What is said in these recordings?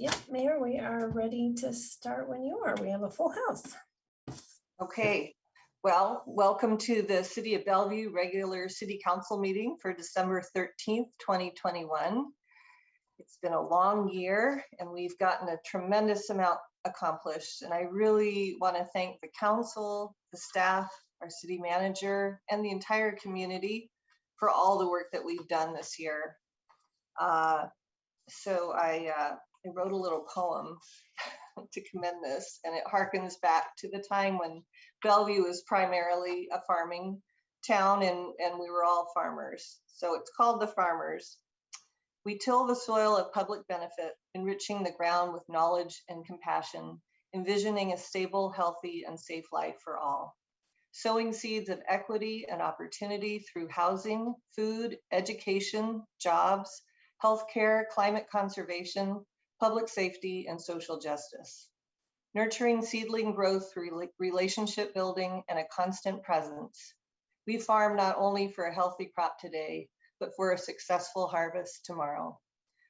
Yep, Mayor, we are ready to start when you are. We have a full house. Okay, well, welcome to the City of Bellevue regular City Council meeting for December 13th, 2021. It's been a long year and we've gotten a tremendous amount accomplished. And I really want to thank the council, the staff, our city manager, and the entire community for all the work that we've done this year. So I wrote a little poem to commend this, and it harkens back to the time when Bellevue was primarily a farming town and we were all farmers. So it's called The Farmers. We till the soil of public benefit, enriching the ground with knowledge and compassion, envisioning a stable, healthy, and safe life for all. Sowing seeds of equity and opportunity through housing, food, education, jobs, healthcare, climate conservation, public safety, and social justice. Nurturing seedling growth through relationship building and a constant presence. We farm not only for a healthy crop today, but for a successful harvest tomorrow.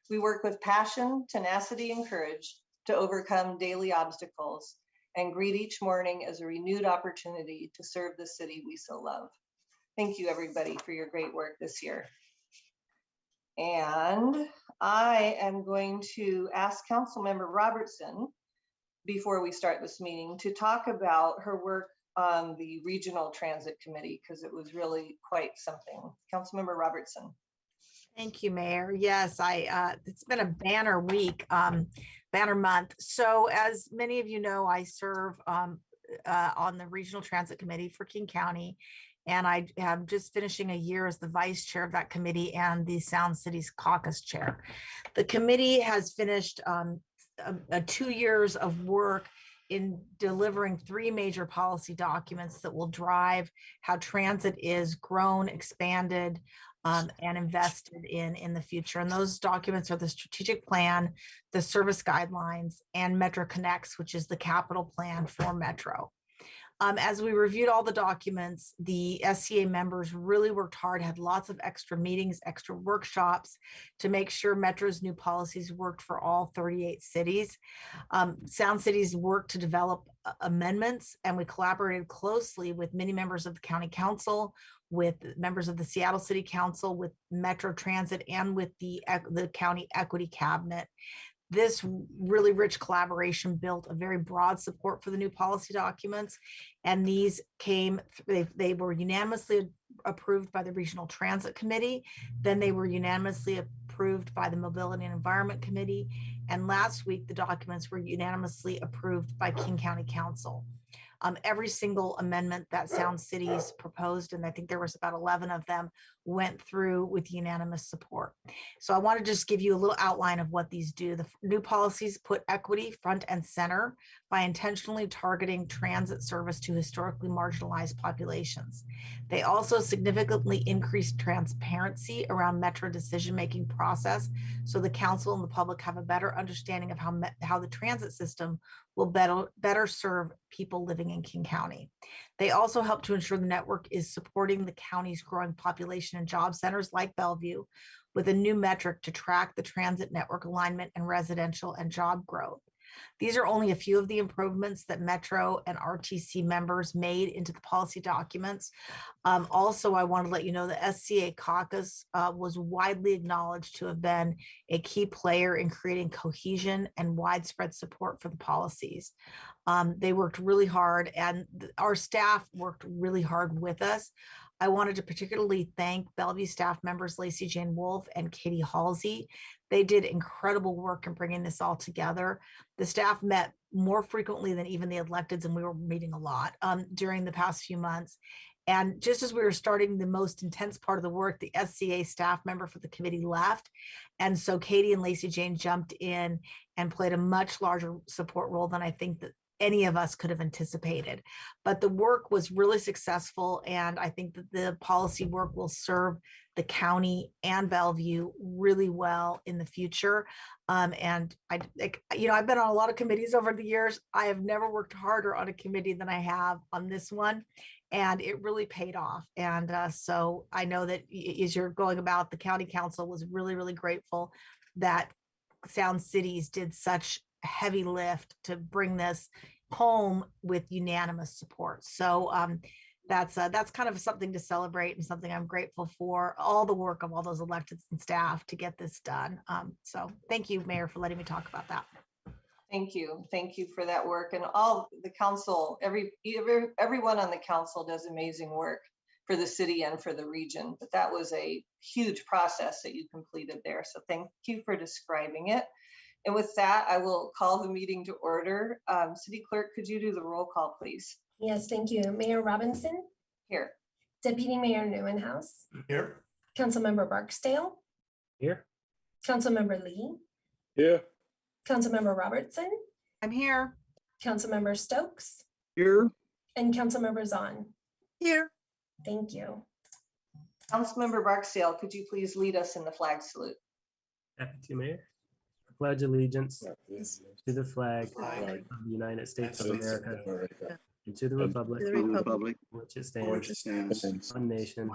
We work with passion, tenacity, and courage to overcome daily obstacles and greet each morning as a renewed opportunity to serve the city we so love. Thank you, everybody, for your great work this year. And I am going to ask Councilmember Robertson, before we start this meeting, to talk about her work on the Regional Transit Committee, because it was really quite something. Councilmember Robertson. Thank you, Mayor. Yes, it's been a banner week, banner month. So as many of you know, I serve on the Regional Transit Committee for King County, and I am just finishing a year as the vice chair of that committee and the Sound Cities Caucus chair. The committee has finished 2 years of work in delivering 3 major policy documents that will drive how transit is grown, expanded, and invested in the future. And those documents are the strategic plan, the service guidelines, and Metro Connects, which is the capital plan for Metro. As we reviewed all the documents, the SCA members really worked hard, had lots of extra meetings, extra workshops to make sure Metro's new policies worked for all 38 cities. Sound Cities worked to develop amendments, and we collaborated closely with many members of the County Council, with members of the Seattle City Council, with Metro Transit, and with the County Equity Cabinet. This really rich collaboration built a very broad support for the new policy documents, and these they were unanimously approved by the Regional Transit Committee. Then they were unanimously approved by the Mobility and Environment Committee, and last week the documents were unanimously approved by King County Council. Every single amendment that Sound Cities proposed, and I think there was about 11 of them, went through with unanimous support. So I want to just give you a little outline of what these do. The new policies put equity front and center by intentionally targeting transit service to historically marginalized populations. They also significantly increased transparency around Metro decision-making process, so the council and the public have a better understanding of how the transit system will better serve people living in King County. They also help to ensure the network is supporting the county's growing population and job centers like Bellevue, with a new metric to track the transit network alignment and residential and job growth. These are only a few of the improvements that Metro and RTC members made into the policy documents. Also, I want to let you know the SCA caucus was widely acknowledged to have been a key player in creating cohesion and widespread support for the policies. They worked really hard, and our staff worked really hard with us. I wanted to particularly thank Bellevue staff members Lacey Jane Wolf and Katie Halsey. They did incredible work in bringing this all together. The staff met more frequently than even the electeds, and we were meeting a lot during the past few months. And just as we were starting the most intense part of the work, the SCA staff member for the committee left. And so Katie and Lacey Jane jumped in and played a much larger support role than I think that any of us could have anticipated. But the work was really successful, and I think that the policy work will serve the county and Bellevue really well in the future. And I've been on a lot of committees over the years. I have never worked harder on a committee than I have on this one, and it really paid off. And so I know that as you're going about, the county council was really, really grateful that Sound Cities did such a heavy lift to bring this home with unanimous support. So that's kind of something to celebrate and something I'm grateful for, all the work of all those electeds and staff to get this done. So thank you, Mayor, for letting me talk about that. Thank you. Thank you for that work. And all the council, everyone on the council does amazing work for the city and for the region. But that was a huge process that you completed there. So thank you for describing it. And with that, I will call the meeting to order. City Clerk, could you do the roll call, please? Yes, thank you. Mayor Robinson, Here. Deputy Mayor Neuenhouse, Here. Councilmember Barksdale, Here. Councilmember Lee, Here. Councilmember Robertson, I'm here. Councilmember Stokes, Here. and Councilmember Zahn. Here. Thank you. Councilmember Barksdale, could you please lead us in the flag salute? Happy to, Mayor. I pledge allegiance to the flag of the United States of America and to the republic for which it stands, one nation,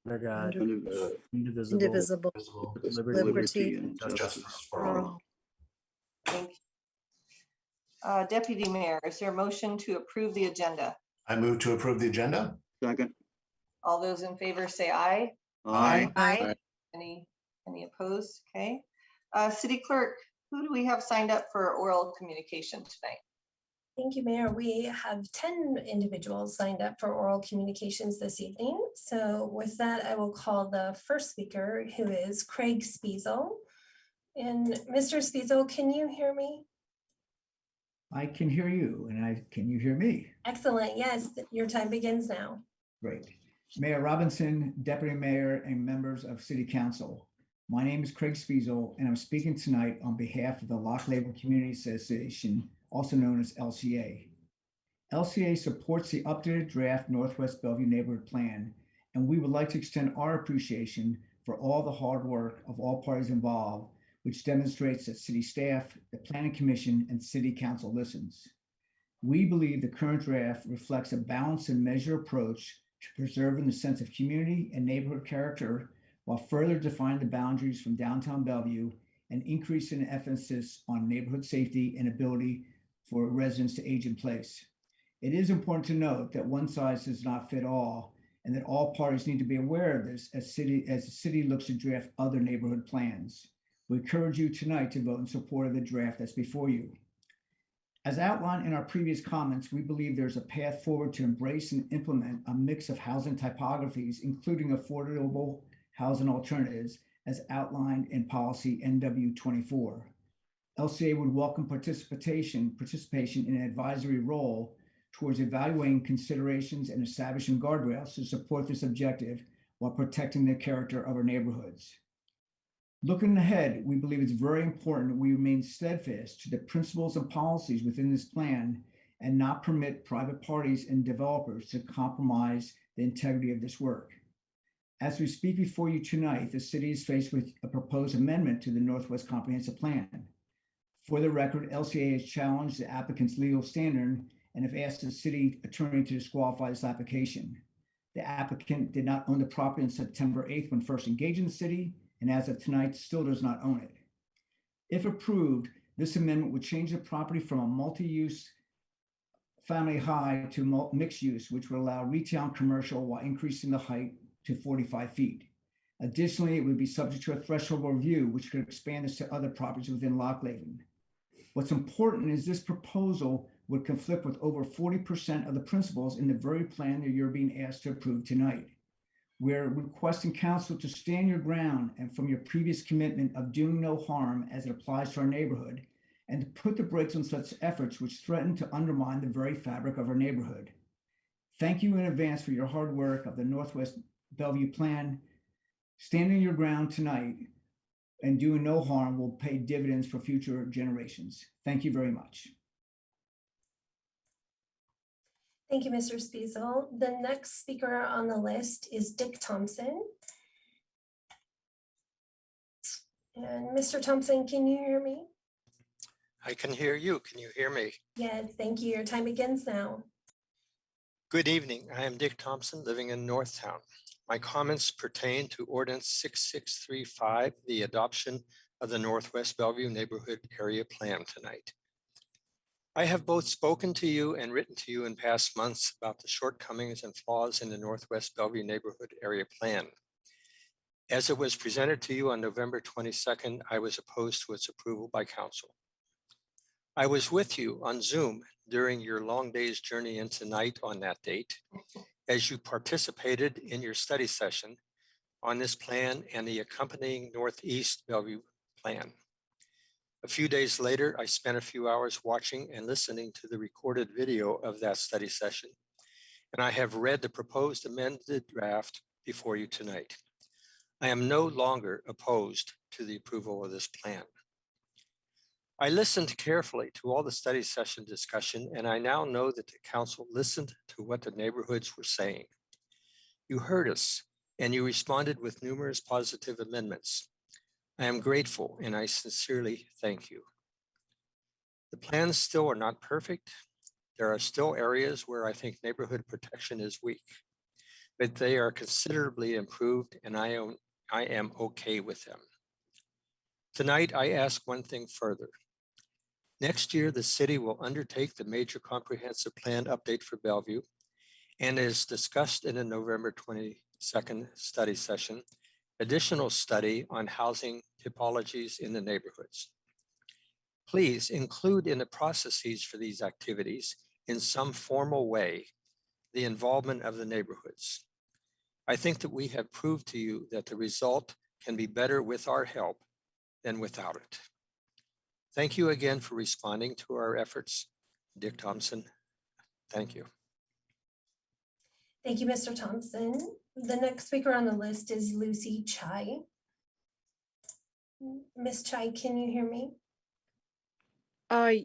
under God, indivisible, with liberty and justice for all. Thank you. Deputy Mayor, is there a motion to approve the agenda? I move to approve the agenda. Second. All those in favor say aye. Aye. Aye. Any opposed? Okay. City Clerk, who do we have signed up for oral communication tonight? Thank you, Mayor. We have 10 individuals signed up for oral communications this evening. So with that, I will call the first speaker, who is Craig Spiesel. And Mr. Spiesel, can you hear me? I can hear you, and can you hear me? Excellent. Yes, your time begins now. Great. Mayor Robinson, Deputy Mayor, and members of City Council. My name is Craig Spiesel, and I'm speaking tonight on behalf of the Lock Label Community Association, also known as LCA. LCA supports the updated draft Northwest Bellevue Neighborhood Plan, and we would like to extend our appreciation for all the hard work of all parties involved, which demonstrates that city staff, the Planning Commission, and City Council listens. We believe the current draft reflects a balanced and measured approach to preserving the sense of community and neighborhood character while further defining the boundaries from downtown Bellevue and increasing emphasis on neighborhood safety and ability for residents to age in place. It is important to note that one size does not fit all, and that all parties need to be aware of this as the city looks to draft other neighborhood plans. We encourage you tonight to vote in support of the draft that's before you. As outlined in our previous comments, we believe there's a path forward to embrace and implement a mix of housing typographies, including affordable housing alternatives, as outlined in policy NW24. LCA would welcome participation in an advisory role towards evaluating considerations and establishing guardrails to support this objective while protecting the character of our neighborhoods. Looking ahead, we believe it's very important that we remain steadfast to the principles and policies within this plan and not permit private parties and developers to compromise the integrity of this work. As we speak before you tonight, the city is faced with a proposed amendment to the Northwest Comprehensive Plan. For the record, LCA has challenged the applicant's legal standard and have asked the city attorney to disqualify this application. The applicant did not own the property on September 8th when first engaged in the city, and as of tonight, still does not own it. If approved, this amendment would change the property from a multi-use family high to mixed use, which would allow retail and commercial while increasing the height to 45 feet. Additionally, it would be subject to a threshold review, which could expand this to other properties within Lock Haven. What's important is this proposal would conflict with over 40% of the principles in the very plan that you're being asked to approve tonight. We're requesting council to stand your ground and from your previous commitment of doing no harm as it applies to our neighborhood, and to put the brakes on such efforts which threaten to undermine the very fabric of our neighborhood. Thank you in advance for your hard work of the Northwest Bellevue Plan. Standing your ground tonight and doing no harm will pay dividends for future generations. Thank you very much. Thank you, Mr. Spiesel. The next speaker on the list is Dick Thompson. And Mr. Thompson, can you hear me? I can hear you. Can you hear me? Yes, thank you. Your time begins now. Good evening. I am Dick Thompson, living in Northtown. My comments pertain to Ordinance 6635, the adoption of the Northwest Bellevue Neighborhood Area Plan tonight. I have both spoken to you and written to you in past months about the shortcomings and flaws in the Northwest Bellevue Neighborhood Area Plan. As it was presented to you on November 22nd, I was opposed to its approval by council. I was with you on Zoom during your long day's journey into night on that date, as you participated in your study session on this plan and the accompanying Northeast Bellevue plan. A few days later, I spent a few hours watching and listening to the recorded video of that study session, and I have read the proposed amended draft before you tonight. I am no longer opposed to the approval of this plan. I listened carefully to all the study session discussion, and I now know that the council listened to what the neighborhoods were saying. You heard us, and you responded with numerous positive amendments. I am grateful, and I sincerely thank you. The plans still are not perfect. There are still areas where I think neighborhood protection is weak, but they are considerably improved, and I am okay with them. Tonight, I ask one thing further. Next year, the city will undertake the major comprehensive plan update for Bellevue, and as discussed in the November 22nd study session, additional study on housing typologies in the neighborhoods. Please include in the processes for these activities in some formal way the involvement of the neighborhoods. I think that we have proved to you that the result can be better with our help than without it. Thank you again for responding to our efforts. Dick Thompson, thank you. Thank you, Mr. Thompson. The next speaker on the list is Lucy Chai. Ms. Chai, can you hear me?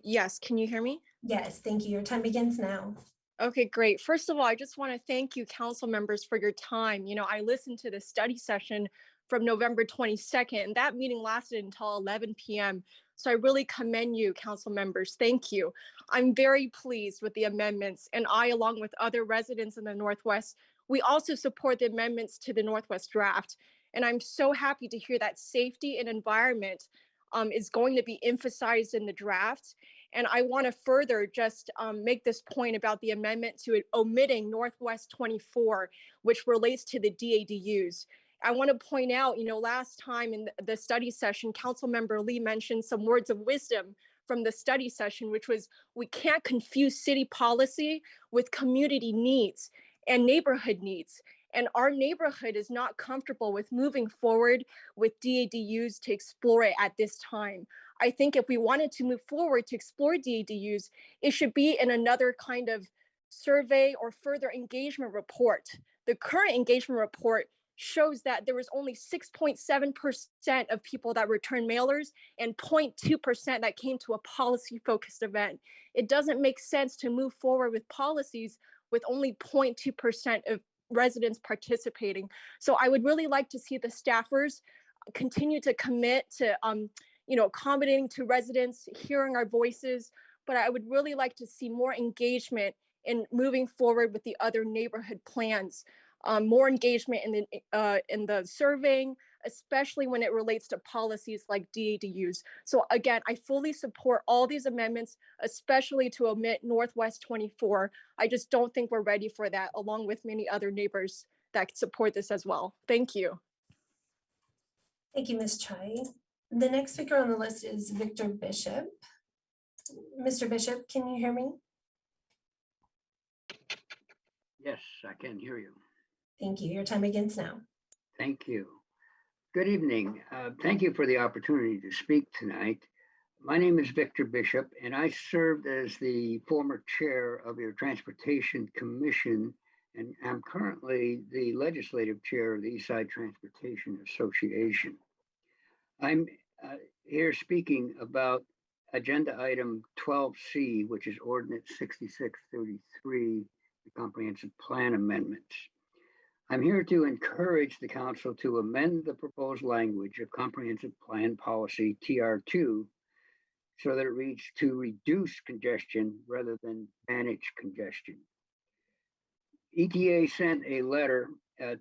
Yes, can you hear me? Yes, thank you. Your time begins now. Okay, great. First of all, I just want to thank you, council members, for your time. You know, I listened to the study session from November 22nd, and that meeting lasted until 11 p.m. So I really commend you, council members. Thank you. I'm very pleased with the amendments, and I, along with other residents in the Northwest, we also support the amendments to the Northwest draft. And I'm so happy to hear that safety and environment is going to be emphasized in the draft. And I want to further just make this point about the amendment to omitting Northwest 24, which relates to the DADUs. I want to point out, you know, last time in the study session, Councilmember Lee mentioned some words of wisdom from the study session, which was, we can't confuse city policy with community needs and neighborhood needs. And our neighborhood is not comfortable with moving forward with DADUs to explore it at this time. I think if we wanted to move forward to explore DADUs, it should be in another kind of survey or further engagement report. The current engagement report shows that there was only 6.7% of people that returned mailers and 0.2% that came to a policy-focused event. It doesn't make sense to move forward with policies with only 0.2% of residents participating. So I would really like to see the staffers continue to commit to accommodating to residents, hearing our voices, but I would really like to see more engagement in moving forward with the other neighborhood plans, more engagement in the surveying, especially when it relates to policies like DADUs. So again, I fully support all these amendments, especially to omit Northwest 24. I just don't think we're ready for that, along with many other neighbors that support this as well. Thank you. Thank you, Ms. Chai. The next speaker on the list is Victor Bishop. Mr. Bishop, can you hear me? Yes, I can hear you. Thank you. Your time begins now. Thank you. Good evening. Thank you for the opportunity to speak tonight. My name is Victor Bishop, and I served as the former chair of your Transportation Commission, and I'm currently the legislative chair of the Eastside Transportation Association. I'm here speaking about agenda item 12C, which is ordinance 6633, the comprehensive plan amendments. I'm here to encourage the council to amend the proposed language of comprehensive plan policy TR2 so that it reads to reduce congestion rather than manage congestion. ETA sent a letter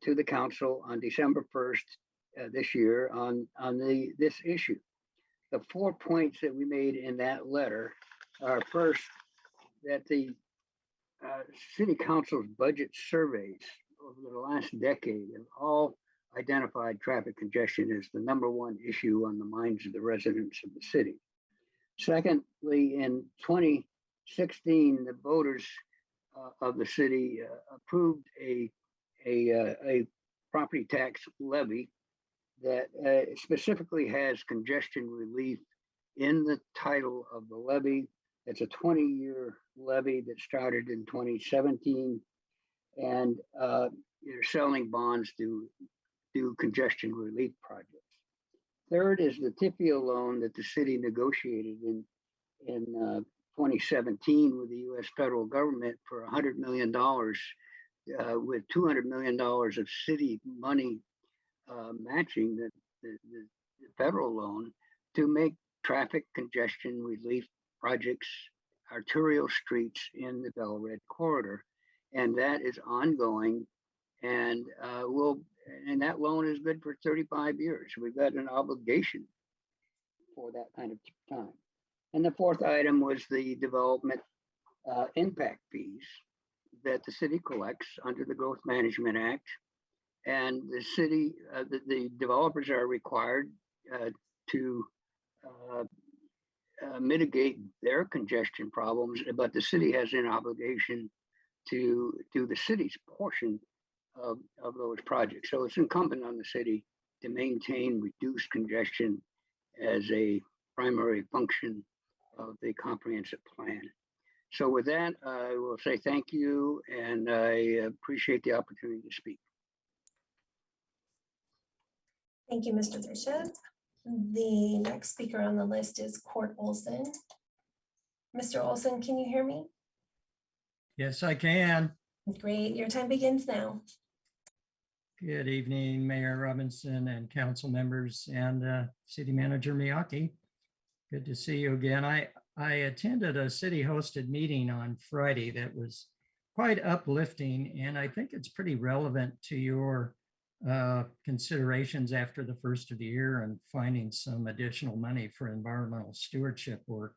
to the council on December 1st this year on this issue. the 4 points that we made in that letter are first, that the city council's budget surveys over the last decade have all identified traffic congestion as the #1 issue on the minds of the residents of the city. Secondly, in 2016, the voters of the city approved a property tax levy that specifically has congestion relief in the title of the levy. It's a 20-year levy that started in 2017, and you're selling bonds to do congestion relief projects. Third is the TIFIA loan that the city negotiated in 2017 with the U.S. federal government for $100 million, with $200 million of city money matching the federal loan to make traffic congestion relief projects, arterial streets in the Bell Red corridor. And that is ongoing, and that loan is good for 35 years. We've got an obligation for that kind of time. And the fourth item was the development impact fees that the city collects under the Growth Management Act. And the city, the developers are required to mitigate their congestion problems, but the city has an obligation to do the city's portion of those projects. So it's incumbent on the city to maintain reduced congestion as a primary function of the comprehensive plan. So with that, I will say thank you, and I appreciate the opportunity to speak. Thank you, Mr. Bishop. The next speaker on the list is Court Olson. Mr. Olson, can you hear me? Yes, I can. Great, your time begins now. Good evening, Mayor Robinson and council members and City Manager Miyake. Good to see you again. I attended a city hosted meeting on Friday that was quite uplifting, and I think it's pretty relevant to your considerations after the first of the year and finding some additional money for environmental stewardship work.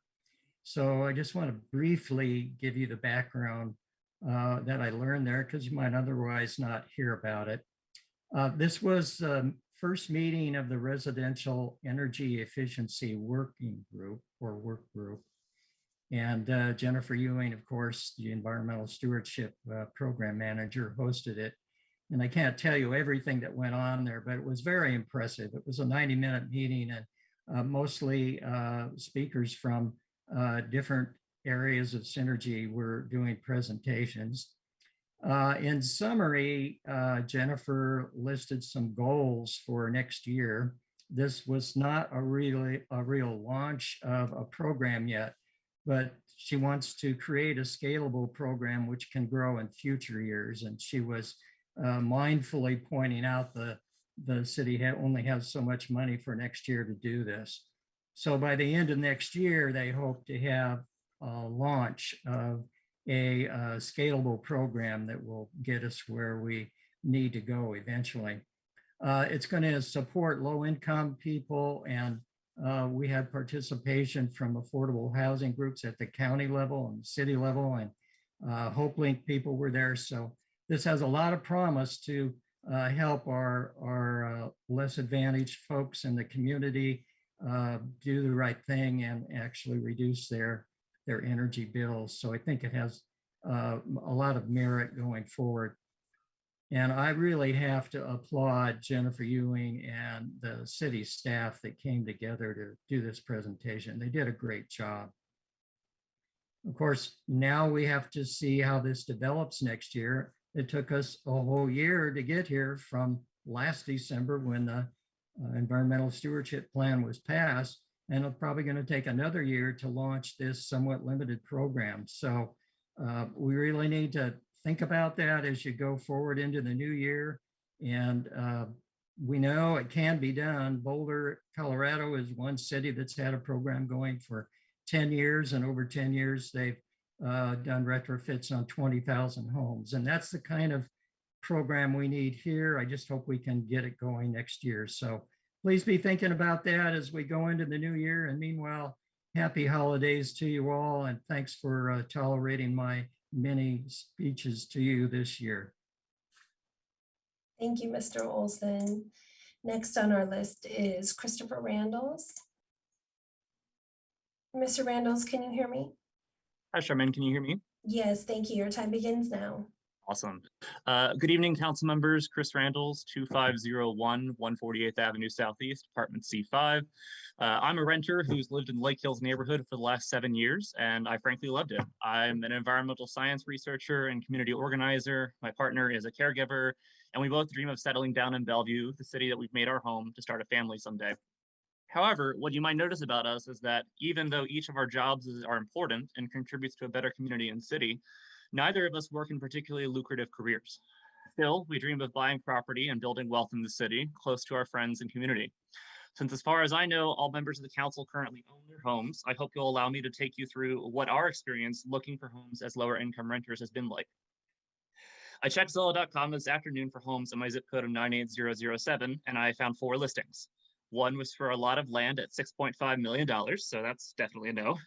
So I just want to briefly give you the background that I learned there, because you might otherwise not hear about it. This was the first meeting of the Residential Energy Efficiency Working Group, or Work Group. And Jennifer Ewing, of course, the Environmental Stewardship Program Manager, hosted it. And I can't tell you everything that went on there, but it was very impressive. It was a 90-minute meeting, and mostly speakers from different areas of Synergy were doing presentations. In summary, Jennifer listed some goals for next year. This was not a real launch of a program yet, but she wants to create a scalable program which can grow in future years. And she was mindfully pointing out the city only has so much money for next year to do this. So by the end of next year, they hope to have a launch of a scalable program that will get us where we need to go eventually. It's going to support low-income people, and we had participation from affordable housing groups at the county level and city level, and HopeLink people were there. So this has a lot of promise to help our less advantaged folks in the community do the right thing and actually reduce their energy bills. So I think it has a lot of merit going forward. And I really have to applaud Jennifer Ewing and the city staff that came together to do this presentation. They did a great job. Of course, now we have to see how this develops next year. It took us a whole year to get here from last December when the environmental stewardship plan was passed, and it's probably going to take another year to launch this somewhat limited program. So we really need to think about that as you go forward into the new year. And we know it can be done. Boulder, Colorado is one city that's had a program going for 10 years, and over 10 years, they've done retrofits on 20,000 homes. And that's the kind of program we need here. I just hope we can get it going next year. So please be thinking about that as we go into the new year. And meanwhile, happy holidays to you all. And thanks for tolerating my many speeches to you this year. Thank you, Mr. Olson. Next on our list is Christopher Randalls. Mr. Randalls, can you hear me? Hi, Sherman, can you hear me? Yes, thank you. Your time begins now. Awesome. Good evening, council members. Chris Randalls, 2501 148th Avenue Southeast, Apartment C5. I'm a renter who's lived in Lake Hills neighborhood for the last 7 years, and I frankly loved it. I'm an environmental science researcher and community organizer. My partner is a caregiver, and we both dream of settling down in Bellevue, the city that we've made our home, to start a family someday. However, what you might notice about us is that even though each of our jobs are important and contributes to a better community and city, neither of us work in particularly lucrative careers. Still, we dream of buying property and building wealth in the city, close to our friends and community. Since as far as I know, all members of the council currently own their homes, I hope you'll allow me to take you through what our experience looking for homes as lower income renters has been like. I checked Zillow.com this afternoon for homes in my zip code of 98007, and I found 4 listings. One was for a lot of land at $6.5 million, so that's definitely a no.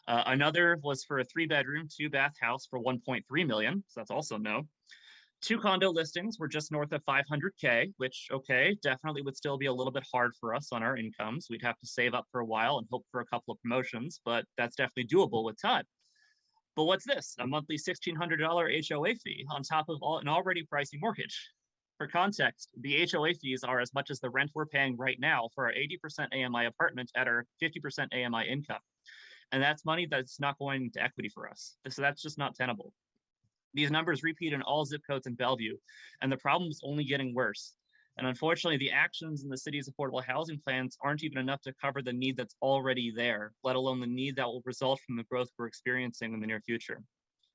Another was for a 3-bedroom, 2-bath house for $1.3 million, so that's also no. 2 condo listings were just north of $500K, which, okay, definitely would still be a little bit hard for us on our incomes. We'd have to save up for a while and hope for a couple of promotions, but that's definitely doable with time. But what's this? A monthly $1,600 HOA fee on top of an already pricey mortgage. For context, the HOA fees are as much as the rent we're paying right now for our 80% AMI apartment at our 50% AMI income. And that's money that's not going to equity for us. So that's just not tenable. These numbers repeat in all zip codes in Bellevue, and the problem is only getting worse. And unfortunately, the actions in the city's affordable housing plans aren't even enough to cover the need that's already there, let alone the need that will result from the growth we're experiencing in the near future.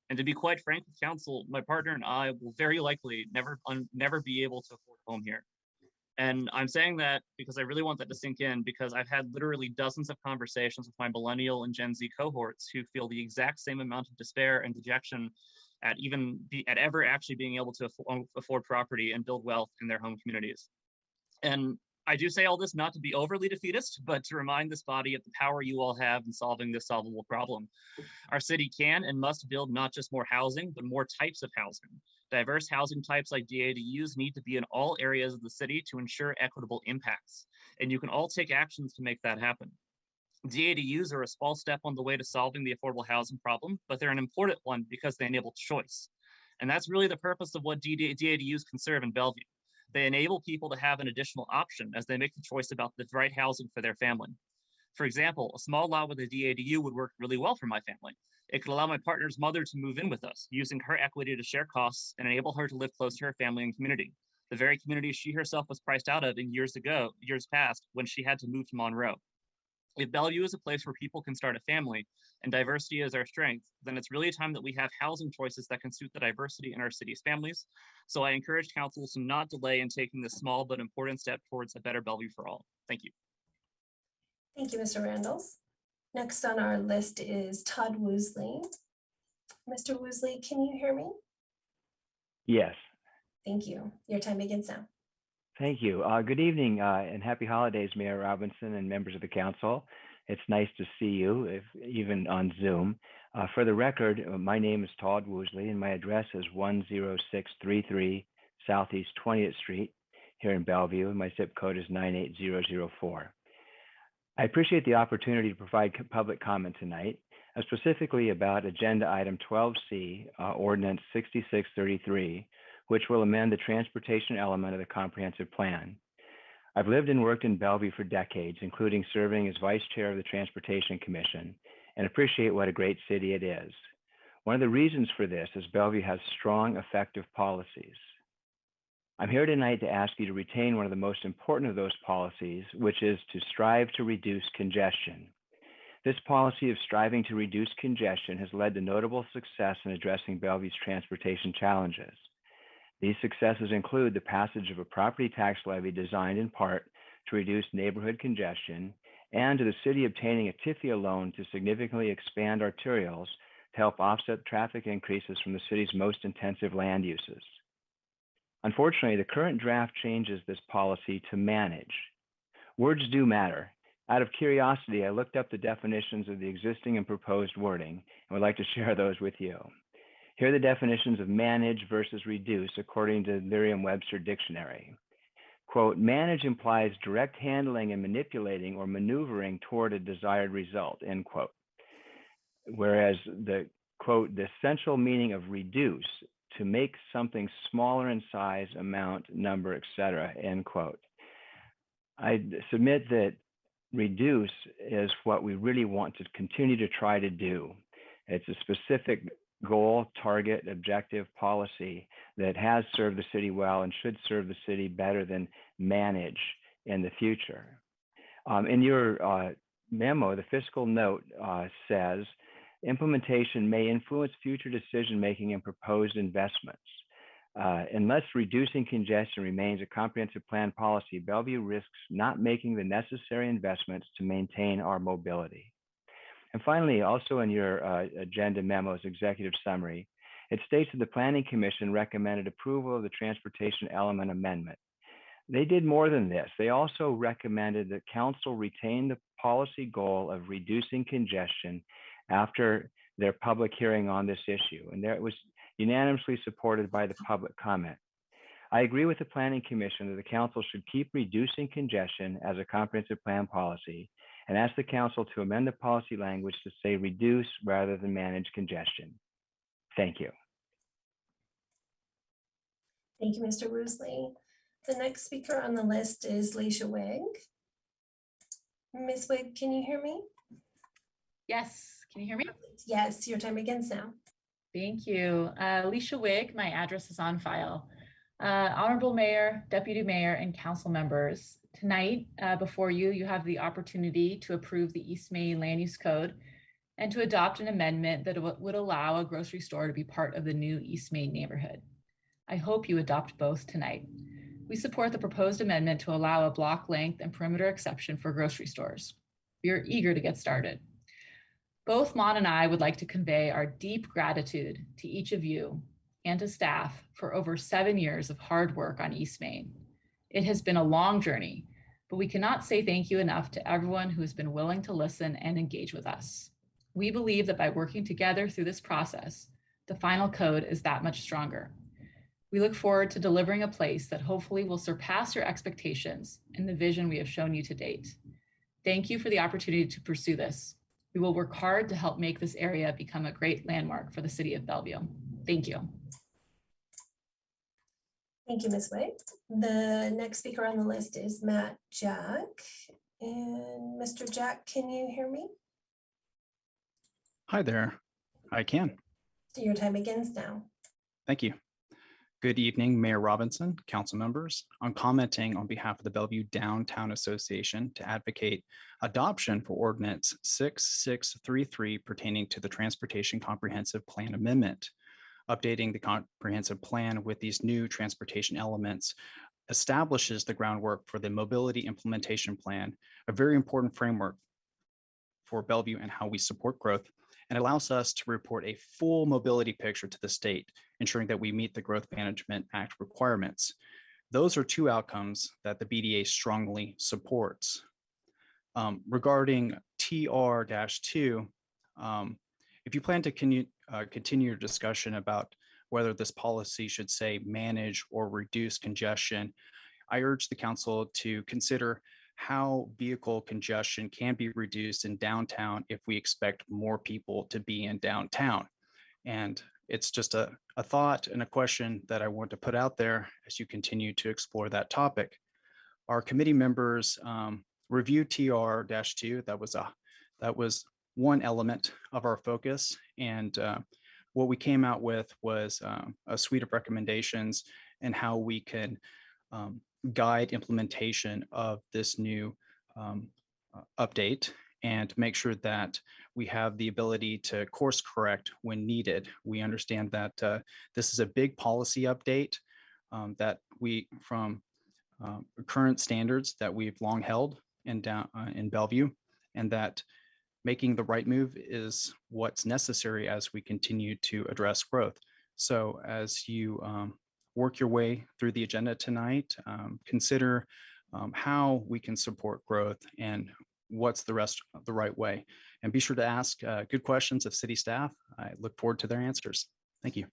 And to be quite frank with council, my partner and I will very likely never be able to afford a home here. And I'm saying that because I really want that to sink in, because I've had literally dozens of conversations with my millennial and Gen Z cohorts who feel the exact same amount of despair and dejection at ever actually being able to afford property and build wealth in their home communities. And I do say all this not to be overly defeatist, but to remind this body of the power you all have in solving this solvable problem. Our city can and must build not just more housing, but more types of housing. Diverse housing types like DADUs need to be in all areas of the city to ensure equitable impacts. And you can all take actions to make that happen. DADUs are a small step on the way to solving the affordable housing problem, but they're an important one because they enable choice. And that's really the purpose of what DADUs can serve in Bellevue. They enable people to have an additional option as they make the choice about the right housing for their family. For example, a small lot with a DADU would work really well for my family. It could allow my partner's mother to move in with us, using her equity to share costs and enable her to live close to her family and community, the very community she herself was priced out of in years past when she had to move to Monroe. If Bellevue is a place where people can start a family and diversity is our strength, then it's really time that we have housing choices that can suit the diversity in our city's families. So I encourage council to not delay in taking this small but important step towards a better Bellevue for all. Thank you. Thank you, Mr. Randalls. Next on our list is Todd Woosley. Mr. Woosley, can you hear me? Yes. Thank you. Your time begins now. Thank you. Good evening and happy holidays, Mayor Robinson and members of the council. It's nice to see you, even on Zoom. For the record, my name is Todd Woosley and my address is 10633 Southeast 20th Street here in Bellevue, and my zip code is 98004. I appreciate the opportunity to provide public comment tonight, specifically about Agenda Item 12C, Ordinance 6633, which will amend the transportation element of the comprehensive plan. I've lived and worked in Bellevue for decades, including serving as vice chair of the Transportation Commission, and appreciate what a great city it is. One of the reasons for this is Bellevue has strong, effective policies. I'm here tonight to ask you to retain one of the most important of those policies, which is to strive to reduce congestion. This policy of striving to reduce congestion has led to notable success in addressing Bellevue's transportation challenges. These successes include the passage of a property tax levy designed in part to reduce neighborhood congestion, and to the city obtaining a TIFIA loan to significantly expand arterials to help offset traffic increases from the city's most intensive land uses. Unfortunately, the current draft changes this policy to manage. Words do matter. Out of curiosity, I looked up the definitions of the existing and proposed wording and would like to share those with you. Here are the definitions of manage versus reduce according to Merriam-Webster Dictionary. Quote, manage implies direct handling and manipulating or maneuvering toward a desired result, end quote. Whereas the quote, the essential meaning of reduce, to make something smaller in size, amount, number, etc., end quote. I submit that reduce is what we really want to continue to try to do. It's a specific goal, target, objective, policy that has served the city well and should serve the city better than manage in the future. In your memo, the fiscal note says, implementation may influence future decision-making and proposed investments. Unless reducing congestion remains a comprehensive plan policy, Bellevue risks not making the necessary investments to maintain our mobility. And finally, also in your agenda memo's executive summary, it states that the Planning Commission recommended approval of the transportation element amendment. They did more than this. They also recommended that council retain the policy goal of reducing congestion after their public hearing on this issue. And there it was unanimously supported by the public comment. I agree with the Planning Commission that the council should keep reducing congestion as a comprehensive plan policy and ask the council to amend the policy language to say reduce rather than manage congestion. Thank you. Thank you, Mr. Woosley. The next speaker on the list is Leisha Wang. Ms. Wig, can you hear me? Yes, can you hear me? Yes, your time begins now. Thank you. Leisha Wig, my address is on file. Honorable Mayor, Deputy Mayor, and Council members, tonight before you, you have the opportunity to approve the East Main Land Use Code and to adopt an amendment that would allow a grocery store to be part of the new East Main neighborhood. I hope you adopt both tonight. We support the proposed amendment to allow a block length and perimeter exception for grocery stores. We are eager to get started. Both Mon and I would like to convey our deep gratitude to each of you and to staff for over 7 years of hard work on East Main. It has been a long journey, but we cannot say thank you enough to everyone who has been willing to listen and engage with us. We believe that by working together through this process, the final code is that much stronger. We look forward to delivering a place that hopefully will surpass your expectations and the vision we have shown you to date. Thank you for the opportunity to pursue this. We will work hard to help make this area become a great landmark for the city of Bellevue. Thank you. Thank you, Ms. Wig. The next speaker on the list is Matt Jack. And Mr. Jack, can you hear me? Hi there. I can. Your time begins now. Thank you. Good evening, Mayor Robinson, council members. I'm commenting on behalf of the Bellevue Downtown Association to advocate adoption for Ordinance 6633 pertaining to the Transportation Comprehensive Plan Amendment. Updating the comprehensive plan with these new transportation elements establishes the groundwork for the Mobility Implementation Plan, a very important framework for Bellevue and how we support growth, and allows us to report a full mobility picture to the state, ensuring that we meet the Growth Management Act requirements. Those are two outcomes that the BDA strongly supports. Regarding TR-2, if you plan to continue your discussion about whether this policy should say manage or reduce congestion, I urge the council to consider how vehicle congestion can be reduced in downtown if we expect more people to be in downtown. And it's just a thought and a question that I want to put out there as you continue to explore that topic. Our committee members reviewed TR-2. That was one element of our focus. And what we came out with was a suite of recommendations and how we can guide implementation of this new update and make sure that we have the ability to course correct when needed. We understand that this is a big policy update that we, from current standards that we've long held in Bellevue, and that making the right move is what's necessary as we continue to address growth. So as you work your way through the agenda tonight, consider how we can support growth and what's the right way. And be sure to ask good questions of city staff. I look forward to their answers. Thank you.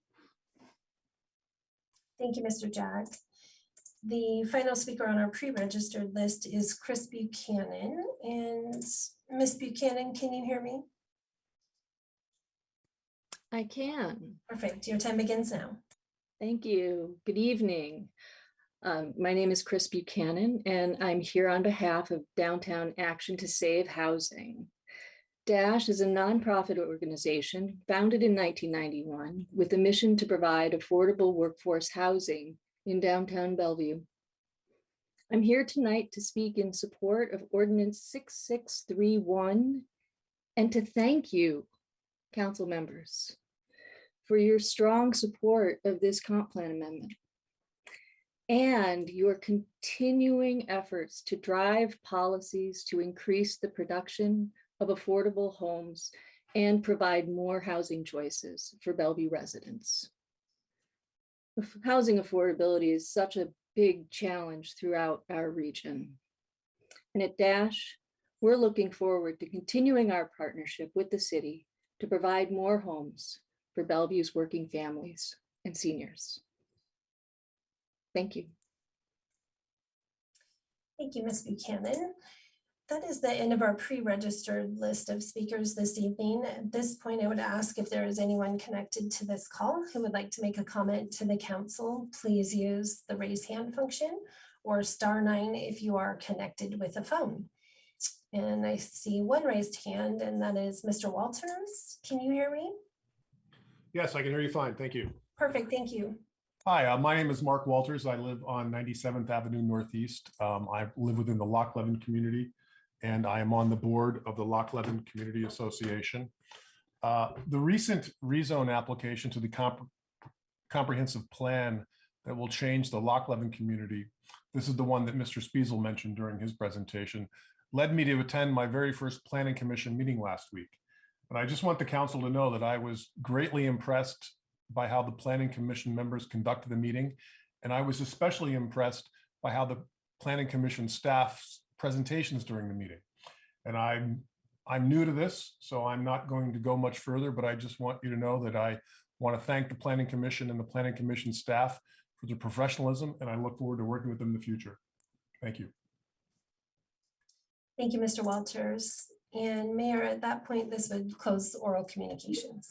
Thank you, Mr. Jack. The final speaker on our pre-registered list is Chris Buchanan. And Ms. Buchanan, can you hear me? I can. Perfect. Your time begins now. Thank you. Good evening. My name is Chris Buchanan, and I'm here on behalf of Downtown Action to Save Housing. DASH is a nonprofit organization founded in 1991 with a mission to provide affordable workforce housing in downtown Bellevue. I'm here tonight to speak in support of Ordinance 6631 and to thank you, council members, for your strong support of this comp plan amendment and your continuing efforts to drive policies to increase the production of affordable homes and provide more housing choices for Bellevue residents. Housing affordability is such a big challenge throughout our region. And at DASH, we're looking forward to continuing our partnership with the city to provide more homes for Bellevue's working families and seniors. Thank you. Thank you, Ms. Buchanan. That is the end of our pre-registered list of speakers this evening. At this point, I would ask if there is anyone connected to this call who would like to make a comment to the council. Please use the raise hand function or *9 if you are connected with a phone. And I see one raised hand, and that is Mr. Walters. Can you hear me? Yes, I can hear you fine. Thank you. Perfect, thank you. Hi, my name is Mark Walters. I live on 97th Avenue Northeast. I live within the Loch Levin community, and I am on the board of the Loch Levin Community Association. The recent rezone application to the comprehensive plan that will change the Loch Levin community, this is the one that Mr. Spiesel mentioned during his presentation, led me to attend my very first Planning Commission meeting last week. And I just want the council to know that I was greatly impressed by how the Planning Commission members conducted the meeting. And I was especially impressed by how the Planning Commission staff's presentations during the meeting. And I'm new to this, so I'm not going to go much further, but I just want you to know that I want to thank the Planning Commission and the Planning Commission staff for their professionalism, and I look forward to working with them in the future. Thank you. Thank you, Mr. Walters. And Mayor, at that point, this would close oral communications.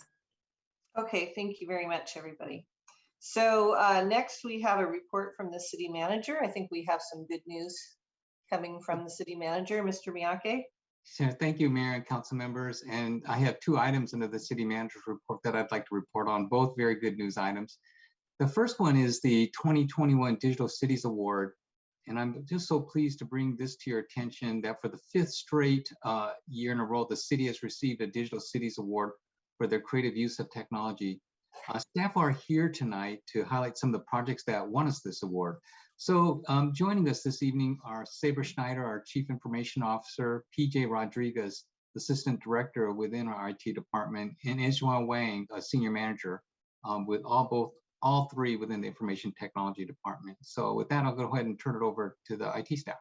Okay, thank you very much, everybody. So next we have a report from the city manager. I think we have some good news coming from the city manager, Mr. Miyake. Sure. Thank you, Mayor and council members. And I have two items under the city manager's report that I'd like to report on, both very good news items. The first one is the 2021 Digital Cities Award. And I'm just so pleased to bring this to your attention that for the 5th straight year in a row, the city has received a Digital Cities Award for their creative use of technology. Staff are here tonight to highlight some of the projects that won us this award. So joining us this evening are Saber Schneider, our Chief Information Officer, PJ Rodriguez, Assistant Director within our IT department, and Ezra Wang, a Senior Manager with all three within the Information Technology Department. So with that, I'll go ahead and turn it over to the IT staff.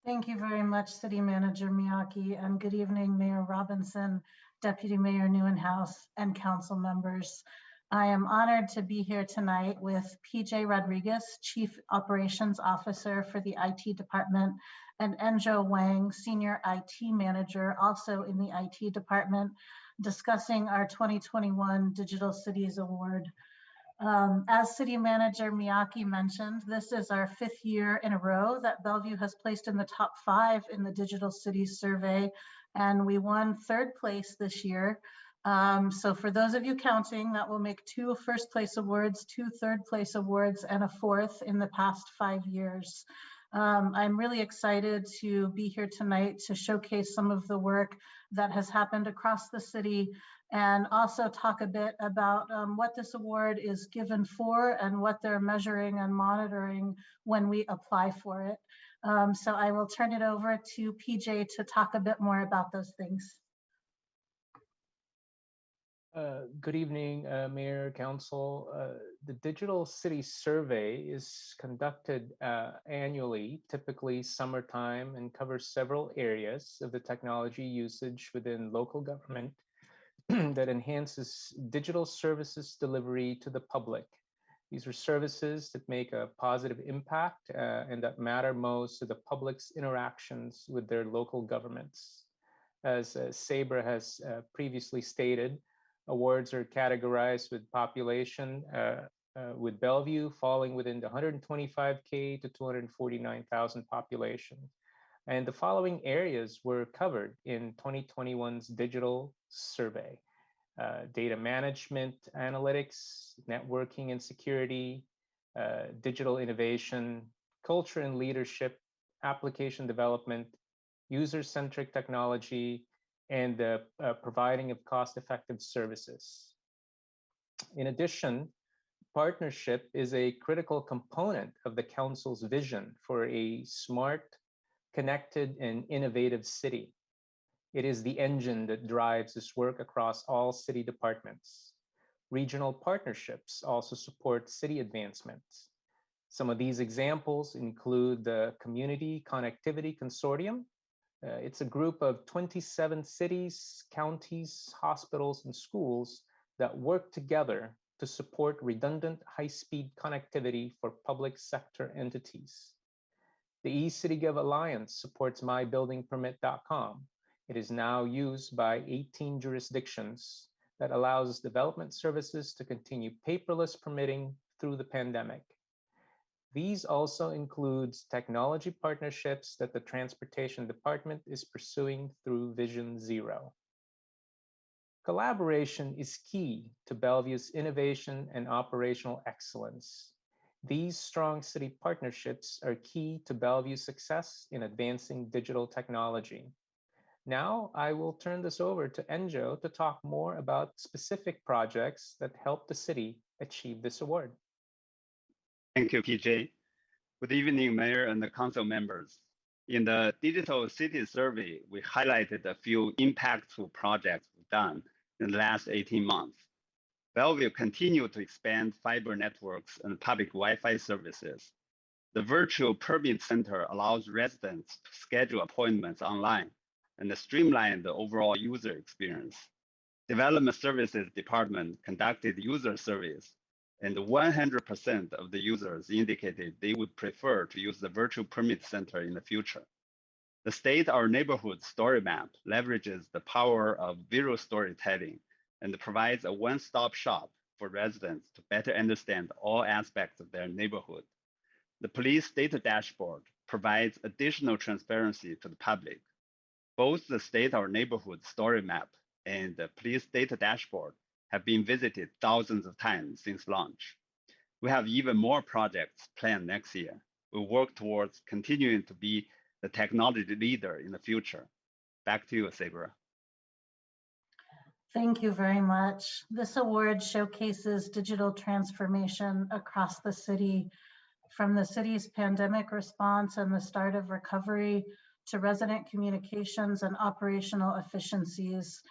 Thank you very much, City Manager Miyake, and good evening, Mayor Robinson, Deputy Mayor Newenhouse, and council members. I am honored to be here tonight with PJ Rodriguez, Chief Operations Officer for the IT Department, and Enjo Wang, Senior IT Manager, also in the IT Department, discussing our 2021 Digital Cities Award. As City Manager Miyake mentioned, this is our 5th year in a row that Bellevue has placed in the top 5 in the Digital Cities Survey, and we won 3rd place this year. So for those of you counting, that will make 2 first place awards, 2 third place awards, and a 4th in the past 5 years. I'm really excited to be here tonight to showcase some of the work that has happened across the city and also talk a bit about what this award is given for and what they're measuring and monitoring when we apply for it. So I will turn it over to PJ to talk a bit more about those things. Good evening, Mayor, Council. The Digital City Survey is conducted annually, typically summertime, and covers several areas of the technology usage within local government that enhances digital services delivery to the public. These are services that make a positive impact and that matter most to the public's interactions with their local governments. As Sabra has previously stated, awards are categorized with population, with Bellevue falling within the 125K to 249,000 population. And the following areas were covered in 2021's digital survey: data management, analytics, networking and security, digital innovation, culture and leadership, application development, user-centric technology, and the providing of cost-effective services. In addition, partnership is a critical component of the Council's vision for a smart, connected, and innovative city. It is the engine that drives this work across all city departments. Regional partnerships also support city advancements. Some of these examples include the Community Connectivity Consortium. It's a group of 27 cities, counties, hospitals, and schools that work together to support redundant high-speed connectivity for public sector entities. The eCityGov Alliance supports mybuildingpermit.com. It is now used by 18 jurisdictions that allows development services to continue paperless permitting through the pandemic. These also includes technology partnerships that the Transportation Department is pursuing through Vision Zero. Collaboration is key to Bellevue's innovation and operational excellence. These strong city partnerships are key to Bellevue's success in advancing digital technology. Now, I will turn this over to Enjo to talk more about specific projects that help the city achieve this award. Thank you, PJ. Good evening, Mayor and the Council members. In the Digital City Survey, we highlighted a few impactful projects we've done in the last 18 months. Bellevue continued to expand fiber networks and public Wi-Fi services. The Virtual Permit Center allows residents to schedule appointments online and streamline the overall user experience. Development Services Department conducted user surveys, and 100% of the users indicated they would prefer to use the Virtual Permit Center in the future. The State Our Neighborhood Story Map leverages the power of visual storytelling and provides a one-stop shop for residents to better understand all aspects of their neighborhood. The Police Data Dashboard provides additional transparency to the public. Both the State Our Neighborhood Story Map and the Police Data Dashboard have been visited thousands of times since launch. We have even more projects planned next year. We work towards continuing to be the technology leader in the future. Back to you, Sabra. Thank you very much. This award showcases digital transformation across the city, from the city's pandemic response and the start of recovery to resident communications and operational efficiencies.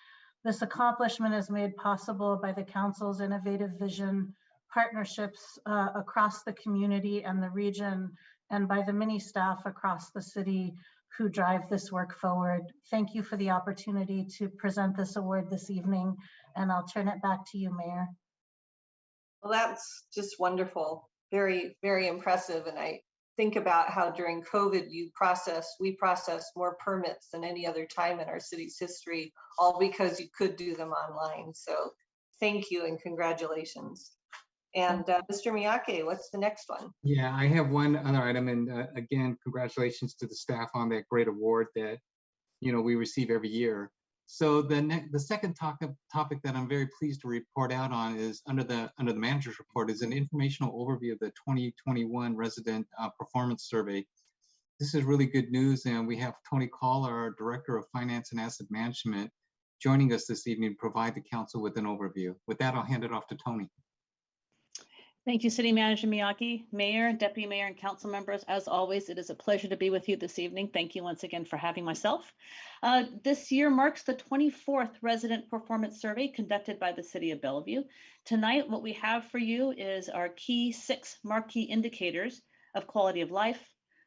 This accomplishment is made possible by the Council's innovative vision, partnerships across the community and the region, and by the many staff across the city who drive this work forward. Thank you for the opportunity to present this award this evening, and I'll turn it back to you, Mayor. Well, that's just wonderful. Very, very impressive. And I think about how during COVID we processed more permits than any other time in our city's history, all because you could do them online. So thank you and congratulations. And Mr. Miyake, what's the next one? Yeah, I have one other item, and again, congratulations to the staff on that great award that we receive every year. So the second topic that I'm very pleased to report out on is under the manager's report is an informational overview of the 2021 resident performance survey. This is really good news, and we have Tony Call, our Director of Finance and Asset Management, joining us this evening to provide the council with an overview. With that, I'll hand it off to Tony. Thank you, City Manager Miyake, Mayor, Deputy Mayor, and council members. As always, it is a pleasure to be with you this evening. Thank you once again for having myself. This year marks the 24th resident performance survey conducted by the City of Bellevue. Tonight, what we have for you is our key 6 marquee indicators of quality of life,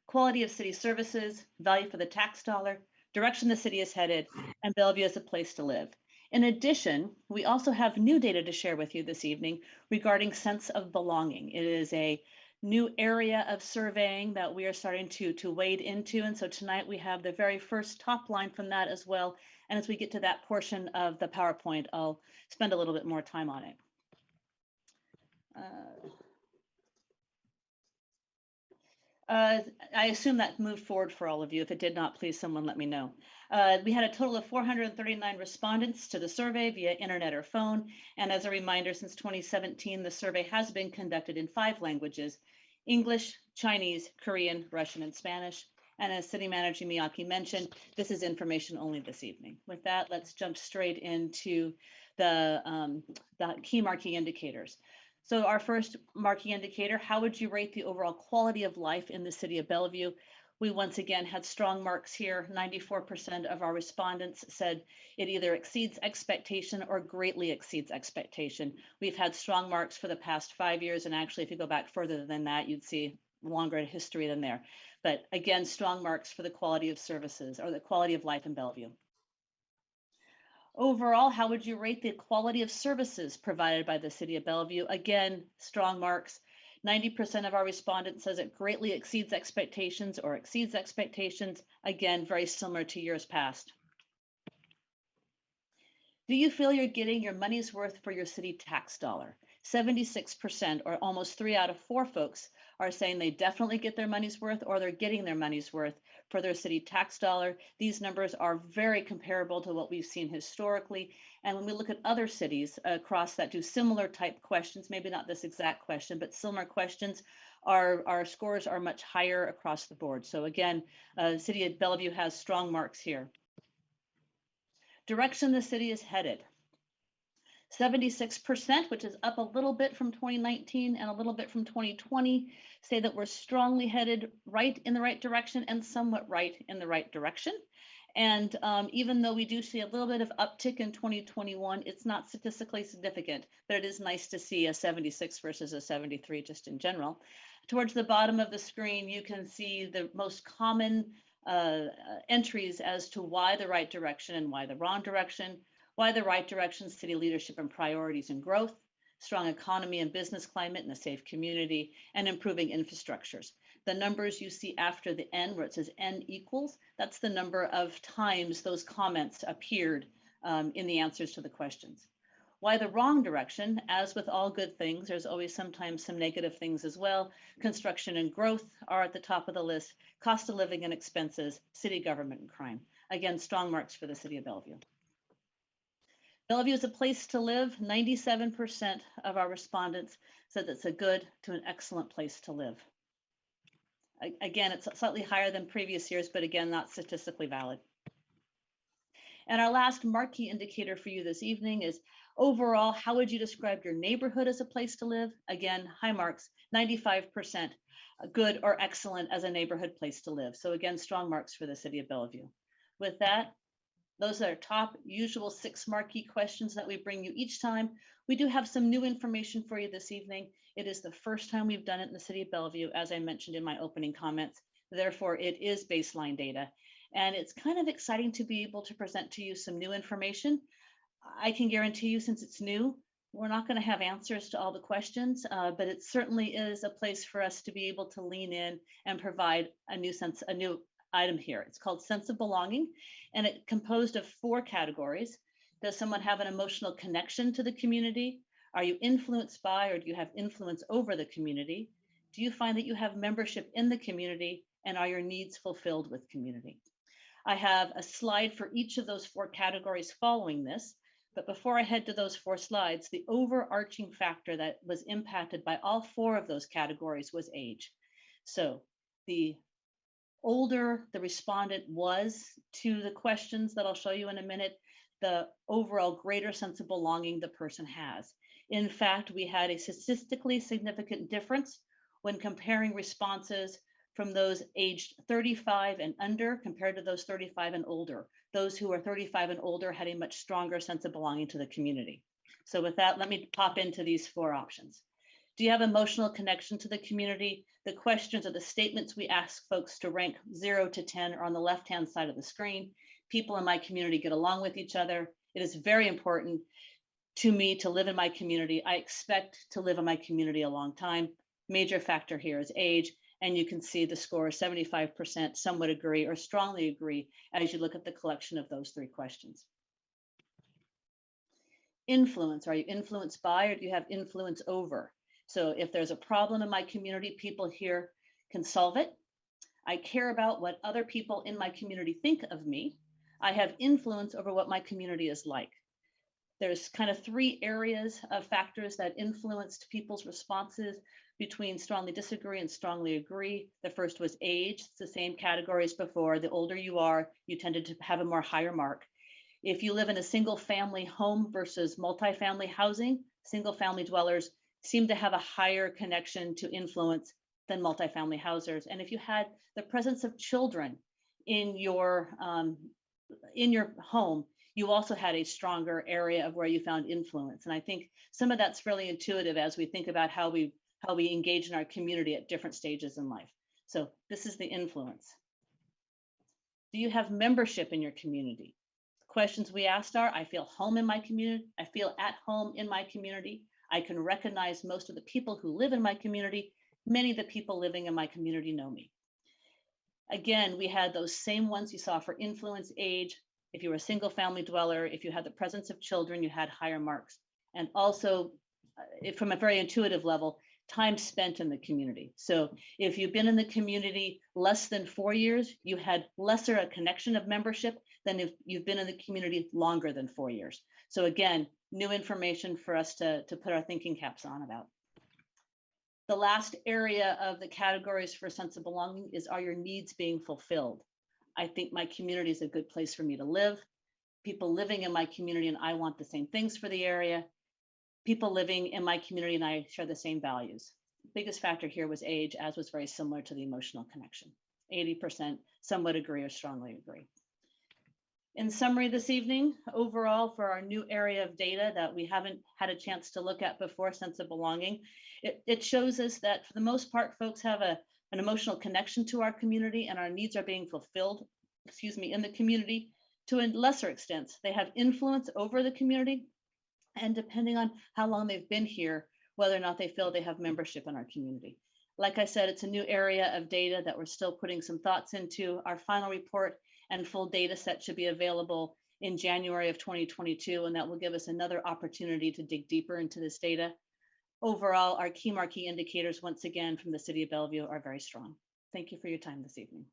quality of city services, value for the tax dollar, direction the city is headed, and Bellevue as a place to live. In addition, we also have new data to share with you this evening regarding sense of belonging. It is a new area of surveying that we are starting to wade into. And so tonight we have the very first top line from that as well. And as we get to that portion of the PowerPoint, I'll spend a little bit more time on it. I assume that moved forward for all of you. If it did not, please someone let me know. We had a total of 439 respondents to the survey via internet or phone. And as a reminder, since 2017, the survey has been conducted in 5 languages: English, Chinese, Korean, Russian, and Spanish. And as City Manager Miyake mentioned, this is information only this evening. With that, let's jump straight into the key marquee indicators. So our first marquee indicator, how would you rate the overall quality of life in the city of Bellevue? We once again had strong marks here. 94% of our respondents said it either exceeds expectation or greatly exceeds expectation. We've had strong marks for the past 5 years. And actually, if you go back further than that, you'd see longer history than there. But again, strong marks for the quality of services or the quality of life in Bellevue. Overall, how would you rate the quality of services provided by the City of Bellevue? Again, strong marks. 90% of our respondents says it greatly exceeds expectations or exceeds expectations. Again, very similar to years past. Do you feel you're getting your money's worth for your city tax dollar? 76%, or almost 3 out of 4 folks, are saying they definitely get their money's worth or they're getting their money's worth for their city tax dollar. These numbers are very comparable to what we've seen historically. And when we look at other cities across that do similar type questions, maybe not this exact question, but similar questions, our scores are much higher across the board. So again, City of Bellevue has strong marks here. Direction the city is headed. 76%, which is up a little bit from 2019 and a little bit from 2020, say that we're strongly headed right in the right direction and somewhat right in the right direction. And even though we do see a little bit of uptick in 2021, it's not statistically significant, but it is nice to see a 76 versus a 73 just in general. Towards the bottom of the screen, you can see the most common entries as to why the right direction and why the wrong direction. Why the right direction: city leadership and priorities and growth, strong economy and business climate and a safe community, and improving infrastructures. The numbers you see after the N, where it says N equals, that's the number of times those comments appeared in the answers to the questions. Why the wrong direction? As with all good things, there's always sometimes some negative things as well. Construction and growth are at the top of the list. Cost of living and expenses, city government and crime. Again, strong marks for the City of Bellevue. Bellevue is a place to live. 97% of our respondents said it's a good to an excellent place to live. Again, it's slightly higher than previous years, but again, not statistically valid. And our last marquee indicator for you this evening is overall, how would you describe your neighborhood as a place to live? Again, high marks, 95% good or excellent as a neighborhood place to live. So again, strong marks for the City of Bellevue. With that, those are our top usual 6 marquee questions that we bring you each time. We do have some new information for you this evening. It is the first time we've done it in the City of Bellevue, as I mentioned in my opening comments. Therefore, it is baseline data. And it's kind of exciting to be able to present to you some new information. I can guarantee you, since it's new, we're not going to have answers to all the questions, but it certainly is a place for us to be able to lean in and provide a new item here. It's called Sense of Belonging, and it's composed of 4 categories. Does someone have an emotional connection to the community? Are you influenced by or do you have influence over the community? Do you find that you have membership in the community, and are your needs fulfilled with community? I have a slide for each of those 4 categories following this, but before I head to those 4 slides, the overarching factor that was impacted by all 4 of those categories was age. So the older the respondent was to the questions that I'll show you in a minute, the overall greater sense of belonging the person has. In fact, we had a statistically significant difference when comparing responses from those aged 35 and under compared to those 35 and older. Those who are 35 and older had a much stronger sense of belonging to the community. So with that, let me pop into these 4 options. Do you have emotional connection to the community? The questions or the statements we ask folks to rank 0 to 10 are on the left-hand side of the screen. People in my community get along with each other. It is very important to me to live in my community. I expect to live in my community a long time. Major factor here is age. And you can see the score, 75%, some would agree or strongly agree as you look at the collection of those 3 questions. Influence, are you influenced by or do you have influence over? So if there's a problem in my community, people here can solve it. I care about what other people in my community think of me. I have influence over what my community is like. There's kind of 3 areas of factors that influenced people's responses between strongly disagree and strongly agree. The first was age. It's the same category as before. The older you are, you tended to have a more higher mark. If you live in a single family home versus multifamily housing, single family dwellers seem to have a higher connection to influence than multifamily housers. And if you had the presence of children in your home, you also had a stronger area of where you found influence. And I think some of that's fairly intuitive as we think about how we engage in our community at different stages in life. So this is the influence. Do you have membership in your community? The questions we asked are, I feel home in my community. I feel at home in my community. I can recognize most of the people who live in my community. Many of the people living in my community know me. Again, we had those same ones you saw for influence, age. If you were a single family dweller, if you had the presence of children, you had higher marks. And also, from a very intuitive level, time spent in the community. So if you've been in the community less than 4 years, you had lesser a connection of membership than if you've been in the community longer than 4 years. So again, new information for us to put our thinking caps on about. The last area of the categories for sense of belonging is, are your needs being fulfilled? I think my community is a good place for me to live. People living in my community and I want the same things for the area. People living in my community and I share the same values. Biggest factor here was age, as was very similar to the emotional connection. 80%, some would agree or strongly agree. In summary this evening, overall for our new area of data that we haven't had a chance to look at before, sense of belonging, it shows us that for the most part, folks have an emotional connection to our community and our needs are being fulfilled, in the community to a lesser extent. They have influence over the community, and depending on how long they've been here, whether or not they feel they have membership in our community. Like I said, it's a new area of data that we're still putting some thoughts into. Our final report and full data set should be available in January of 2022, and that will give us another opportunity to dig deeper into this data. Overall, our key marquee indicators, once again, from the City of Bellevue are very strong. Thank you for your time this evening.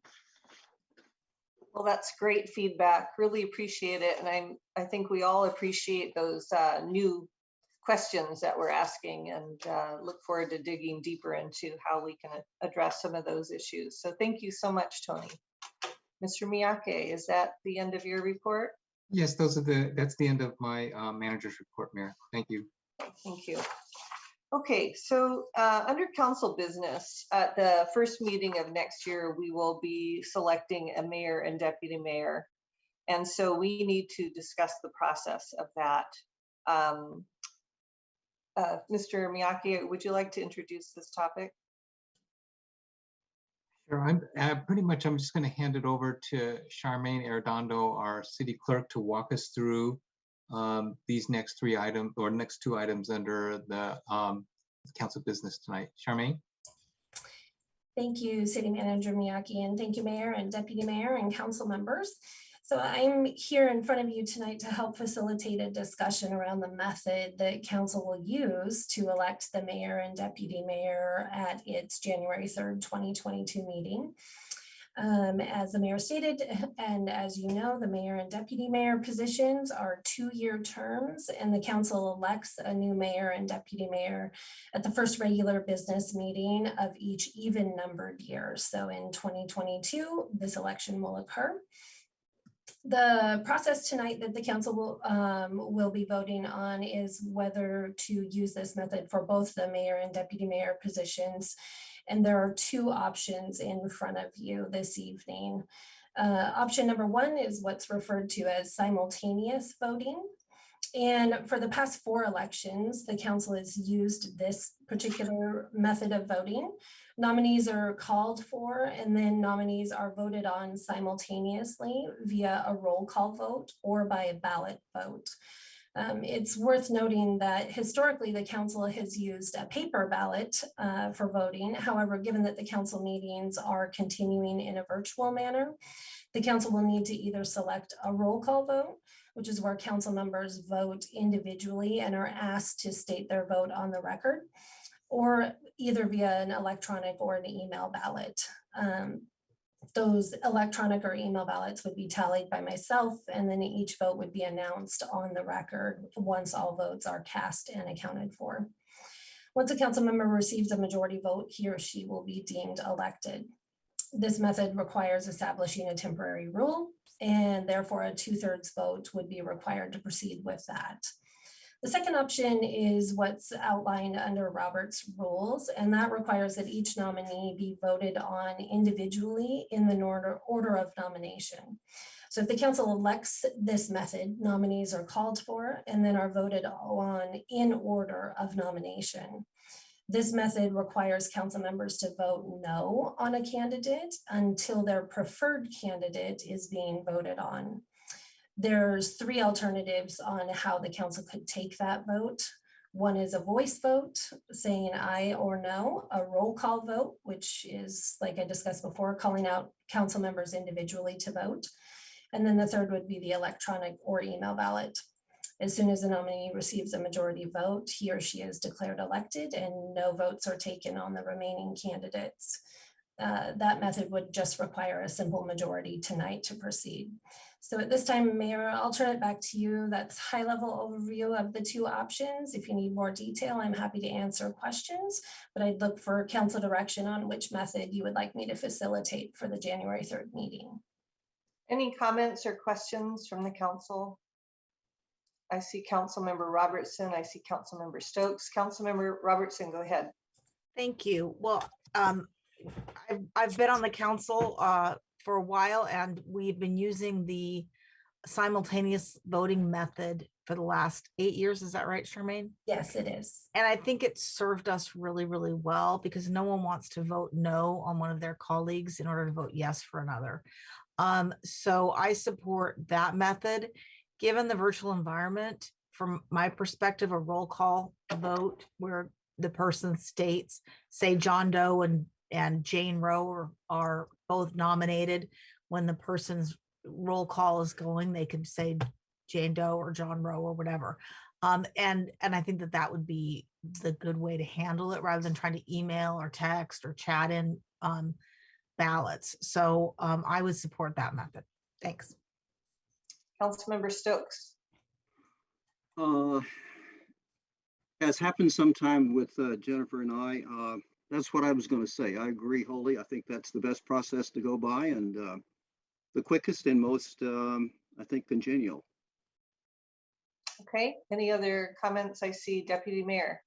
Well, that's great feedback. Really appreciate it. And I think we all appreciate those new questions that we're asking and look forward to digging deeper into how we can address some of those issues. So thank you so much, Tony. Mr. Miyake, is that the end of your report? Yes, that's the end of my manager's report, Mayor. Thank you. Thank you. Okay, so under council business, at the first meeting of next year, we will be selecting a mayor and deputy mayor. And so we need to discuss the process of that. Mr. Miyake, would you like to introduce this topic? Sure, I'm just going to hand it over to Charmaine Arredondo, our city clerk, to walk us through these next 3 items or next 2 items under the council business tonight. Charmaine? Thank you, City Manager Miyake, and thank you, Mayor and Deputy Mayor and council members. So I'm here in front of you tonight to help facilitate a discussion around the method that council will use to elect the mayor and deputy mayor at its January 3rd, 2022 meeting. As the mayor stated, and as you know, the mayor and deputy mayor positions are 2-year terms, and the council elects a new mayor and deputy mayor at the first regular business meeting of each even numbered year. So in 2022, this election will occur. The process tonight that the council will be voting on is whether to use this method for both the mayor and deputy mayor positions. And there are two options in front of you this evening. Option number one is what's referred to as simultaneous voting. And for the past 4 elections, the council has used this particular method of voting. Nominees are called for, and then nominees are voted on simultaneously via a roll call vote or by a ballot vote. It's worth noting that historically the council has used a paper ballot for voting. However, given that the council meetings are continuing in a virtual manner, the council will need to either select a roll call vote, which is where council members vote individually and are asked to state their vote on the record, or either via an electronic or an email ballot. Those electronic or email ballots would be tallied by myself, and then each vote would be announced on the record once all votes are cast and accounted for. Once a council member receives a majority vote, he or she will be deemed elected. This method requires establishing a temporary rule, and therefore a 2/3 vote would be required to proceed with that. The second option is what's outlined under Robert's rules, and that requires that each nominee be voted on individually in the order of nomination. So if the council elects this method, nominees are called for and then are voted on in order of nomination. This method requires council members to vote no on a candidate until their preferred candidate is being voted on. There's 3 alternatives on how the council could take that vote. One is a voice vote saying aye or no, a roll call vote, which is, like I discussed before, calling out council members individually to vote. And then the third would be the electronic or email ballot. As soon as the nominee receives a majority vote, he or she is declared elected and no votes are taken on the remaining candidates. That method would just require a simple majority tonight to proceed. So at this time, Mayor, I'll turn it back to you. That's high-level overview of the 2 options. If you need more detail, I'm happy to answer questions, but I'd look for council direction on which method you would like me to facilitate for the January 3rd meeting. Any comments or questions from the council? I see Councilmember Robertson. I see Councilmember Stokes. Councilmember Robertson, go ahead. Thank you. Well, I've been on the council for a while, and we've been using the simultaneous voting method for the last 8 years. Is that right, Charmaine? Yes, it is. And I think it served us really, really well because no one wants to vote no on one of their colleagues in order to vote yes for another. So I support that method. Given the virtual environment, from my perspective, a roll call vote where the person states, say John Doe and Jane Roe are both nominated. When the person's roll call is going, they could say Jane Doe or John Roe or whatever. And I think that would be the good way to handle it rather than trying to email or text or chat in ballots. So I would support that method. Thanks. Councilmember Stokes. As happened sometime with Jennifer and I, that's what I was going to say. I agree wholly. I think that's the best process to go by and the quickest and most, I think, congenial. Okay, any other comments? I see Deputy Mayor.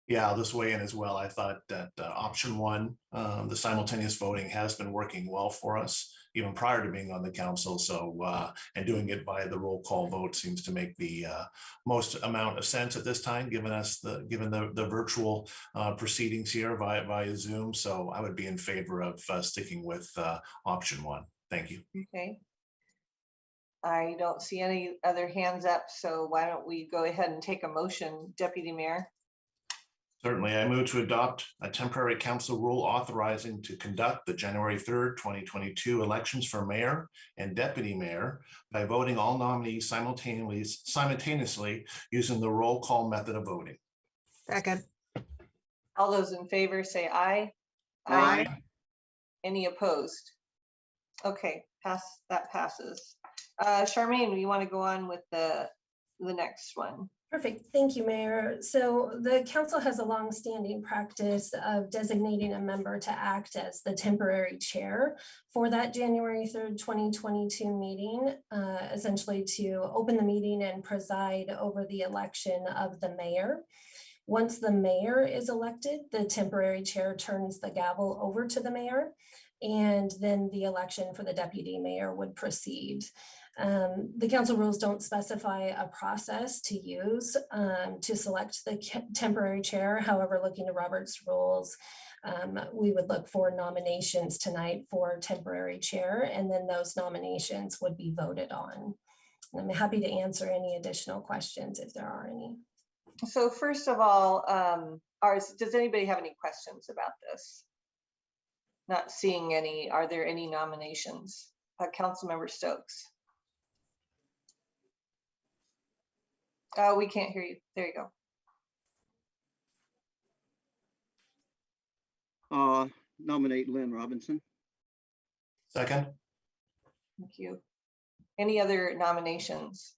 Yeah, I'll just weigh in as well. I thought that option 1, the simultaneous voting, has been working well for us even prior to being on the council. So, and doing it by the roll call vote seems to make the most amount of sense at this time, given the virtual proceedings here via Zoom. So I would be in favor of sticking with option 1. Thank you. Okay. I don't see any other hands up, so why don't we go ahead and take a motion, Deputy Mayor? Certainly, I move to adopt a temporary council rule authorizing to conduct the January 3rd, 2022 elections for mayor and deputy mayor by voting all nominees simultaneously using the roll call method of voting. Second. All those in favor say aye. Aye. Any opposed? Okay, that passes. Charmaine, you want to go on with the next one? Perfect. Thank you, Mayor. So the council has a long-standing practice of designating a member to act as the temporary chair for that January 3rd, 2022 meeting, essentially to open the meeting and preside over the election of the mayor. Once the mayor is elected, the temporary chair turns the gavel over to the mayor, and then the election for the deputy mayor would proceed. The council rules don't specify a process to use to select the temporary chair. However, looking to Robert's rules, we would look for nominations tonight for temporary chair, and then those nominations would be voted on. I'm happy to answer any additional questions if there are any. So first of all, does anybody have any questions about this? Not seeing any. Are there any nominations? Councilmember Stokes. We can't hear you. There you go. Nominate Lynn Robinson. Second. Thank you. Any other nominations?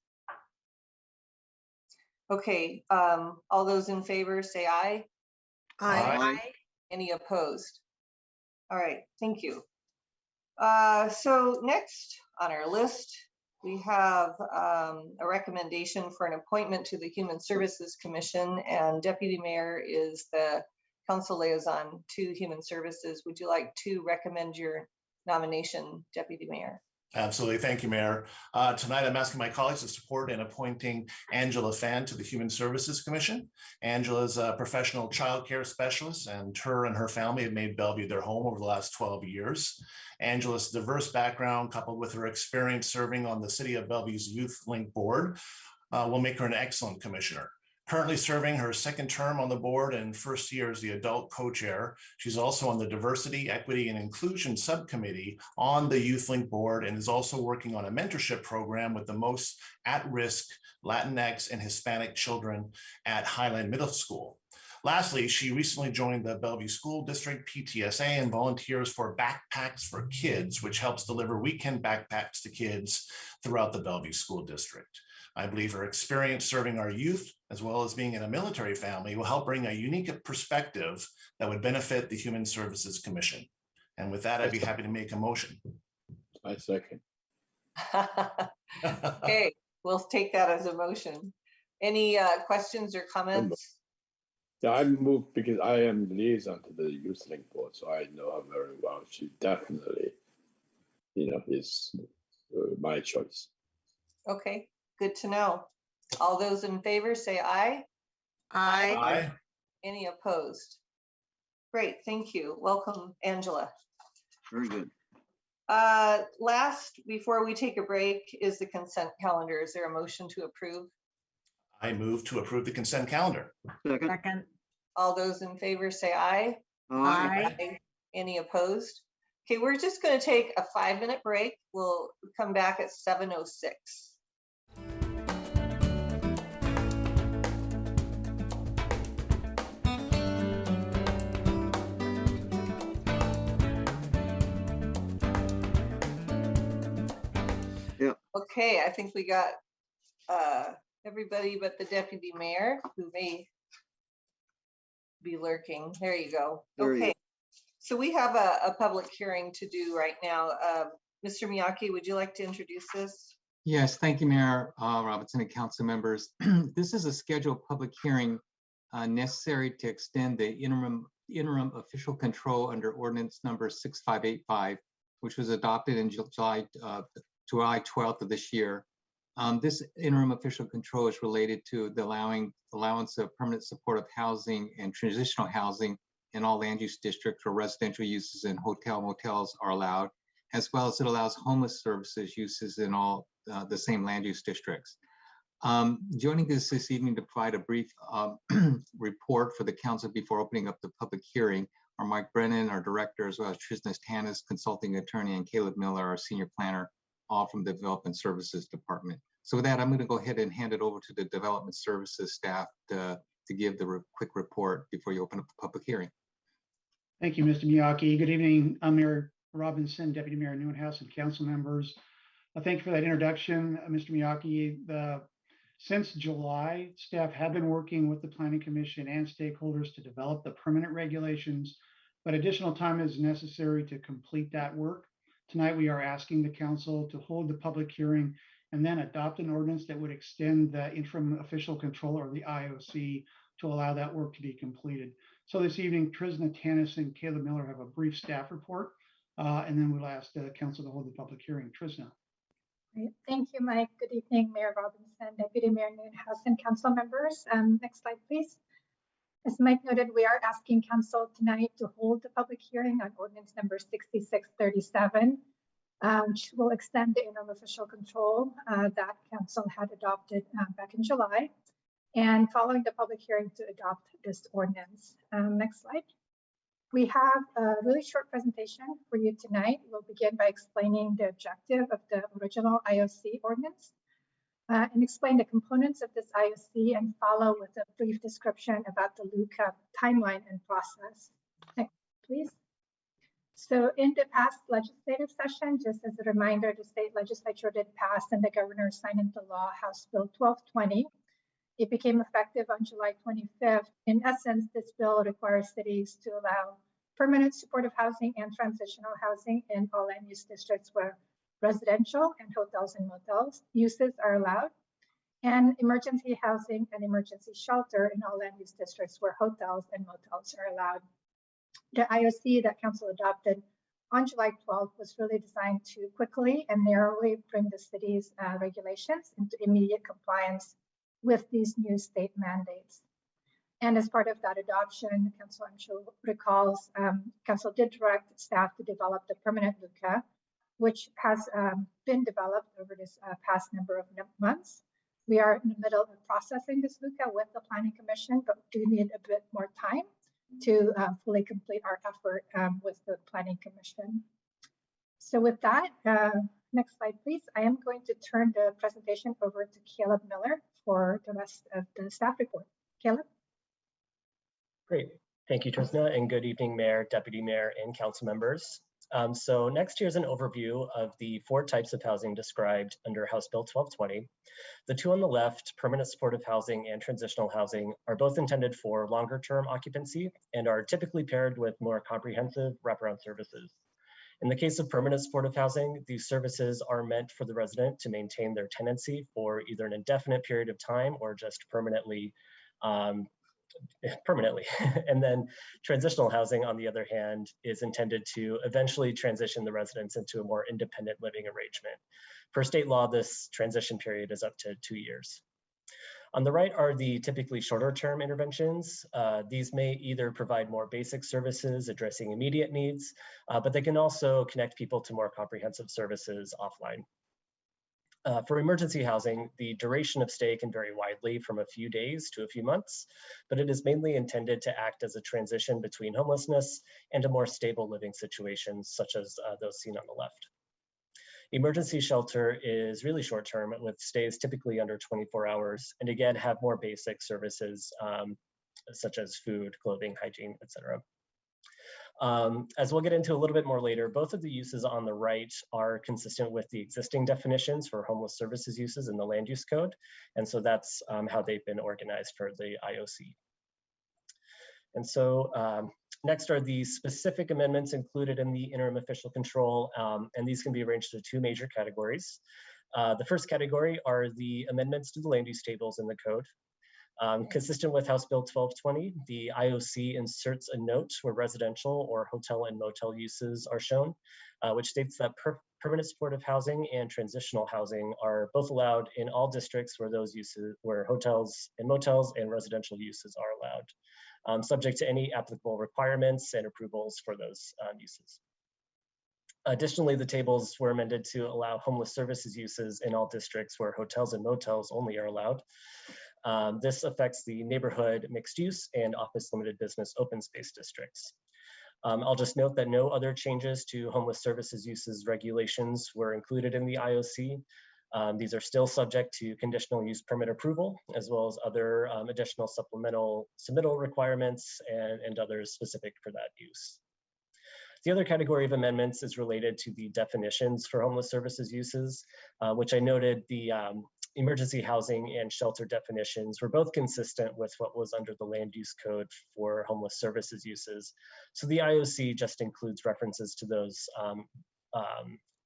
Okay, all those in favor say aye. Aye. Any opposed? All right, thank you. So next on our list, we have a recommendation for an appointment to the Human Services Commission, and Deputy Mayor is the council liaison to Human Services. Would you like to recommend your nomination, Deputy Mayor? Absolutely. Thank you, Mayor. Tonight, I'm asking my colleagues to support in appointing Angela Fan to the Human Services Commission. Angela is a professional child care specialist, and her family have made Bellevue their home over the last 12 years. Angela's diverse background, coupled with her experience serving on the City of Bellevue's Youth Link Board, will make her an excellent commissioner. Currently serving her second term on the board and first year as the adult co-chair. She's also on the Diversity, Equity, and Inclusion Subcommittee on the Youth Link Board, and is also working on a mentorship program with the most at-risk Latinx and Hispanic children at Highland Middle School. Lastly, she recently joined the Bellevue School District PTSA and volunteers for Backpacks for Kids, which helps deliver weekend backpacks to kids throughout the Bellevue School District. I believe her experience serving our youth, as well as being in a military family, will help bring a unique perspective that would benefit the Human Services Commission. And with that, I'd be happy to make a motion. I second. Okay, we'll take that as a motion. Any questions or comments? Yeah, I moved because I am liaison to the Youth Link Board, so I know her very well. She definitely, is my choice. Okay, good to know. All those in favor say aye. Aye. Aye. Any opposed? Great, thank you. Welcome, Angela. Very good. Last, before we take a break, is the consent calendar. Is there a motion to approve? I move to approve the consent calendar. Second. All those in favor say aye. Aye. Any opposed? Okay, we're just going to take a 5-minute break. We'll come back at 7:06. Yeah. Okay, I think we got everybody but the deputy mayor, who may be lurking. There you go. Okay, so we have a public hearing to do right now. Mr. Miyake, would you like to introduce this? Yes, thank you, Mayor Robinson and council members. This is a scheduled public hearing necessary to extend the interim official control under ordinance number 6585, which was adopted in July 12th of this year. This interim official control is related to the allowance of permanent supportive housing and transitional housing in all land use districts where residential uses and motels are allowed, as well as it allows homeless services uses in all the same land use districts. Joining us this evening to provide a brief report for the council before opening up the public hearing are Mike Brennan, our director, as well as Tristan Tanis, consulting attorney, and Caleb Miller, our senior planner, all from the Development Services Department. So with that, I'm going to go ahead and hand it over to the Development Services staff to give the quick report before you open up the public hearing. Thank you, Mr. Miyake. Good evening. I'm Mayor Robinson, Deputy Mayor Newhouse, and council members. Thank you for that introduction, Mr. Miyake. The Since July, staff have been working with the Planning Commission and stakeholders to develop the permanent regulations, but additional time is necessary to complete that work. Tonight, we are asking the council to hold the public hearing and then adopt an ordinance that would extend the interim official control, or the IOC, to allow that work to be completed. So this evening, Trisna Tanis and Caleb Miller have a brief staff report, and then we'll ask the council to hold the public hearing. Trisna. Great. Thank you, Mike. Good evening, Mayor Robinson, Deputy Mayor Newhouse, and council members. Next slide, please. As Mike noted, we are asking council tonight to hold the public hearing on ordinance number 6637, which will extend the interim official control that council had adopted back in July, and following the public hearing to adopt this ordinance. Next slide. We have a really short presentation for you tonight. We'll begin by explaining the objective of the original IOC ordinance and explain the components of this IOC, and follow with a brief description about the LUCA timeline and process. Next, please. So in the past legislative session, just as a reminder, the state legislature did pass and the governor signed into law House Bill 1220. It became effective on July 25th. In essence, this bill requires cities to allow permanent supportive housing and transitional housing in all land use districts where residential and hotels and motels uses are allowed, and emergency housing and emergency shelter in all land use districts where hotels and motels are allowed. The IOC that council adopted on July 12th was really designed to quickly and narrowly bring the city's regulations into immediate compliance with these new state mandates. And as part of that adoption, council, I'm sure, recalls, council did direct staff to develop the permanent LUCA, which has been developed over this past number of months. We are in the middle of processing this LUCA with the Planning Commission, but do need a bit more time to fully complete our effort with the Planning Commission. So with that, next slide, please. I am going to turn the presentation over to Caleb Miller for the rest of the staff report. Caleb? Great. Thank you, Trisna, and good evening, Mayor, Deputy Mayor, and council members. So next, here's an overview of the 4 types of housing described under House Bill 1220. The 2 on the left, permanent supportive housing and transitional housing, are both intended for longer-term occupancy and are typically paired with more comprehensive wraparound services. In the case of permanent supportive housing, these services are meant for the resident to maintain their tenancy for either an indefinite period of time or just permanently. And then transitional housing, on the other hand, is intended to eventually transition the residents into a more independent living arrangement. Per state law, this transition period is up to 2 years. On the right are the typically shorter term interventions. These may either provide more basic services addressing immediate needs, but they can also connect people to more comprehensive services offline. For emergency housing, the duration of stay can vary widely from a few days to a few months, but it is mainly intended to act as a transition between homelessness and a more stable living situations, such as those seen on the left. Emergency shelter is really short term, with stays typically under 24 hours, and again, have more basic services such as food, clothing, hygiene, etc. As we'll get into a little bit more later, both of the uses on the right are consistent with the existing definitions for homeless services uses in the land use code. And so that's how they've been organized for the IOC. And so next are the specific amendments included in the interim official control, and these can be arranged into 2 major categories. The first category are the amendments to the land use tables in the code. Consistent with House Bill 1220, the IOC inserts a note where residential or hotel and motel uses are shown, which states that permanent supportive housing and transitional housing are both allowed in all districts where those uses, where hotels and motels and residential uses are allowed, subject to any applicable requirements and approvals for those uses. Additionally, the tables were amended to allow homeless services uses in all districts where hotels and motels only are allowed. This affects the neighborhood mixed use and office limited business open space districts. I'll just note that no other changes to homeless services uses regulations were included in the IOC. These are still subject to conditional use permit approval, as well as other additional supplemental submittal requirements and others specific for that use. The other category of amendments is related to the definitions for homeless services uses, which I noted the emergency housing and shelter definitions were both consistent with what was under the land use code for homeless services uses. So the IOC just includes references to those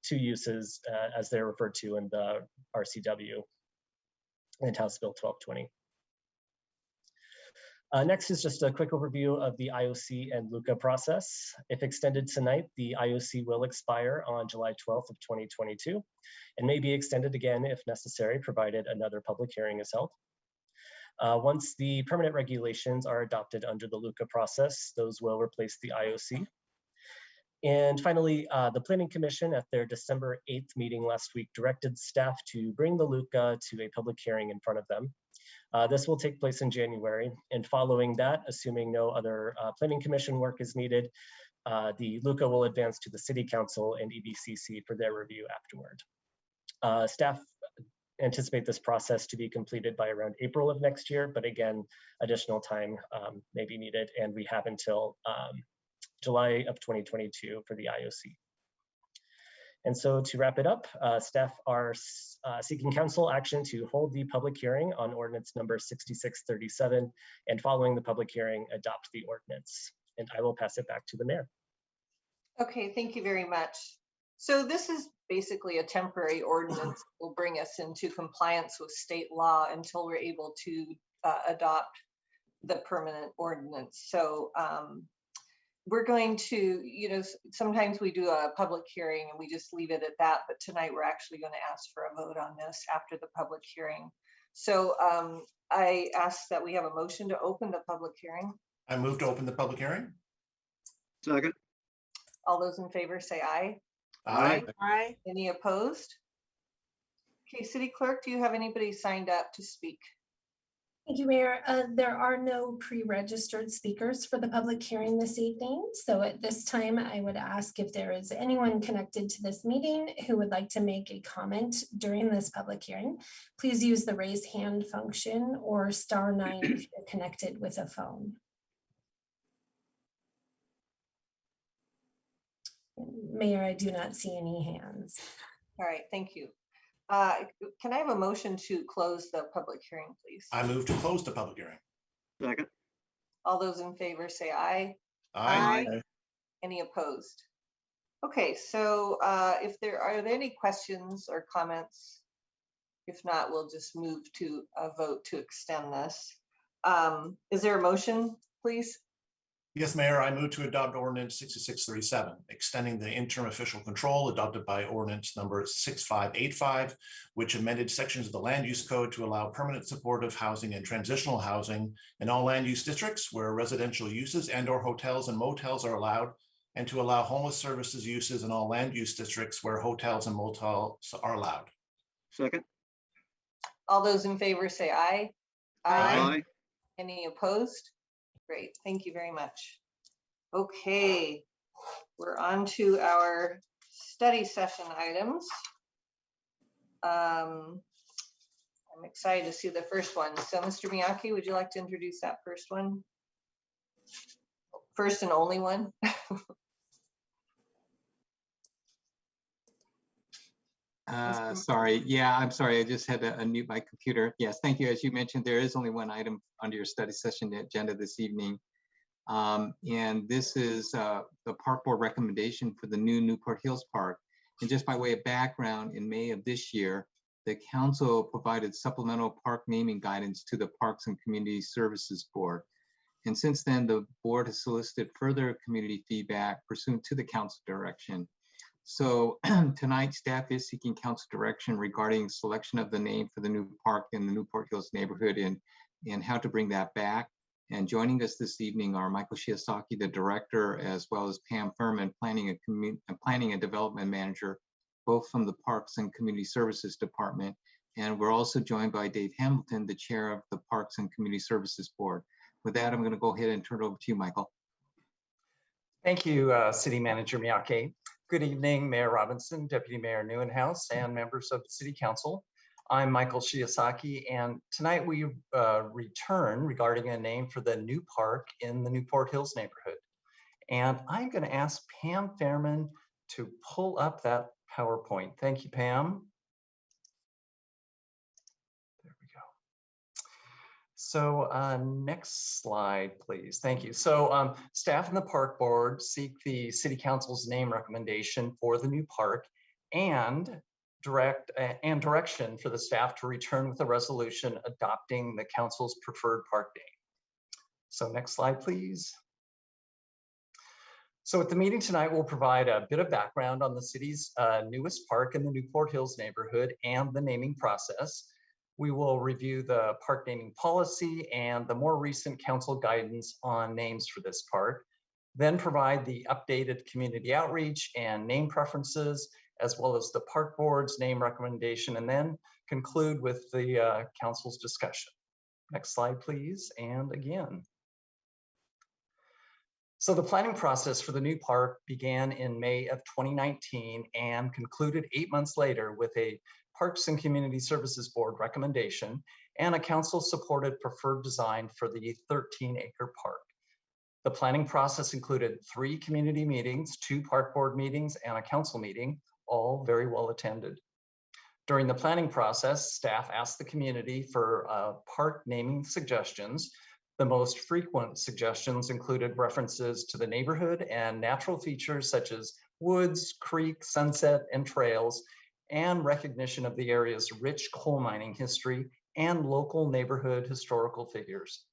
two uses as they're referred to in the RCW and House Bill 1220. Next is just a quick overview of the IOC and LUCA process. If extended tonight, the IOC will expire on July 12th of 2022 and may be extended again if necessary, provided another public hearing is held. Once the permanent regulations are adopted under the LUCA process, those will replace the IOC. And finally, the Planning Commission at their December 8th meeting last week directed staff to bring the LUCA to a public hearing in front of them. This will take place in January, and following that, assuming no other Planning Commission work is needed, the LUCA will advance to the City Council and EBCC for their review afterward. Staff anticipate this process to be completed by around April of next year, but again, additional time may be needed, and we have until July of 2022 for the IOC. And so to wrap it up, staff are seeking council action to hold the public hearing on ordinance number 6637, and following the public hearing, adopt the ordinance. And I will pass it back to the mayor. Okay, thank you very much. So this is basically a temporary ordinance that will bring us into compliance with state law until we're able to adopt the permanent ordinance. So we're going to, sometimes we do a public hearing and we just leave it at that, but tonight we're actually going to ask for a vote on this after the public hearing. So I ask that we have a motion to open the public hearing. I move to open the public hearing. Second. All those in favor say aye. Aye. Aye. Any opposed? Okay, City Clerk, do you have anybody signed up to speak? Thank you, Mayor. There are no pre-registered speakers for the public hearing this evening. So at this time, I would ask if there is anyone connected to this meeting who would like to make a comment during this public hearing. Please use the raise hand function or *9 if you're connected with a phone. Mayor, I do not see any hands. All right, thank you. Can I have a motion to close the public hearing, please? I move to close the public hearing. Second. All those in favor say aye. Aye. Any opposed? Okay, so are there any questions or comments? If not, we'll just move to a vote to extend this. Is there a motion, please? Yes, Mayor, I move to adopt ordinance 6637, extending the interim official control adopted by ordinance number 6585, which amended sections of the land use code to allow permanent supportive housing and transitional housing in all land use districts where residential uses and/or hotels and motels are allowed, and to allow homeless services uses in all land use districts where hotels and motels are allowed. Second. All those in favor say aye. Aye. Any opposed? Great, thank you very much. Okay, we're on to our study session items. I'm excited to see the first one. So Mr. Miyake, would you like to introduce that first one? First and only one? Sorry. Yeah, I'm sorry. I just had to unmute my computer. Yes, thank you. As you mentioned, there is only one item under your study session agenda this evening. And this is the Park Board recommendation for the new Newport Hills Park. And just by way of background, in May of this year, the council provided supplemental park naming guidance to the Parks and Community Services Board. And since then, the board has solicited further community feedback pursuant to the council direction. So tonight, staff is seeking council direction regarding selection of the name for the new park in the Newport Hills neighborhood and how to bring that back. And joining us this evening are Michael Shiosaki, the director, as well as Pam Furman, planning and development manager, both from the Parks and Community Services Department. And we're also joined by Dave Hamilton, the chair of the Parks and Community Services Board. With that, I'm going to go ahead and turn it over to you, Michael. Thank you, City Manager Miyake. Good evening, Mayor Robinson, Deputy Mayor Neuenhuis, and members of the City Council. I'm Michael Shiosaki, and tonight we return regarding a name for the new park in the Newport Hills neighborhood. And I'm going to ask Pam Furman to pull up that PowerPoint. Thank you, Pam. So next slide, please. Thank you. So staff and the park board seek the city council's name recommendation for the new park and direction for the staff to return with a resolution adopting the council's preferred park name. So next slide, please. So at the meeting tonight, we'll provide a bit of background on the city's newest park in the Newport Hills neighborhood and the naming process. We will review the park naming policy and the more recent council guidance on names for this park, then provide the updated community outreach and name preferences, as well as the park board's name recommendation, and then conclude with the council's discussion. Next slide, please, and again. So the planning process for the new park began in May of 2019 and concluded 8 months later with a Parks and Community Services Board recommendation and a council-supported preferred design for the 13-acre park. The planning process included 3 community meetings, 2 park board meetings, and a council meeting, all very well attended. During the planning process, staff asked the community for park naming suggestions. The most frequent suggestions included references to the neighborhood and natural features such as woods, creek, sunset, and trails, and recognition of the area's rich coal mining history and local neighborhood historical figures.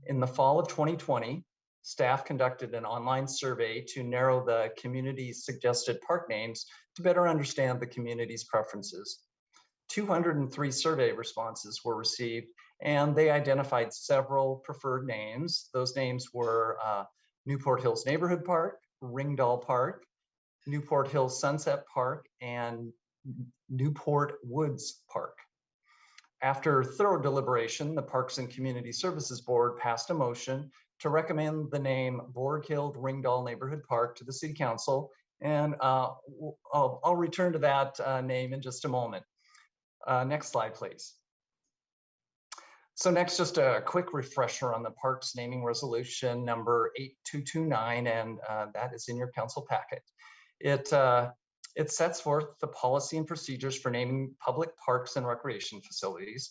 In the fall of 2020, staff conducted an online survey to narrow the community's suggested park names to better understand the community's preferences. 203 survey responses were received, and they identified several preferred names. Those names were Newport Hills Neighborhood Park, Ringdall Park, Newport Hills Sunset Park, and Newport Woods Park. After thorough deliberation, the Parks and Community Services Board passed a motion to recommend the name Borghild Ringdall Neighborhood Park to the City Council, and I'll return to that name in just a moment. Next slide, please. So next, just a quick refresher on the park's naming resolution number 8229, and that is in your council packet. It sets forth the policy and procedures for naming public parks and recreation facilities.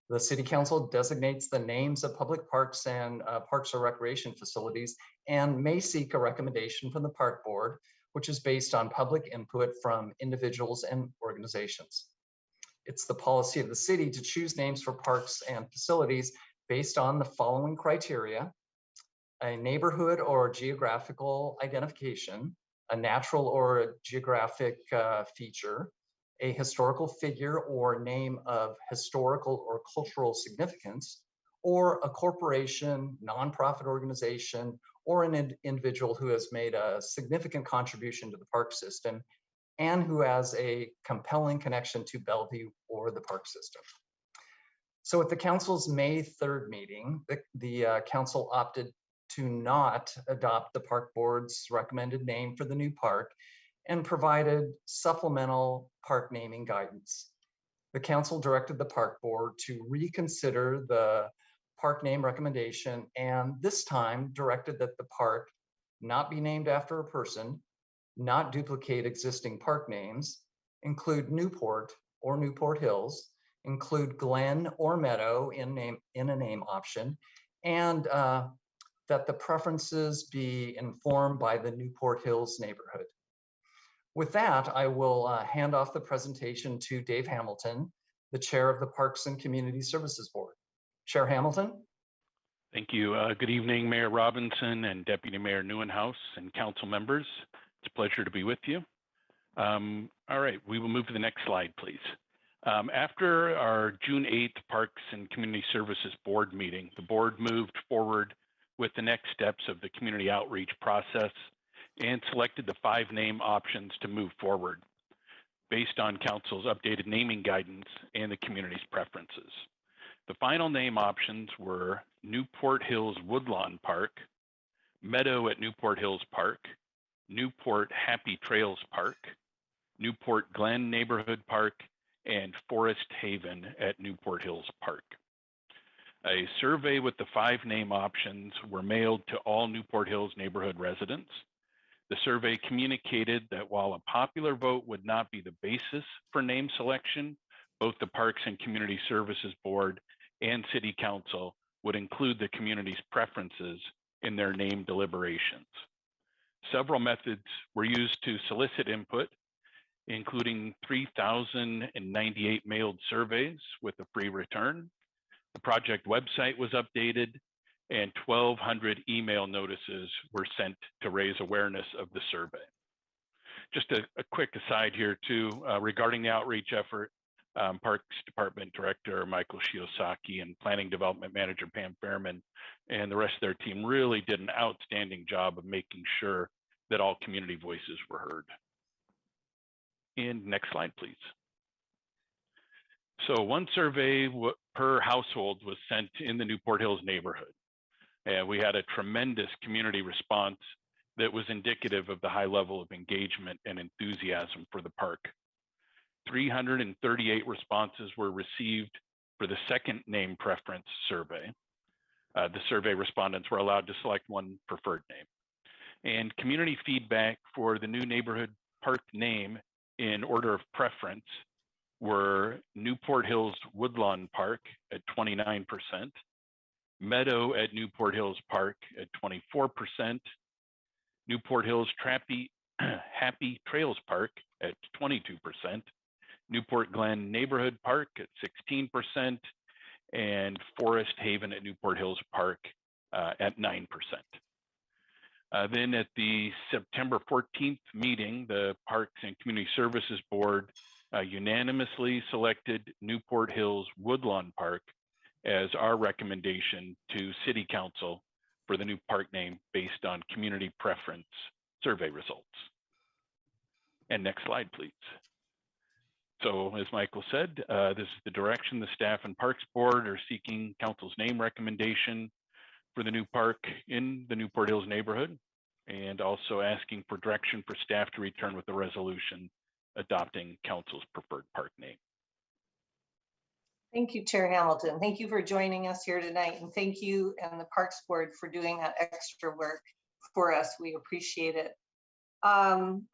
The City Council designates the names of public parks and parks or recreation facilities and may seek a recommendation from the Park Board, which is based on public input from individuals and organizations. It's the policy of the city to choose names for parks and facilities based on the following criteria: a neighborhood or geographical identification, a natural or geographic feature, a historical figure or name of historical or cultural significance, or a corporation, nonprofit organization, or an individual who has made a significant contribution to the park system and who has a compelling connection to Bellevue or the park system. So at the council's May 3rd meeting, the council opted to not adopt the park board's recommended name for the new park and provided supplemental park naming guidance. The council directed the park board to reconsider the park name recommendation, and this time directed that the park not be named after a person, not duplicate existing park names, include Newport or Newport Hills, include Glen or Meadow in a name option, and that the preferences be informed by the Newport Hills neighborhood. With that, I will hand off the presentation to Dave Hamilton, the chair of the Parks and Community Services Board. Chair Hamilton. Thank you. Good evening, Mayor Robinson and Deputy Mayor Neuenhuis and council members. It's a pleasure to be with you. All right, we will move to the next slide, please. After our June 8th Parks and Community Services Board meeting, the board moved forward with the next steps of the community outreach process and selected the 5 name options to move forward based on council's updated naming guidance and the community's preferences. The final name options were Newport Hills Woodlawn Park, Meadow at Newport Hills Park, Newport Happy Trails Park, Newport Glen Neighborhood Park, and Forest Haven at Newport Hills Park. A survey with the 5 name options were mailed to all Newport Hills neighborhood residents. The survey communicated that while a popular vote would not be the basis for name selection, both the Parks and Community Services Board and City Council would include the community's preferences in their name deliberations. Several methods were used to solicit input, including 3,098 mailed surveys with a free return. The project website was updated, and 1,200 email notices were sent to raise awareness of the survey. Just a quick aside here too, regarding the outreach effort, Parks Department Director Michael Shiosaki and Planning Development Manager Pam Fairman and the rest of their team really did an outstanding job of making sure that all community voices were heard. And next slide, please. So one survey per household was sent in the Newport Hills neighborhood. And we had a tremendous community response that was indicative of the high level of engagement and enthusiasm for the park. 338 responses were received for the second name preference survey. The survey respondents were allowed to select one preferred name. And community feedback for the new neighborhood park name in order of preference were Newport Hills Woodlawn Park at 29%, Meadow at Newport Hills Park at 24%, Newport Hills Happy Trails Park at 22%, Newport Glen Neighborhood Park at 16%, and Forest Haven at Newport Hills Park at 9%. Then at the September 14th meeting, the Parks and Community Services Board unanimously selected Newport Hills Woodlawn Park as our recommendation to City Council for the new park name based on community preference survey results. And next slide, please. So as Michael said, this is the direction the staff and Parks Board are seeking Council's name recommendation for the new park in the Newport Hills neighborhood, and also asking for direction for staff to return with a resolution adopting Council's preferred park name. Thank you, Chair Hamilton. Thank you for joining us here tonight, and thank you and the Parks Board for doing that extra work for us. We appreciate it. I'm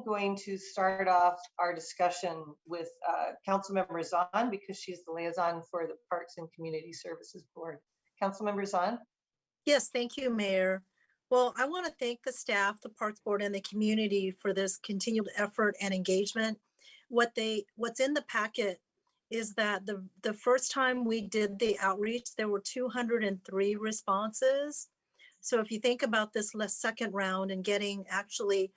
going to start off our discussion with Councilmember Zahn because she's the liaison for the Parks and Community Services Board. Councilmember Zahn? Yes, thank you, Mayor. Well, I want to thank the staff, the Parks Board, and the community for this continued effort and engagement. What's in the packet is that the first time we did the outreach, there were 203 responses. So if you think about this second round and getting actually,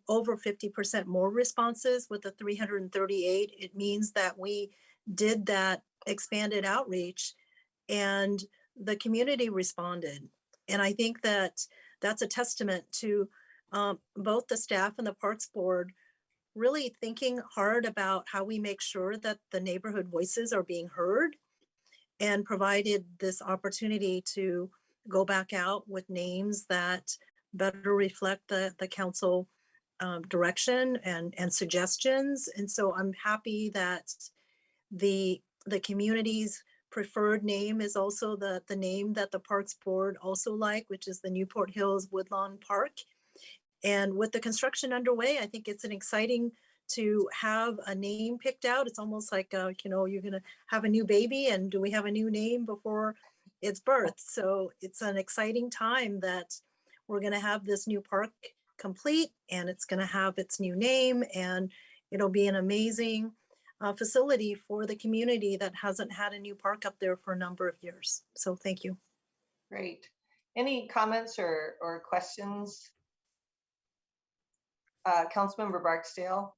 over 50% more responses with the 338, it means that we did that expanded outreach and the community responded. And I think that that's a testament to both the staff and the Parks Board really thinking hard about how we make sure that the neighborhood voices are being heard, and provided this opportunity to go back out with names that better reflect the council direction and suggestions. And so I'm happy that the community's preferred name is also the name that the Parks Board also like, which is the Newport Hills Woodlawn Park. And with the construction underway, I think it's an exciting to have a name picked out. It's almost like, you're going to have a new baby, and do we have a new name before its birth? So it's an exciting time that we're going to have this new park complete, and it's going to have its new name, and it'll be an amazing facility for the community that hasn't had a new park up there for a number of years. So thank you. Great. Any comments or questions? Councilmember Barksdale.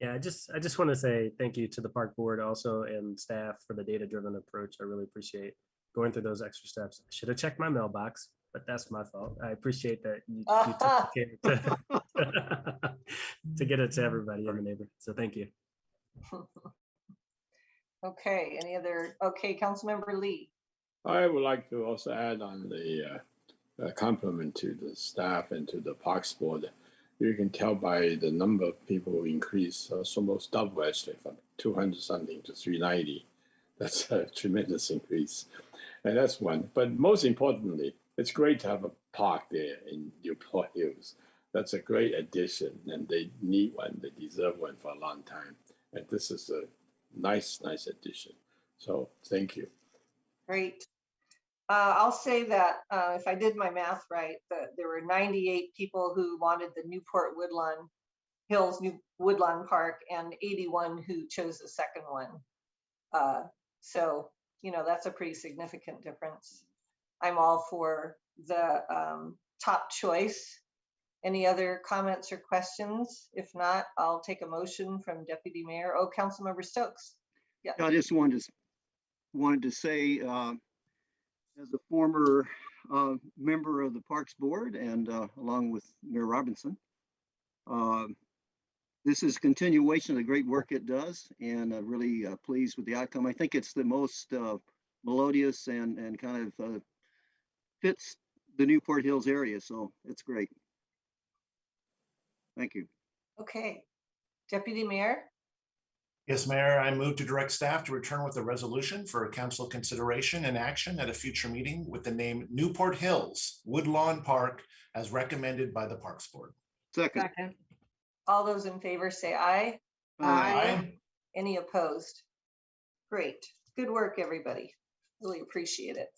Yeah, I just want to say thank you to the Park Board also and staff for the data-driven approach. I really appreciate going through those extra steps. I should have checked my mailbox, but that's my fault. I appreciate that you took care to get it to everybody in the neighborhood. So thank you. Okay, any other? Okay, Councilmember Lee. I would like to also add on the compliment to the staff and to the Parks Board. You can tell by the number of people who increased, almost double actually, from 200 something to 390. That's a tremendous increase. And that's one. But most importantly, it's great to have a park there in Newport Hills. That's a great addition, and they need one. They deserve one for a long time. And this is a nice addition. So thank you. Great. I'll say that if I did my math right, that there were 98 people who wanted the Newport Woodlawn Hills New Woodlawn Park and 81 who chose the second one. So, you know, that's a pretty significant difference. I'm all for the top choice. Any other comments or questions? If not, I'll take a motion from Deputy Mayor. Oh, Councilmember Stokes. Yeah. I just wanted to say, as a former member of the Parks Board and along with Mayor Robinson, this is continuation of the great work it does, and really pleased with the outcome. I think it's the most melodious and kind of fits the Newport Hills area, so it's great. Thank you. Okay, Deputy Mayor. Yes, Mayor, I move to direct staff to return with a resolution for council consideration and action at a future meeting with the name Newport Hills Woodlawn Park as recommended by the Parks Board. Second. All those in favor say aye. Aye. Any opposed? Great. Good work, everybody. Really appreciate it.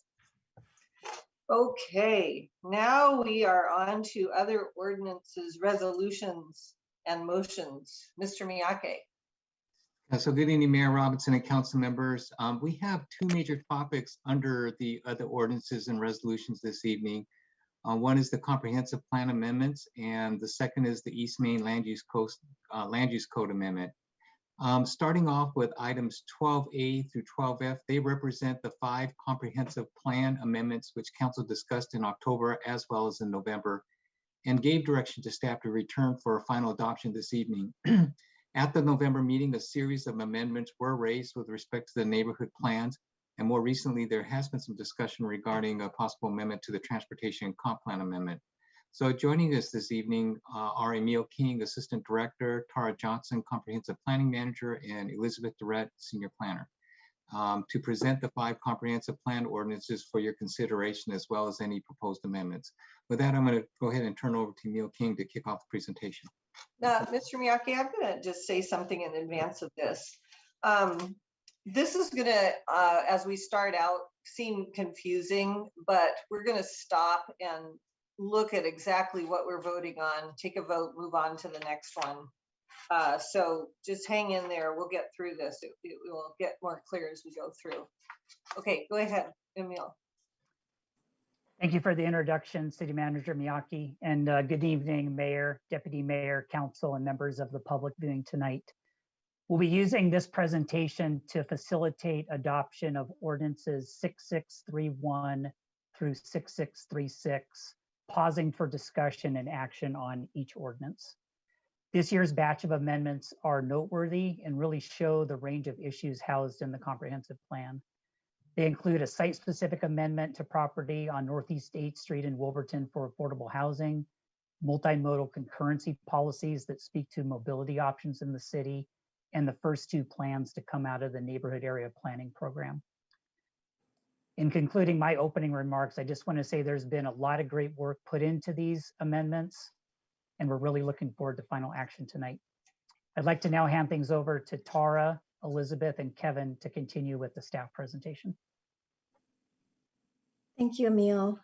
Okay, now we are on to other ordinances, resolutions, and motions. Mr. Miyake. So good evening, Mayor Robinson and council members. We have two major topics under the other ordinances and resolutions this evening. One is the comprehensive plan amendments, and the second is the East Main Land Use Code Amendment. Starting off with items 12A through 12F, they represent the 5 comprehensive plan amendments which council discussed in October as well as in November, and gave direction to staff to return for final adoption this evening. At the November meeting, a series of amendments were raised with respect to the neighborhood plans, and more recently, there has been some discussion regarding a possible amendment to the Transportation Comp Plan Amendment. So joining us this evening are Emil King, Assistant Director, Tara Johnson, Comprehensive Planning Manager, and Elizabeth Durrett, Senior Planner, to present the 5 comprehensive plan ordinances for your consideration, as well as any proposed amendments. With that, I'm going to go ahead and turn over to Emil King to kick off the presentation. Mr. Miyake, I'm going to just say something in advance of this. This is going to, as we start out, seem confusing, but we're going to stop and look at exactly what we're voting on, take a vote, move on to the next one. So just hang in there. We'll get through this. It will get more clear as we go through. Okay, go ahead, Emil. Thank you for the introduction, City Manager Miyake, and good evening, Mayor, Deputy Mayor, Council, and members of the public viewing tonight. We'll be using this presentation to facilitate adoption of ordinances 6631 through 6636, pausing for discussion and action on each ordinance. This year's batch of amendments are noteworthy and really show the range of issues housed in the comprehensive plan. They include a site-specific amendment to property on Northeast 8th Street in Wilburton for affordable housing, multimodal concurrency policies that speak to mobility options in the city, and the first 2 plans to come out of the neighborhood area planning program. In concluding my opening remarks, I just want to say there's been a lot of great work put into these amendments, and we're really looking forward to final action tonight. I'd like to now hand things over to Tara, Elizabeth, and Kevin to continue with the staff presentation. Thank you, Emil.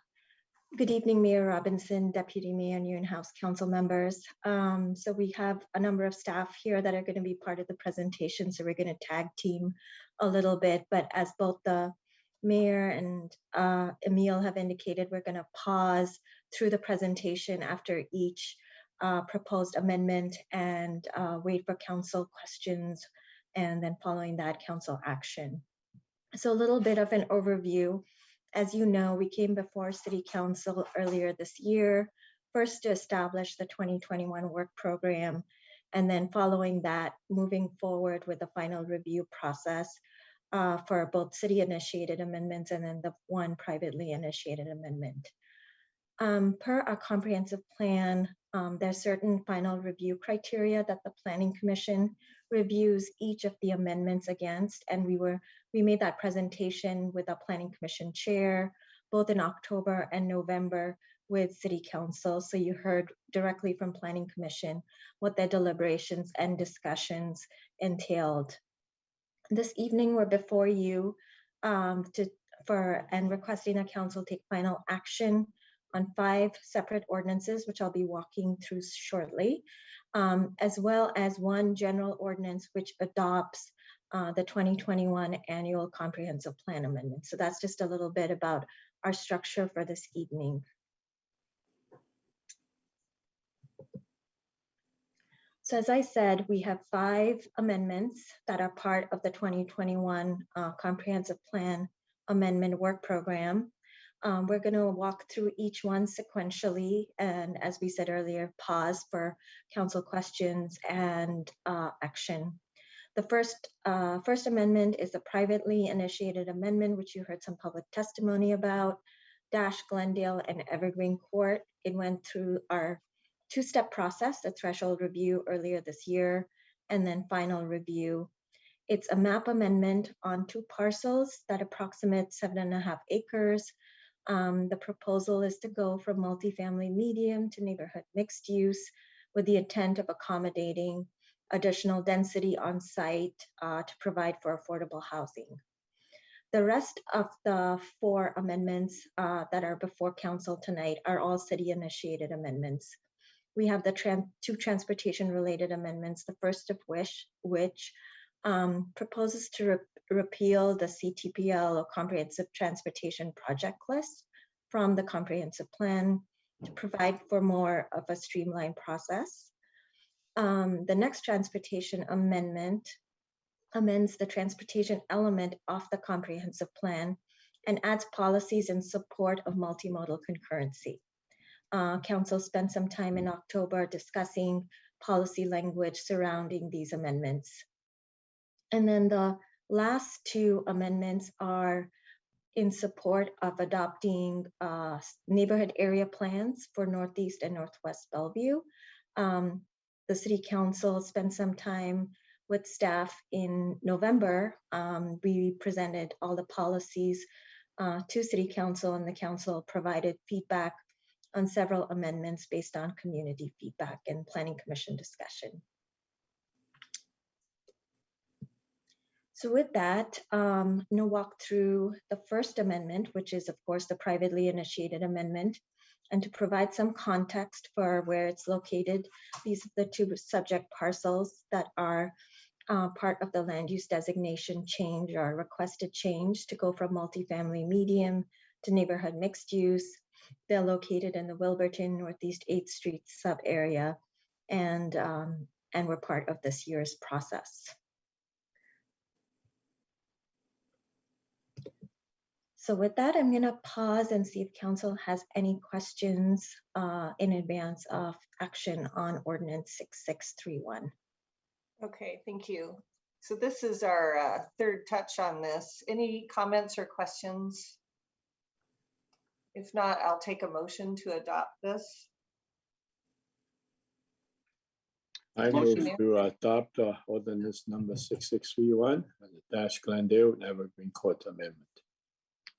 Good evening, Mayor Robinson, Deputy Mayor Nguyen House, council members. So we have a number of staff here that are going to be part of the presentation, so we're going to tag team a little bit, but as both the Mayor and Emil have indicated, we're going to pause through the presentation after each proposed amendment and wait for council questions, and then following that, council action. So a little bit of an overview. As you know, we came before City Council earlier this year, first to establish the 2021 work program, and then following that, moving forward with the final review process for both city-initiated amendments and then the one privately initiated amendment. Per our comprehensive plan, there's certain final review criteria that the Planning Commission reviews each of the amendments against, and we made that presentation with our Planning Commission chair, both in October and November with City Council. So you heard directly from Planning Commission what their deliberations and discussions entailed. This evening, we're before you to and requesting that council take final action on 5 separate ordinances, which I'll be walking through shortly, as well as 1 general ordinance which adopts the 2021 annual comprehensive plan amendment. So that's just a little bit about our structure for this evening. So as I said, we have 5 amendments that are part of the 2021 comprehensive plan amendment work program. We're going to walk through each one sequentially, and as we said earlier, pause for council questions and action. The first amendment is a privately initiated amendment, which you heard some public testimony about, Dash, Glendale, and Evergreen Court. It went through our 2-step process, a threshold review earlier this year, and then final review. It's a map amendment on 2 parcels that approximate 7.5 acres. The proposal is to go from multifamily medium to neighborhood mixed use with the intent of accommodating additional density on site to provide for affordable housing. The rest of the 4 amendments that are before council tonight are all city initiated amendments. We have the 2 transportation related amendments, the first of which proposes to repeal the CTPL, or Comprehensive Transportation Project List, from the comprehensive plan to provide for more of a streamlined process. The next transportation amendment amends the transportation element of the comprehensive plan and adds policies in support of multimodal concurrency. Council spent some time in October discussing policy language surrounding these amendments. And then the last 2 amendments are in support of adopting neighborhood area plans for Northeast and Northwest Bellevue. The City Council spent some time with staff in November. We presented all the policies to City Council, and the Council provided feedback on several amendments based on community feedback and Planning Commission discussion. So with that, I'm going to walk through the first amendment, which is, of course, the privately initiated amendment. And to provide some context for where it's located, these are the 2 subject parcels that are part of the land use designation change or requested change to go from multifamily medium to neighborhood mixed use. They're located in the Wilburton Northeast 8th Street sub area, and were part of this year's process. So with that, I'm going to pause and see if council has any questions in advance of action on ordinance 6631. Okay, thank you. So this is our 3rd touch on this. Any comments or questions? If not, I'll take a motion to adopt this. I move to adopt ordinance number 6631 and the Dash Glendale and Evergreen Court Amendment.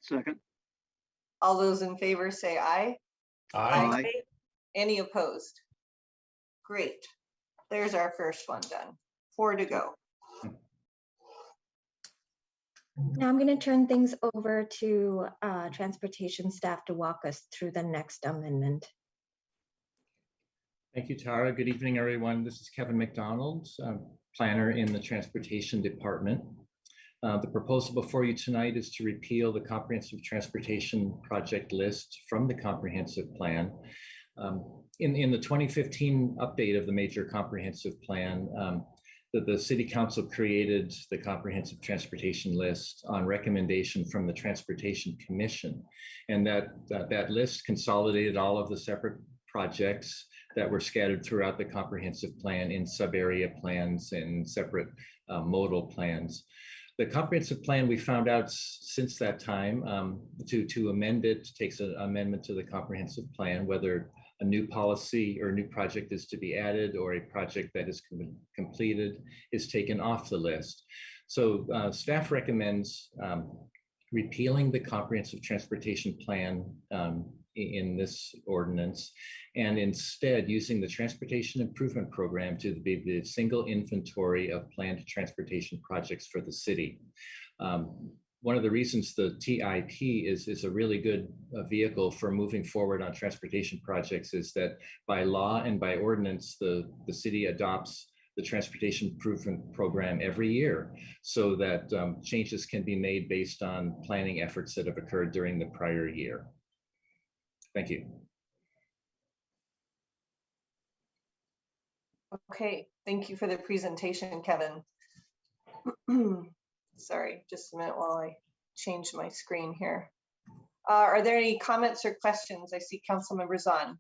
Second. All those in favor say aye. Aye. Aye. Any opposed? Great. There's our first one done. 4 to go. Now I'm going to turn things over to transportation staff to walk us through the next amendment. Thank you, Tara. Good evening, everyone. This is Kevin McDonald, planner in the Transportation Department. The proposal before you tonight is to repeal the Comprehensive Transportation Project List from the Comprehensive Plan. In the 2015 update of the Major Comprehensive Plan, the City Council created the Comprehensive Transportation List on recommendation from the Transportation Commission. And that list consolidated all of the separate projects that were scattered throughout the comprehensive plan in sub-area plans and separate modal plans. The comprehensive plan, we found out since that time to amend it takes an amendment to the comprehensive plan, whether a new policy or a new project is to be added or a project that is completed is taken off the list. So staff recommends repealing the comprehensive transportation plan in this ordinance, and instead using the transportation improvement program to be the single inventory of planned transportation projects for the city. one of the reasons the TIP is a really good vehicle for moving forward on transportation projects is that by law and by ordinance, the city adopts the transportation improvement program every year so that changes can be made based on planning efforts that have occurred during the prior year. Thank you. Okay, thank you for the presentation, Kevin. Sorry, just a minute while I change my screen here. Are there any comments or questions? I see council members on.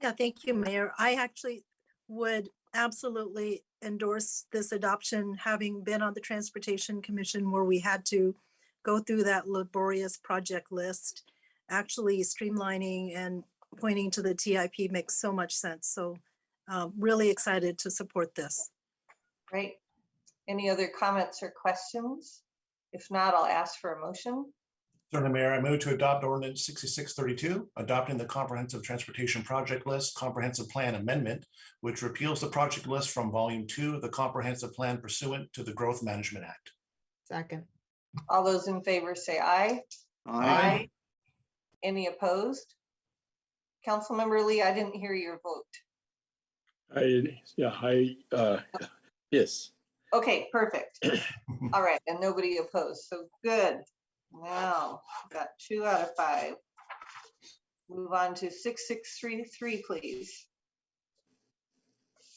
Yeah, thank you, Mayor. I actually would absolutely endorse this adoption, having been on the Transportation Commission where we had to go through that laborious project list. Actually streamlining and pointing to the TIP makes so much sense. So really excited to support this. Great. Any other comments or questions? If not, I'll ask for a motion. Certainly, Mayor, I move to adopt ordinance 6632, adopting the comprehensive transportation project list comprehensive plan amendment, which repeals the project list from volume 2 of the comprehensive plan pursuant to the Growth Management Act. Second. All those in favor say aye. Aye. Any opposed? Councilmember Lee, I didn't hear your vote. Yes. Okay, perfect. All right, and nobody opposed, so good. Now, got 2 out of 5. Move on to 6633, please.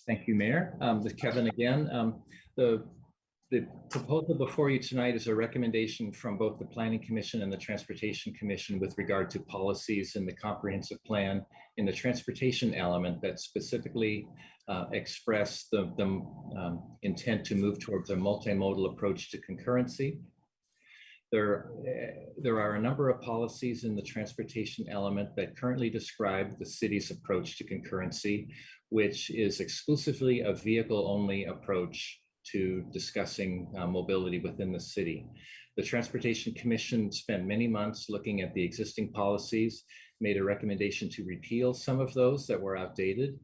Thank you, Mayor. This is Kevin again. The proposal before you tonight is a recommendation from both the Planning Commission and the Transportation Commission with regard to policies in the comprehensive plan in the transportation element that specifically express the intent to move towards a multimodal approach to concurrency. There are a number of policies in the transportation element that currently describe the city's approach to concurrency, which is exclusively a vehicle-only approach to discussing mobility within the city. The Transportation Commission spent many months looking at the existing policies, made a recommendation to repeal some of those that were outdated,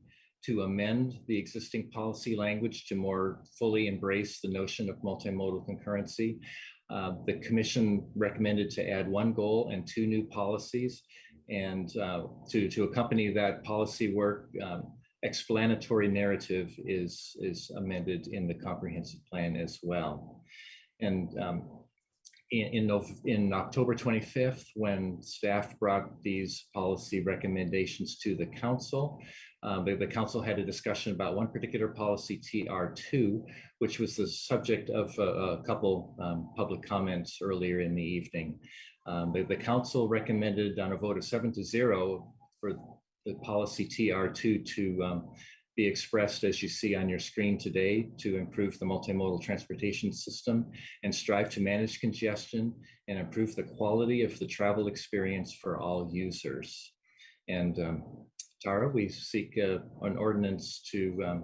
to amend the existing policy language to more fully embrace the notion of multimodal concurrency. The Commission recommended to add 1 goal and 2 new policies, and to accompany that policy work, explanatory narrative is amended in the comprehensive plan as well. And in October 25th, when staff brought these policy recommendations to the council, the council had a discussion about one particular policy, TR2, which was the subject of a couple public comments earlier in the evening. The council recommended on a vote of 7-0 for the policy TR2 to be expressed as you see on your screen today, to improve the multimodal transportation system and strive to manage congestion and improve the quality of the travel experience for all users. And Tara, we seek an ordinance to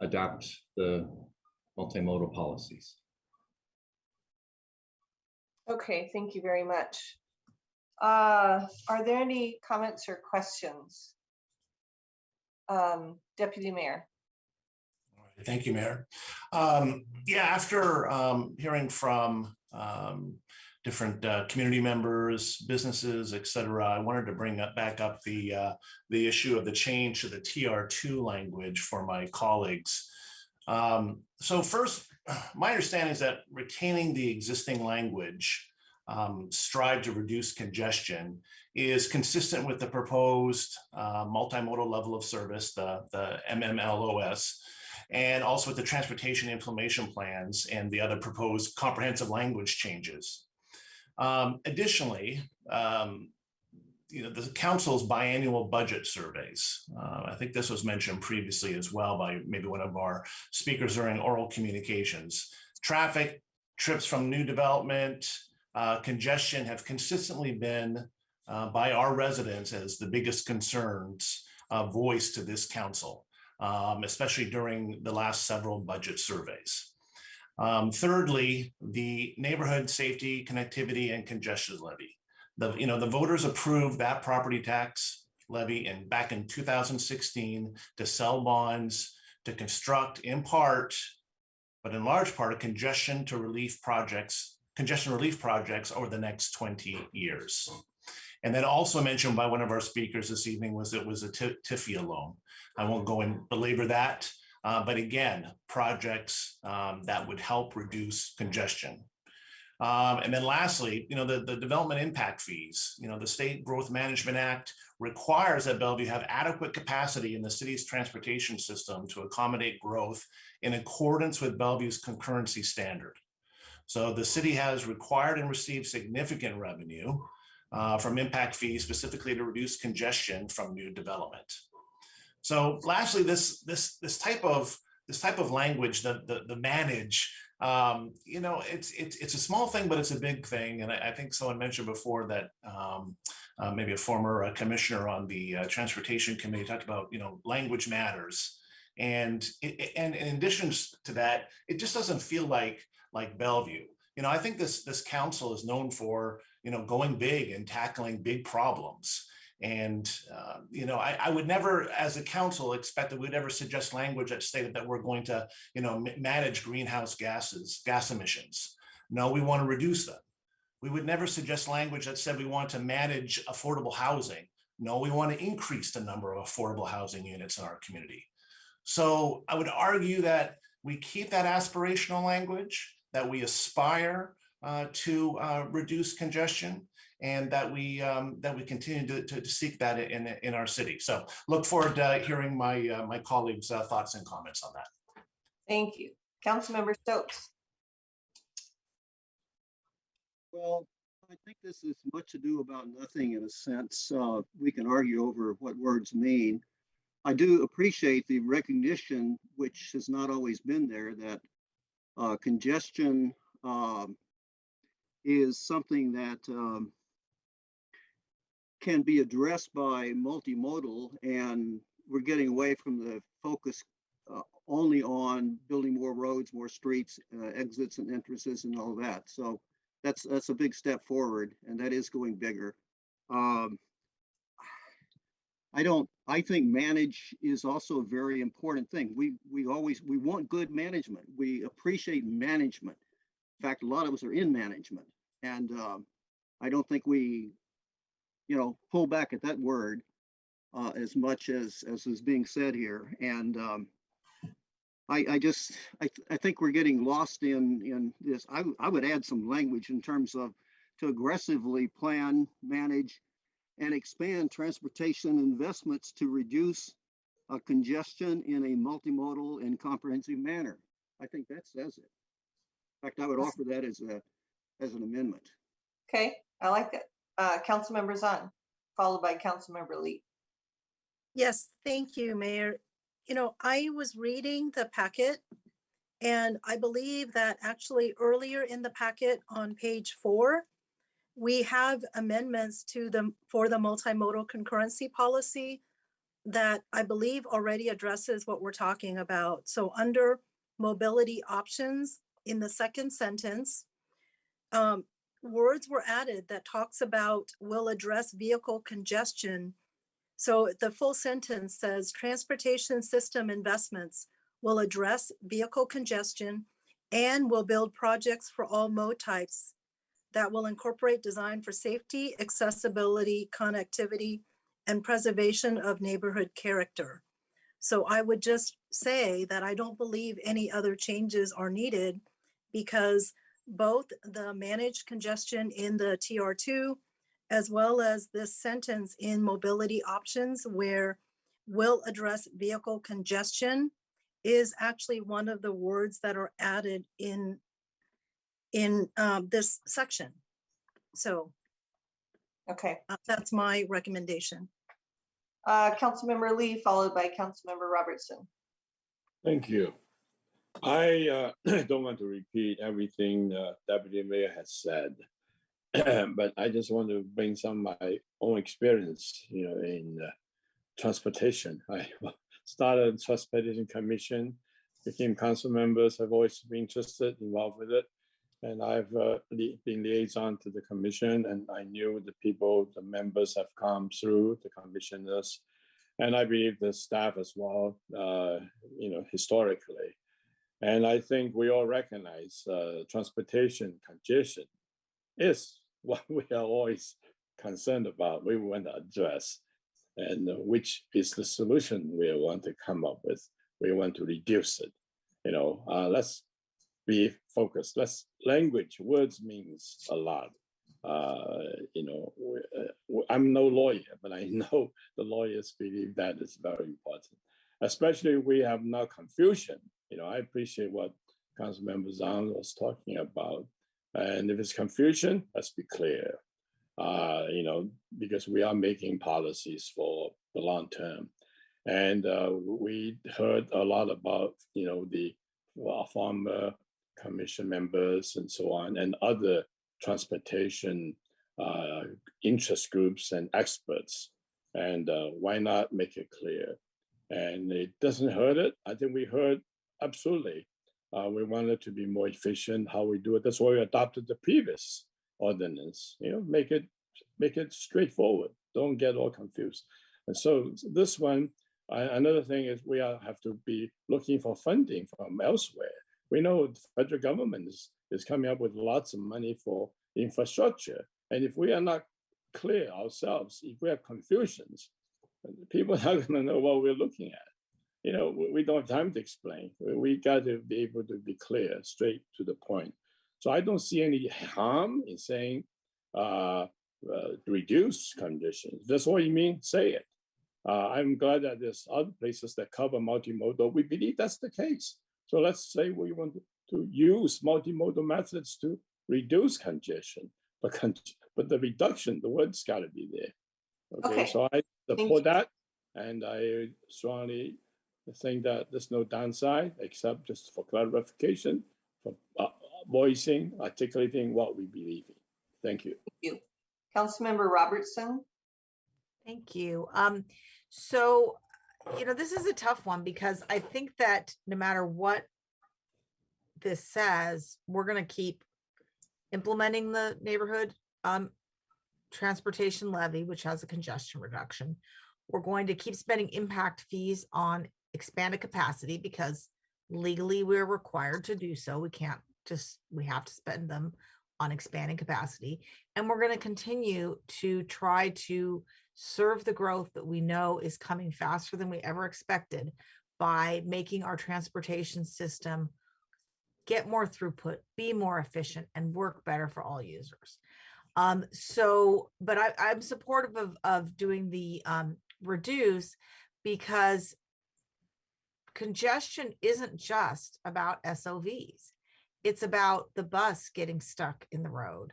adopt the multimodal policies. Okay, thank you very much. Are there any comments or questions? Deputy Mayor. Thank you, Mayor. Yeah, after hearing from different community members, businesses, et cetera, I wanted to bring back up the issue of the change to the TR2 language for my colleagues. So first, my understanding is that retaining the existing language, strive to reduce congestion, is consistent with the proposed multimodal level of service, the MMLOS, and also with the transportation implementation plans and the other proposed comprehensive language changes. Additionally, the council's biannual budget surveys, I think this was mentioned previously as well by maybe one of our speakers during oral communications. Traffic, trips from new development, congestion have consistently been by our residents as the biggest concerns voiced to this council, especially during the last several budget surveys. Thirdly, the neighborhood safety, connectivity, and congestion levy. The voters approved that property tax levy back in 2016 to sell bonds, to construct in part, but in large part, a congestion to relief projects congestion relief projects over the next 20 years. And then also mentioned by one of our speakers this evening was it was a TIFIA loan. I won't go and belabor that, but again, projects that would help reduce congestion. And then lastly, the development impact fees. The State Growth Management Act requires that Bellevue have adequate capacity in the city's transportation system to accommodate growth in accordance with Bellevue's concurrency standard. So the city has required and received significant revenue from impact fees, specifically to reduce congestion from new development. So lastly, this type of language, the manage, it's a small thing, but it's a big thing. And I think someone mentioned before that maybe a former commissioner on the transportation committee talked about, language matters. And in addition to that, it just doesn't feel like Bellevue. I think this council is known for, going big and tackling big problems. And, I would never, as a council, expect that we'd ever suggest language that stated that we're going to, manage greenhouse gas emissions. No, we want to reduce them. We would never suggest language that said we want to manage affordable housing. No, we want to increase the number of affordable housing units in our community. So I would argue that we keep that aspirational language, that we aspire to reduce congestion, and that we continue to seek that in our city. So look forward to hearing my colleagues' thoughts and comments on that. Thank you. Councilmember Stokes. Well, I think this is much ado about nothing in a sense. We can argue over what words mean. I do appreciate the recognition, which has not always been there, that congestion is something that can be addressed by multimodal, and we're getting away from the focus only on building more roads, more streets, exits and entrances and all that. So that's a big step forward, and that is going bigger. I think manage is also a very important thing. We want good management. We appreciate management. In fact, a lot of us are in management, and I don't think we, pull back at that word as much as is being said here. And I think we're getting lost in this. I would add some language in terms of to aggressively plan, manage, and expand transportation investments to reduce congestion in a multimodal and comprehensive manner. I think that says it. In fact, I would offer that as an amendment. Okay, I like it. Councilmember Zahn, followed by Councilmember Lee. Yes, thank you, Mayor. I was reading the packet, and I believe that actually earlier in the packet on page 4, we have amendments for the multimodal concurrency policy that I believe already addresses what we're talking about. So under mobility options, in the second sentence, words were added that talks about will address vehicle congestion. So the full sentence says transportation system investments will address vehicle congestion and will build projects for all mode types that will incorporate design for safety, accessibility, connectivity, and preservation of neighborhood character. So I would just say that I don't believe any other changes are needed, because both the managed congestion in the TR2, as well as this sentence in mobility options where will address vehicle congestion, is actually one of the words that are added in this section. So okay, that's my recommendation. Councilmember Lee, followed by Councilmember Robertson. Thank you. I don't want to repeat everything Deputy Mayor has said, but I just want to bring some of my own experience, in transportation. I started Transportation Commission, became council members. I've always been interested, involved with it. And I've been liaison to the commission, and I knew the people, the members have come through, the commissioners, and I believe the staff as well, historically. And I think we all recognize transportation congestion is what we are always concerned about. We want to address, and which is the solution we want to come up with. We want to reduce it. Let's be focused. Language, words means a lot. I'm no lawyer, but I know the lawyers believe that is very important, especially if we have now confusion. I appreciate what Councilmember Zhang was talking about. And if it's confusion, let's be clear, because we are making policies for the long term. And we heard a lot about, the farmer commission members and so on, and other transportation interest groups and experts. And why not make it clear? And it doesn't hurt it. I think we heard absolutely. We wanted to be more efficient how we do it. That's why we adopted the previous ordinance. Make it straightforward. Don't get all confused. And so this one, another thing is we have to be looking for funding from elsewhere. We know the federal government is coming up with lots of money for infrastructure. And if we are not clear ourselves, if we have confusions, people are not going to know what we're looking at. We don't have time to explain. We got to be able to be clear, straight to the point. So I don't see any harm in saying reduce conditions. That's what you mean, say it. I'm glad that there's other places that cover multimodal. We believe that's the case. So let's say we want to use multimodal methods to reduce congestion, but the reduction, the word's got to be there. Okay, so I support that, and I strongly think that there's no downside except just for clarification, for voicing, articulating what we believe in. Thank you. Thank you. Councilmember Robertson. Thank you. So, this is a tough one because I think that no matter what this says, we're going to keep implementing the neighborhood transportation levy, which has a congestion reduction. We're going to keep spending impact fees on expanded capacity because legally we're required to do so. We have to spend them on expanding capacity. And we're going to continue to try to serve the growth that we know is coming faster than we ever expected by making our transportation system get more throughput, be more efficient, and work better for all users. But I'm supportive of doing the reduce because congestion isn't just about SOVs. It's about the bus getting stuck in the road,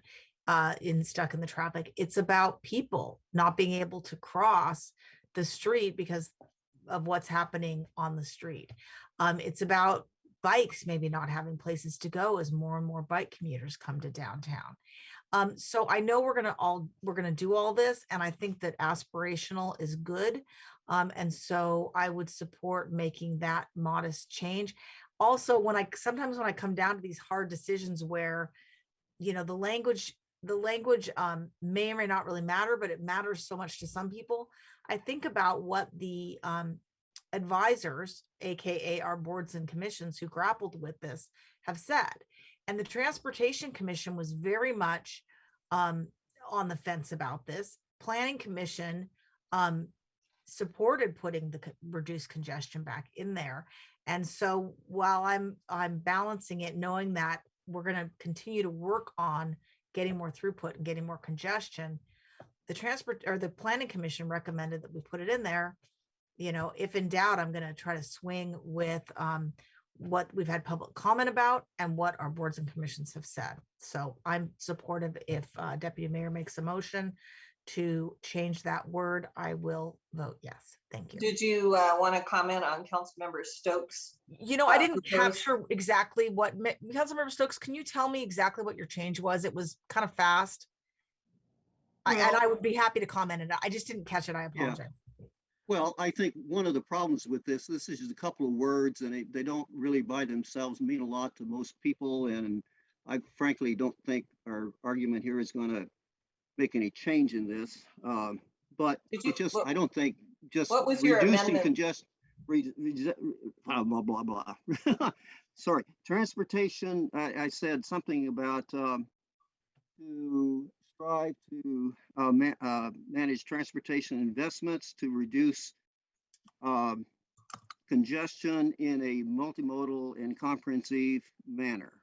stuck in the traffic. It's about people not being able to cross the street because of what's happening on the street. It's about bikes maybe not having places to go as more and more bike commuters come to downtown. So I know we're gonna do all this, and I think that aspirational is good. And so I would support making that modest change. Also, sometimes when I come down to these hard decisions where, the language may or may not really matter, but it matters so much to some people. I think about what the advisors, AKA our boards and commissions who grappled with this, have said. And the Transportation Commission was very much on the fence about this. Planning Commission supported putting the reduced congestion back in there. And so while I'm balancing it, knowing that we're going to continue to work on getting more throughput and getting more congestion, the Planning Commission recommended that we put it in there. If in doubt, I'm going to try to swing with what we've had public comment about and what our boards and commissions have said. So I'm supportive. If Deputy Mayor makes a motion to change that word, I will vote yes. Thank you. Did you want to comment on Councilmember Stokes? I didn't capture exactly what Councilmember Stokes. Can you tell me exactly what your change was? It was kind of fast. And I would be happy to comment on it. I just didn't catch it. I apologize. Yeah. Well, I think one of the problems with this is just a couple of words, and they don't really by themselves mean a lot to most people. And I frankly don't think our argument here is going to make any change in this. But I don't think just what was your reducing amendment? blah, blah, blah. sorry, transportation, I said something about to strive to manage transportation investments to reduce congestion in a multimodal and comprehensive manner.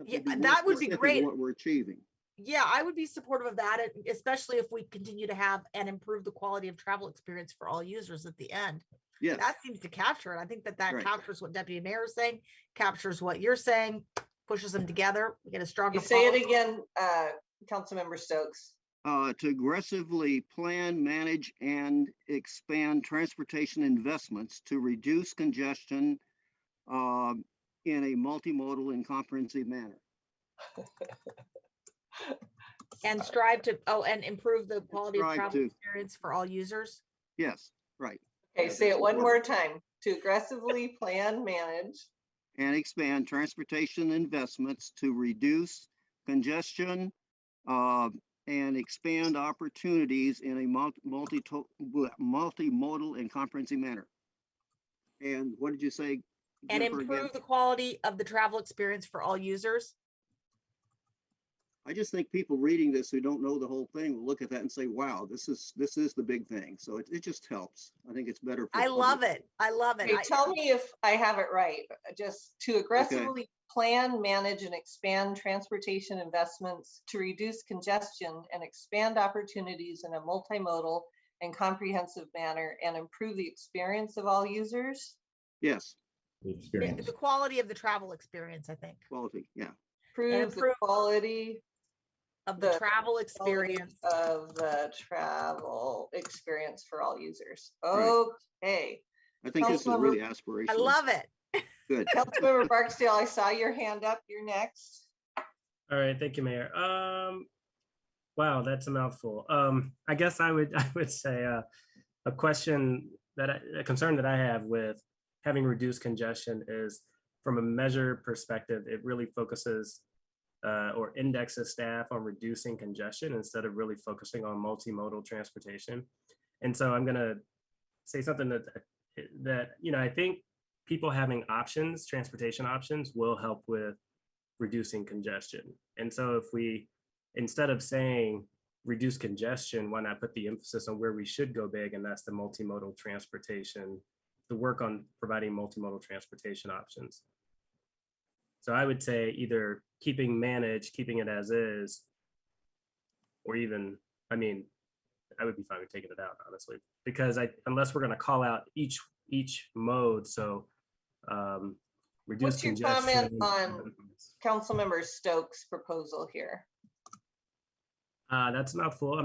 Yeah, Something more that would be specific great. What we're achieving. Yeah, I would be supportive of that, especially if we continue to have and improve the quality of travel experience for all users at the end. Yes. That seems to capture it. I think that Right. captures what Deputy Mayor is saying, captures what you're saying, pushes them together. We get a stronger. Say it policy. again, Councilmember Stokes. To aggressively plan, manage, and expand transportation investments to reduce congestion in a multimodal and comprehensive manner. And strive to, and improve the quality of strive travel to. experience for all users. Yes, right. Okay, say it one more time. To aggressively plan, manage, and expand transportation investments to reduce congestion and expand opportunities in a multimodal and comprehensive manner. And what did you say, And Jennifer, improve again? the quality of the travel experience for all users. I just think people reading this who don't know the whole thing will look at that and say, wow, this is the big thing. So it just helps. I think it's better. I love it. I love it. Okay, tell me if I have it right. Just to aggressively plan, manage, and expand transportation investments to reduce congestion and expand opportunities in a multimodal and comprehensive manner and improve the experience of all users. Yes. The quality of the travel experience, I think. Quality, yeah. Improve the quality of the travel experience for all users. Right. Okay. I think this is really aspirational. I love it. Good. Councilmember Barksdale, I saw your hand up. You're next. All right, thank you, Mayor. Wow, that's a mouthful. I guess I would say a concern that I have with having reduced congestion is from a measure perspective, it really focuses or indexes staff on reducing congestion instead of really focusing on multimodal transportation. And so I'm gonna say something that I think people having options, transportation options, will help with reducing congestion. And so if we, instead of saying reduce congestion, why not put the emphasis on where we should go big, and that's the multimodal transportation, the work on providing multimodal transportation options. So I would say either keeping it as is, or even, I would be fine with taking it out, honestly, because unless we're going to call out each mode, so reduce What's your congestion. comment on Councilmember Stokes' proposal here? That's a mouthful.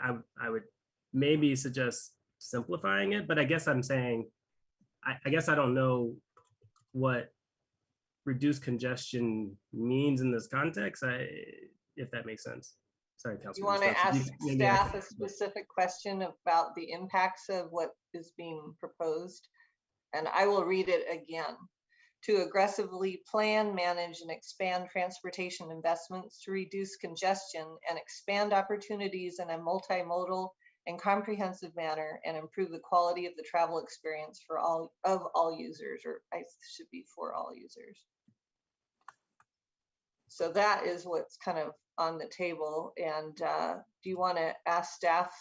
I would maybe suggest simplifying it, but I guess I'm saying, I guess I don't know what reduce congestion means in this context, if that makes sense. Sorry, Councilman. You want to ask staff a specific question about the impacts of what is being proposed? And I will read it again. To aggressively plan, manage, and expand transportation investments to reduce congestion and expand opportunities in a multimodal and comprehensive manner and improve the quality of the travel experience for all users, or I should be for all users. So that is what's kind of on the table. And do you want to ask staff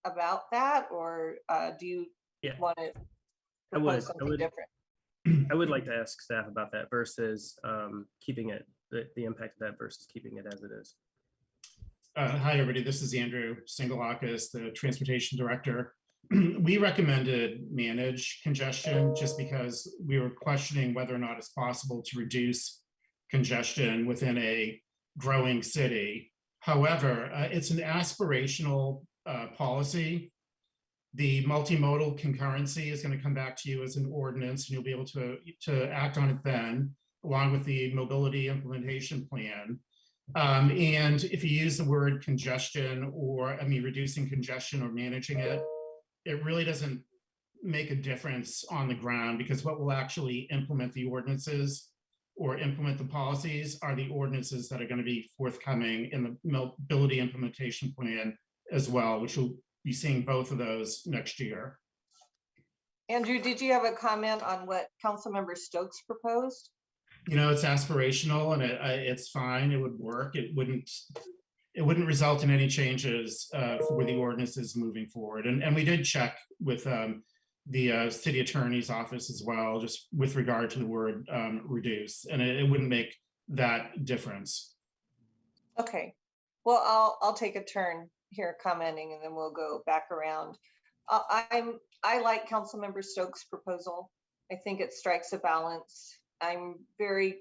about that, or do you want to propose something different? I would like to ask staff about that versus keeping it, the impact of that versus keeping it as it is. Hi, everybody. This is Andrew Singalakis, the Transportation Director. We recommended manage congestion just because we were questioning whether or not it's possible to reduce congestion within a growing city. However, it's an aspirational policy. The multimodal concurrency is going to come back to you as an ordinance, and you'll be able to act on it then, along with the mobility implementation plan. And if you use the word congestion, or reducing congestion or managing it, it really doesn't make a difference on the ground, because what will actually implement the ordinances or implement the policies are the ordinances that are going to be forthcoming in the mobility implementation plan as well, which will be seeing both of those next year. Andrew, did you have a comment on what Councilmember Stokes proposed? You know, it's aspirational and it's fine. It would work. It wouldn't result in any changes for the ordinances moving forward. And we did check with the city attorney's office as well, just with regard to the word reduce, and it wouldn't make that difference. Okay, well, I'll take a turn here commenting and then we'll go back around. I like Councilmember Stokes' proposal. I think it strikes a balance. I'm very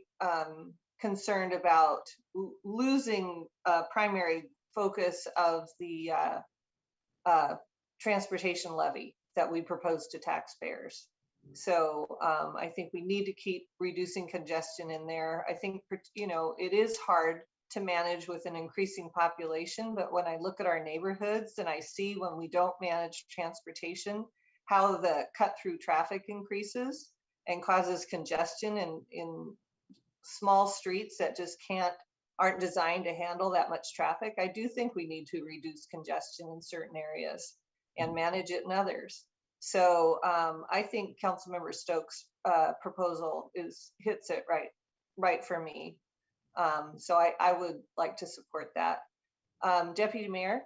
concerned about losing primary focus of the transportation levy that we propose to taxpayers. So I think we need to keep reducing congestion in there. I think, you know, it is hard to manage with an increasing population, but when I look at our neighborhoods and I see when we don't manage transportation, how the cut through traffic increases and causes congestion in small streets that just aren't designed to handle that much traffic. I do think we need to reduce congestion in certain areas and manage it in others. So I think Councilmember Stokes' proposal hits it right for me. So I would like to support that. Deputy Mayor?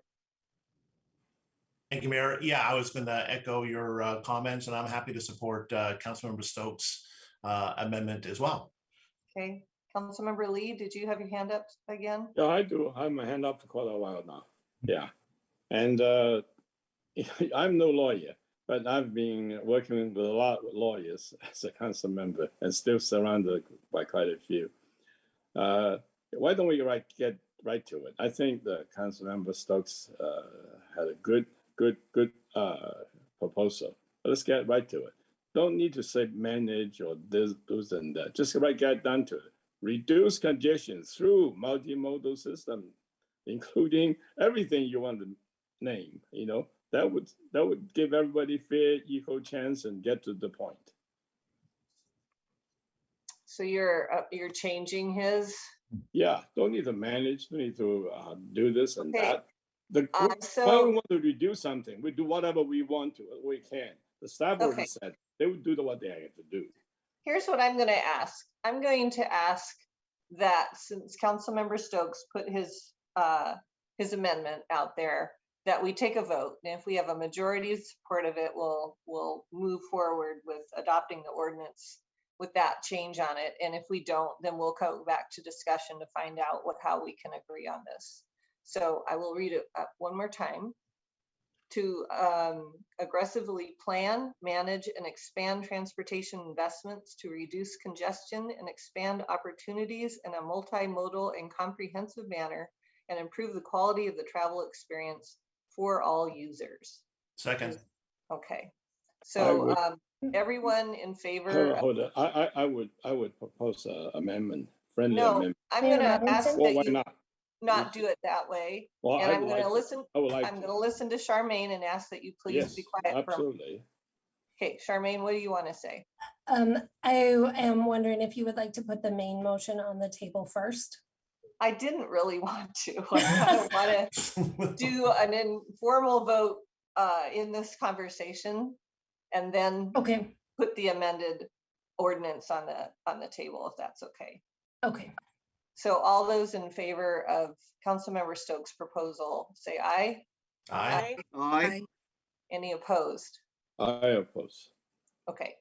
Thank you, Mayor. Yeah, I was going to echo your comments, and I'm happy to support Councilmember Stokes' amendment as well. Okay, Councilmember Lee, did you have your hand up again? Yeah, I do. I have my hand up for quite a while now. Yeah, and I'm no lawyer, but I've been working with a lot of lawyers as a council member and still surrounded by quite a few. Why don't we get right to it? I think the Councilmember Stokes had a good proposal. But let's get right to it. Don't need to say manage or this and that. Just get down to it. Reduce congestion through multimodal system, including everything you want to name. You know, that would give everybody fair, equal chance and get to the point. So you're changing his? Yeah, don't need to manage, don't need to do this and that. When we want to reduce something, we do whatever we want to, we can. The staff already said they would do what they have to do. Here's what I'm going to ask. I'm going to ask that since Councilmember Stokes put his amendment out there, that we take a vote. And if we have a majority support of it, we'll move forward with adopting the ordinance with that change on it. And if we don't, then we'll go back to discussion to find out how we can agree on this. So I will read it one more time. To aggressively plan, manage, and expand transportation investments to reduce congestion and expand opportunities in a multimodal and comprehensive manner and improve the quality of the travel experience for all users. Second. Okay. So everyone in favor? Hold on. I would propose an amendment, friendly amendment. I'm going to ask why that you not? Not do it that way. Well, and I'm going to listen. I'm like going to listen to Charmaine and ask that you please be quiet. Absolutely. Okay, Charmaine, what do you want to say? I am wondering if you would like to put the main motion on the table first. I didn't really want to. I kind of want to do an informal vote in this conversation, and then put the amended ordinance on the table, if that's okay. Okay. So all those in favor of Councilmember Stokes' proposal, say aye. Aye. Aye. Any opposed? I oppose. Okay.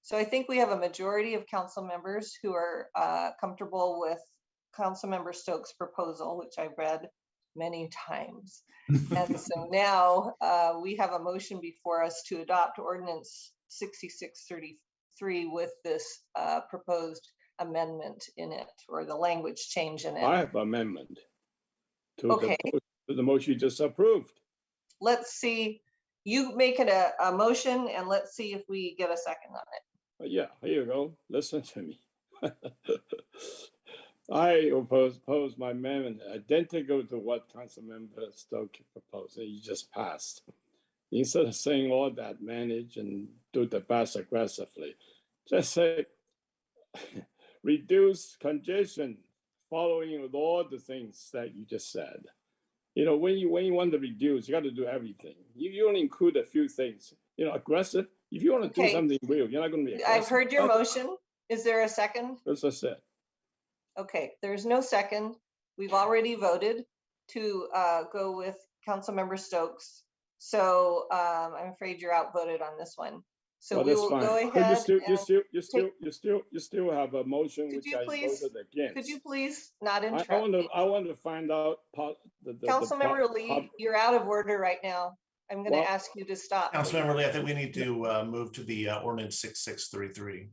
So I think we have a majority of council members who are comfortable with Councilmember Stokes' proposal, which I've read many times. And so now we have a motion before us to adopt ordinance 6633 with this proposed amendment in it, or the language change in it. I have amendment to the motion you just approved. Let's see, you make it a motion and let's see if we get a second on it. Yeah, here you go. Listen to me. I oppose my amendment identical to what Councilmember Stokes proposed that you just passed. Instead of saying all that, manage and do the best aggressively, just say reduce congestion, following with all the things that you just said. You know, when you want to reduce, you got to do everything. You only include a few things. aggressive. If you want to do Okay. something real, you're not going to be aggressive. I've heard your motion. Is there a second? That's what I said. Okay, there's no second. We've already voted to go with Councilmember Stokes. So I'm afraid you're outvoted on this one. So Well, we that's will fine. go But ahead. you still have a motion Could which you I please- voted against. Could you please not interrupt? I want to find out Councilmember Lee, you're out of order right now. I'm going to Well- ask you to stop. Councilmember Lee, I think we need to move to the ordinance 6633.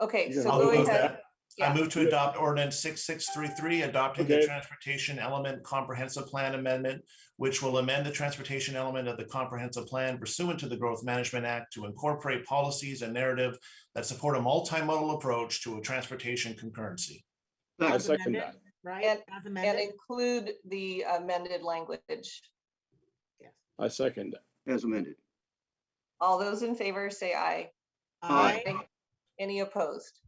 Okay, so I'll go move ahead. that. Yeah. I move to adopt ordinance 6633, adopting the Okay. transportation element comprehensive plan amendment, which will amend the transportation element of the comprehensive plan pursuant to the Growth Management Act to incorporate policies and narrative that support a multimodal approach to a transportation concurrency. I As second amended, that. right? And, As and amended. include the amended language. I second that. As amended. All those in favor say aye. Aye. Any opposed?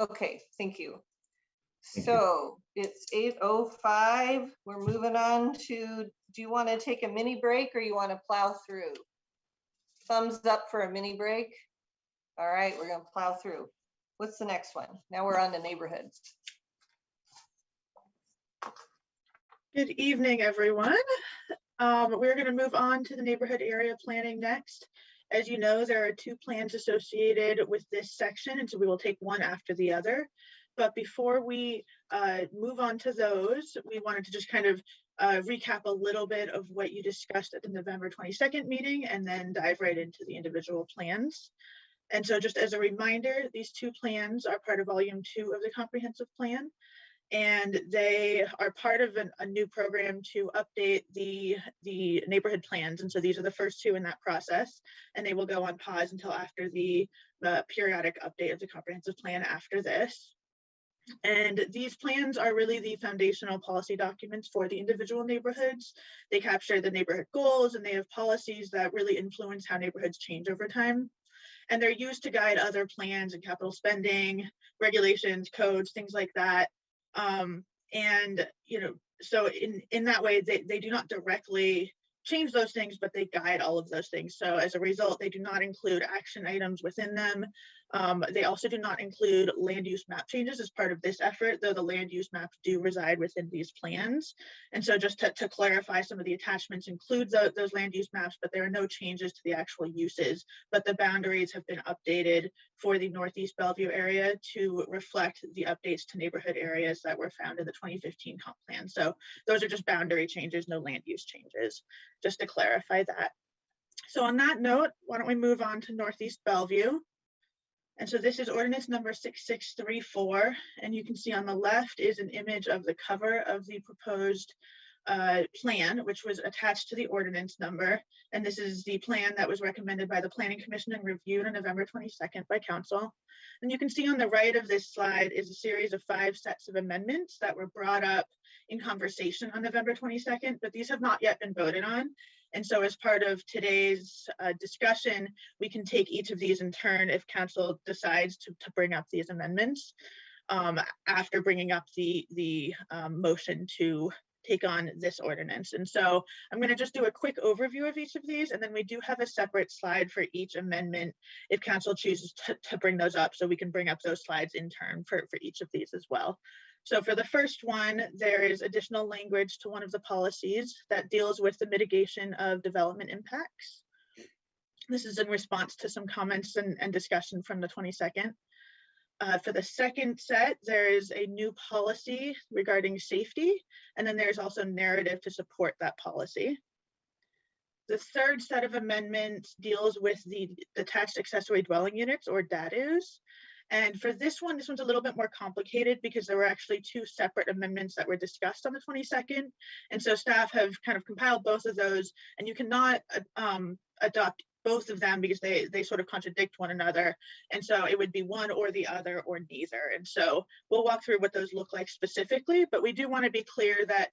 Okay, thank you. Thank So it's 8:05. We're moving on to, do you want to take a mini break or you want to plow through? Thumbs up for a mini break. All right, we're going to plow through. What's the next one? Now we're on the neighborhoods. Good evening, everyone. We're going to move on to the neighborhood area planning next. As you know, there are two plans associated with this section, and so we will take one after the other. But before we move on to those, we wanted to just kind of recap a little bit of what you discussed at the November 22nd meeting and then dive right into the individual plans. And so just as a reminder, these two plans are part of volume 2 of the comprehensive plan. And they are part of a new program to update the neighborhood plans. And so these are the first two in that process, and they will go on pause until after the periodic update of the comprehensive plan after this. And these plans are really the foundational policy documents for the individual neighborhoods. They capture the neighborhood goals, and they have policies that really influence how neighborhoods change over time. And they're used to guide other plans and capital spending, regulations, codes, things like that. And, so in that way, they do not directly change those things, but they guide all of those things. So as a result, they do not include action items within them. They also do not include land use map changes as part of this effort, though the land use maps do reside within these plans. And so just to clarify, some of the attachments include those land use maps, but there are no changes to the actual uses, but the boundaries have been updated for the Northeast Bellevue area to reflect the updates to neighborhood areas that were found in the 2015 comp plan. So those are just boundary changes, no land use changes, just to clarify that. So on that note, why don't we move on to Northeast Bellevue? And so this is ordinance number 6634. And you can see on the left is an image of the cover of the proposed plan, which was attached to the ordinance number. And this is the plan that was recommended by the Planning Commission and reviewed on November 22nd by council. And you can see on the right of this slide is a series of 5 sets of amendments that were brought up in conversation on November 22nd, but these have not yet been voted on. And so as part of today's discussion, we can take each of these in turn if council decides to bring up these amendments after bringing up the motion to take on this ordinance. And so I'm going to just do a quick overview of each of these, and then we do have a separate slide for each amendment if council chooses to bring those up, so we can bring up those slides in turn for each of these as well. So for the first one, there is additional language to one of the policies that deals with the mitigation of development impacts. This is in response to some comments and discussion from the 22nd. For the second set, there is a new policy regarding safety, and then there's also narrative to support that policy. The third set of amendments deals with the detached accessory dwelling units, or DADUs. And for this one's a little bit more complicated because there were actually 2 separate amendments that were discussed on the 22nd. And so staff have kind of compiled both of those, and you cannot adopt both of them because they sort of contradict one another. And so it would be one or the other or neither. And so we'll walk through what those look like specifically, but we do want to be clear that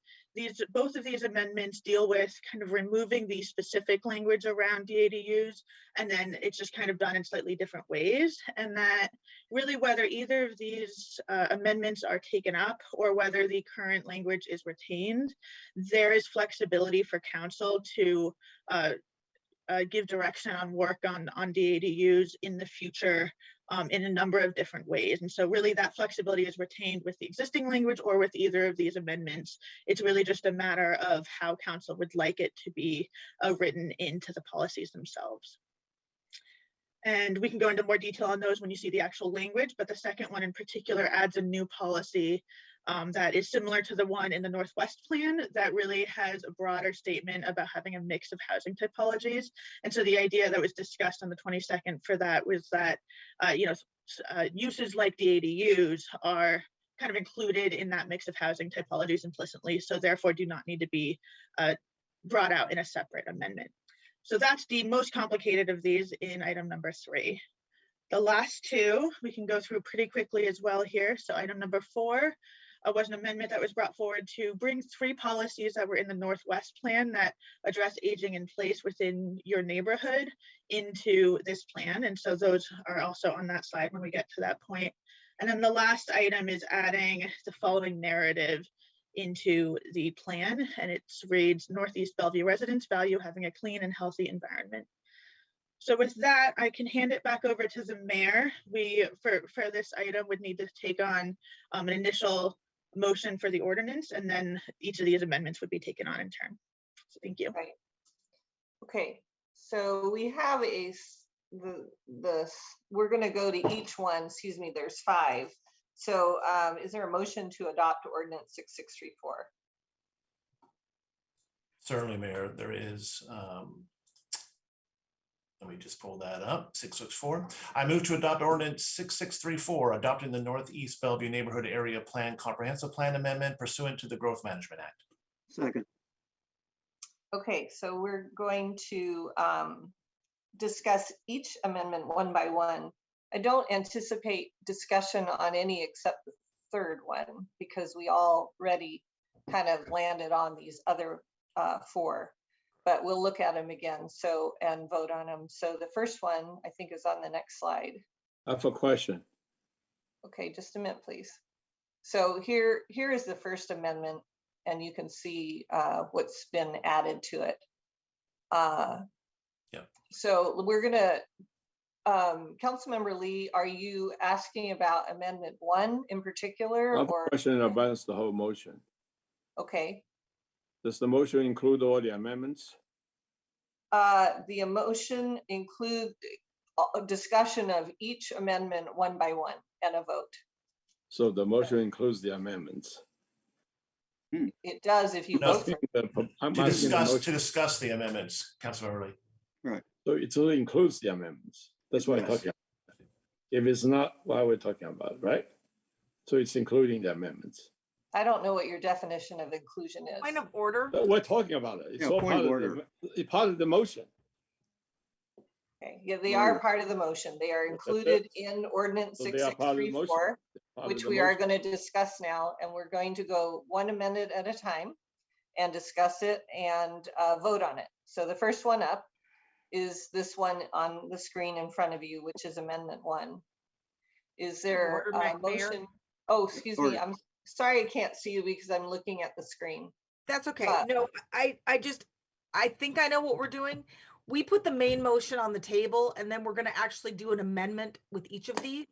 both of these amendments deal with kind of removing the specific language around DADUs, and then it's just kind of done in slightly different ways. And that really whether either of these amendments are taken up or whether the current language is retained, there is flexibility for council to give direction on work on DADUs in the future in a number of different ways. And so really that flexibility is retained with the existing language or with either of these amendments. It's really just a matter of how council would like it to be written into the policies themselves. And we can go into more detail on those when you see the actual language, but the second one in particular adds a new policy that is similar to the one in the Northwest plan that really has a broader statement about having a mix of housing typologies. And so the idea that was discussed on the 22nd for that was that, uses like the ADUs are kind of included in that mix of housing typologies implicitly, so therefore do not need to be brought out in a separate amendment. So that's the most complicated of these in item number 3. The last two we can go through pretty quickly as well here. So item number 4 was an amendment that was brought forward to bring 3 policies that were in the Northwest plan that address aging in place within your neighborhood into this plan. And so those are also on that slide when we get to that point. And then the last item is adding the following narrative into the plan, and it reads: Northeast Bellevue residents value having a clean and healthy environment. So with that, I can hand it back over to the mayor. We, for this item, would need to take on an initial motion for the ordinance, and then each of these amendments would be taken on in turn. So thank you. Right. Okay, so we have we're going to go to each one. Excuse me, there's 5. So is there a motion to adopt ordinance 6634? Certainly, Mayor, there is. Let me just pull that up, 664. I move to adopt ordinance 6634, adopting the Northeast Bellevue Neighborhood Area Plan Comprehensive Plan Amendment pursuant to the Growth Management Act. Second. Okay, so we're going to discuss each amendment one by one. I don't anticipate discussion on any except the third one because we already kind of landed on these other 4. But we'll look at them again and vote on them. So the first one I think is on the next slide. I have a question. Okay, just a minute, please. So here is the first amendment, and you can see what's been added to it. Yeah. So we're gonna, Councilmember Lee, are you asking about amendment 1 in particular? I have a question about the whole motion. Okay. Does the motion include all the amendments? The motion include a discussion of each amendment one by one and a vote. So the motion includes the amendments. It does if you vote for it. To discuss the amendments, Councilmember Lee. Right. So it only includes the amendments. That's what I'm talking about. If it's not, what we're talking about, right? So it's including the amendments. I don't know what your definition of inclusion is. Point of order. We're talking about it. It's all point of order. It's part of the motion. Okay, yeah, they are part of the motion. They are included in ordinance 6634, which we are going to discuss now, and we're going to go one amendment at a time and discuss it and vote on it. So the first one up is this one on the screen in front of you, which is amendment 1. Is there a motion? Oh, excuse me. I'm sorry I can't see you because I'm looking at the screen. That's okay. No, I think I know what we're doing. We put the main motion on the table and then we're going to actually do an amendment with each of these.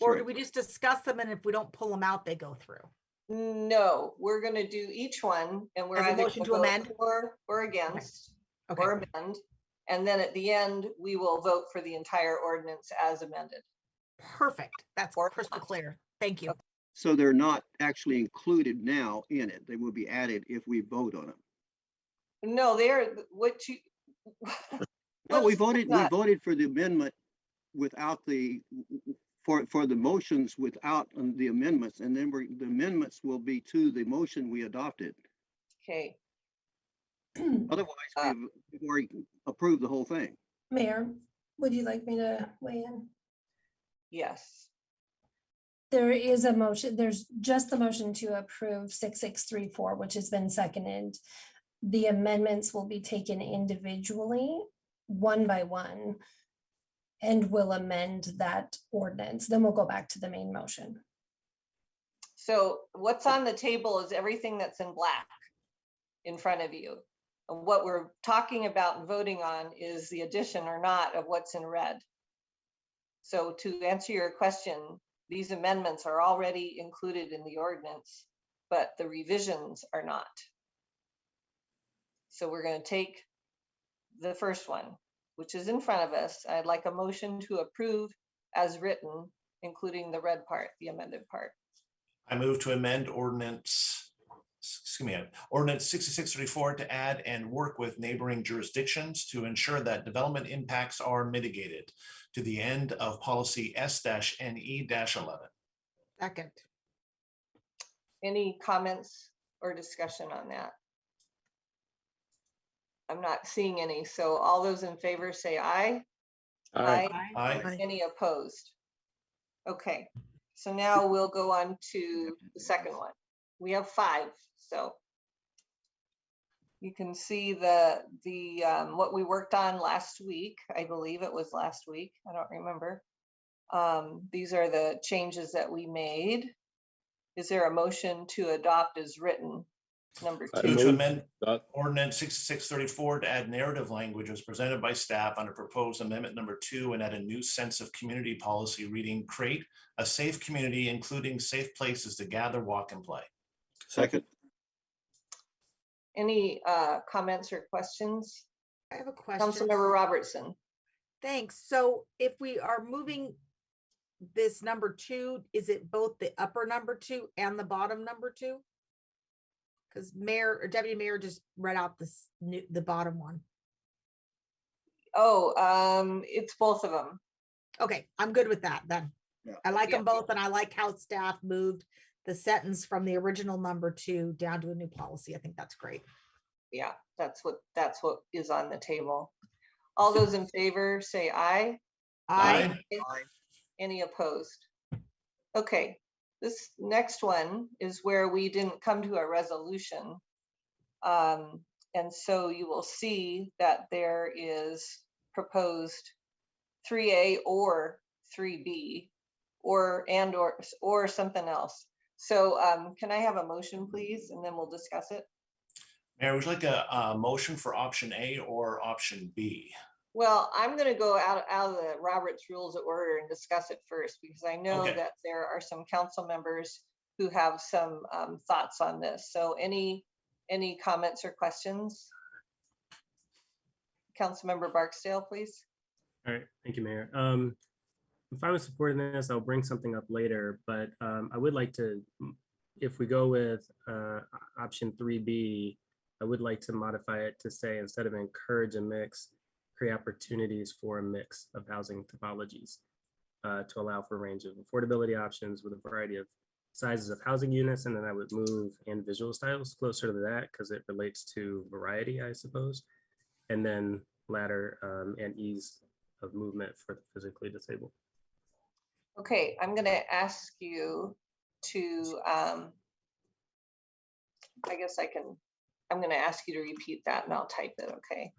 Or do we just discuss them and if we don't pull them out, they go through? No, we're going to do each one and we're either going to vote for or against or amend. And then at the end, we will vote for the entire ordinance as amended. Perfect. That's crystal clear. Thank you. So they're not actually included now in it. They will be added if we vote on them. No, they're what you. No, we voted for the amendment without the for the motions without the amendments, and then the amendments will be to the motion we adopted. Okay. Otherwise, we've already approved the whole thing. Mayor, would you like me to weigh in? Yes. There is a motion, there's just the motion to approve 6634, which has been seconded. The amendments will be taken individually, one by one, and will amend that ordinance. Then we'll go back to the main motion. So what's on the table is everything that's in black in front of you. And what we're talking about and voting on is the addition or not of what's in red. So to answer your question, these amendments are already included in the ordinance, but the revisions are not. So we're going to take the first one, which is in front of us. I'd like a motion to approve as written, including the red part, the amended part. I move to amend ordinance 6634 to add and work with neighboring jurisdictions to ensure that development impacts are mitigated to the end of policy S-NE-11. Second. Any comments or discussion on that? I'm not seeing any. So all those in favor say aye. Aye. Aye. Any opposed? Okay, so now we'll go on to the second one. We have 5, so you can see the what we worked on last week. I believe it was last week. I don't remember. These are the changes that we made. Is there a motion to adopt as written? Number 2. I move to amend ordinance 6634 to add narrative language as presented by staff under proposed amendment number 2 and add a new sense of community policy reading, create a safe community, including safe places to gather, walk, and play. Second. Any comments or questions? I have a question. Councilmember Robertson. Thanks. So if we are moving this number 2, is it both the upper number 2 and the bottom number 2? Because Mayor or Deputy Mayor just read out the bottom one. Oh, it's both of them. Okay, I'm good with that then. Yeah. I like them both, and I like how staff moved the sentence from the original number 2 down to a new policy. I think that's great. Yeah, that's what is on the table. All those in favor say aye. Aye. Any opposed? Okay, this next one is where we didn't come to a resolution. And so you will see that there is proposed 3A or 3B or something else. So can I have a motion, please? And then we'll discuss it. Mayor, would you like a motion for option A or option B? Well, I'm going to go out of the Robert's Rules of Order and discuss it first, because I know that there are some council members who have some thoughts on this. So any comments or questions? Councilmember Barksdale, please. All right, thank you, Mayor. If I was supporting this, I'll bring something up later, but I would like to, if we go with option 3B, I would like to modify it to say, instead of encourage a mix, create opportunities for a mix of housing typologies to allow for a range of affordability options with a variety of sizes of housing units. And then I would move and visual styles closer to that because it relates to variety, I suppose. And then ladder and ease of movement for the physically disabled. Okay, I'm going to ask you to, I'm going to ask you to repeat that and I'll type it, okay?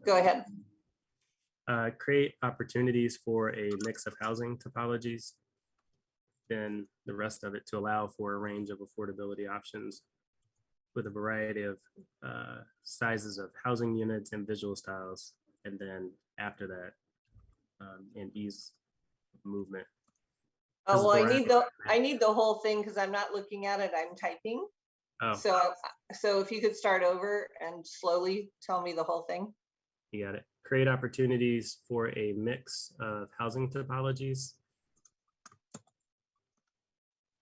Go ahead. Create opportunities for a mix of housing topologies, then the rest of it to allow for a range of affordability options with a variety of sizes of housing units and visual styles. And then after that, and ease of movement. Oh, well, I need the whole thing because I'm not looking at it, I'm typing. Oh. So if you could start over and slowly tell me the whole thing. You got it. Create opportunities for a mix of housing topologies.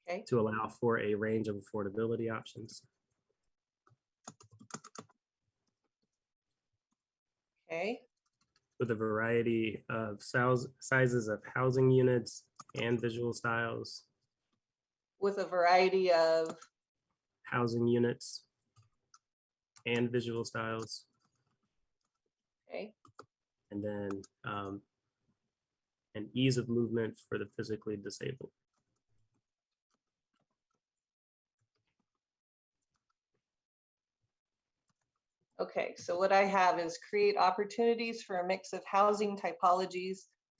Okay. To allow for a range of affordability options. Okay. With a variety of sizes of housing units and visual styles. With a variety of housing units and visual styles. Okay. and then and ease of movement for the physically disabled. Okay, so what I have is create opportunities for a mix of housing typologies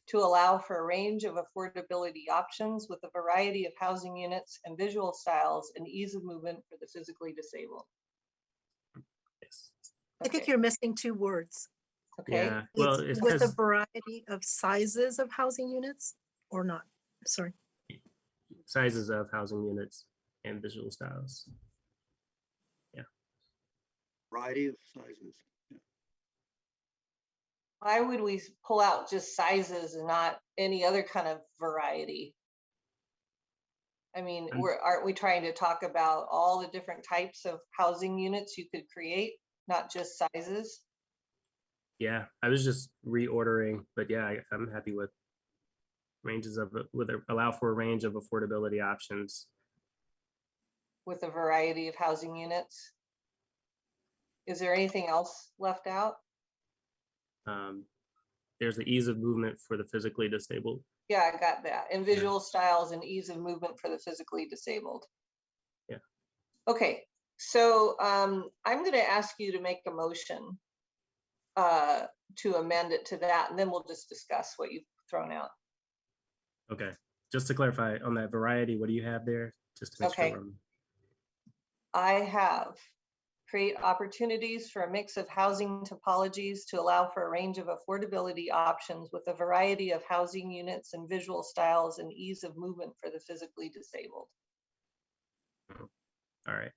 to allow for a range of affordability options with a variety of housing units and visual styles and ease of movement for the physically disabled. Yes. I think you're missing two words. Okay. Yeah, well, It's it's with a 'cause variety of sizes of housing units or not. Sorry. sizes of housing units and visual styles. Variety of sizes. Why would we pull out just sizes and not any other kind of variety? I mean, aren't we trying to talk about all the different types of housing units you could create, not just sizes? Yeah, I was just reordering, but yeah, I'm happy with ranges of allow for a range of affordability options. With a variety of housing units? Is there anything else left out? There's the ease of movement for the physically disabled. Yeah, I got that. And visual styles and ease of movement for the physically disabled. Yeah. Okay, so I'm going to ask you to make a motion to amend it to that, and then we'll just discuss what you've thrown out. Okay, just to clarify on that variety, what do you have there? Just to make Okay. sure. I have create opportunities for a mix of housing topologies to allow for a range of affordability options with a variety of housing units and visual styles and ease of movement for the physically disabled. All right.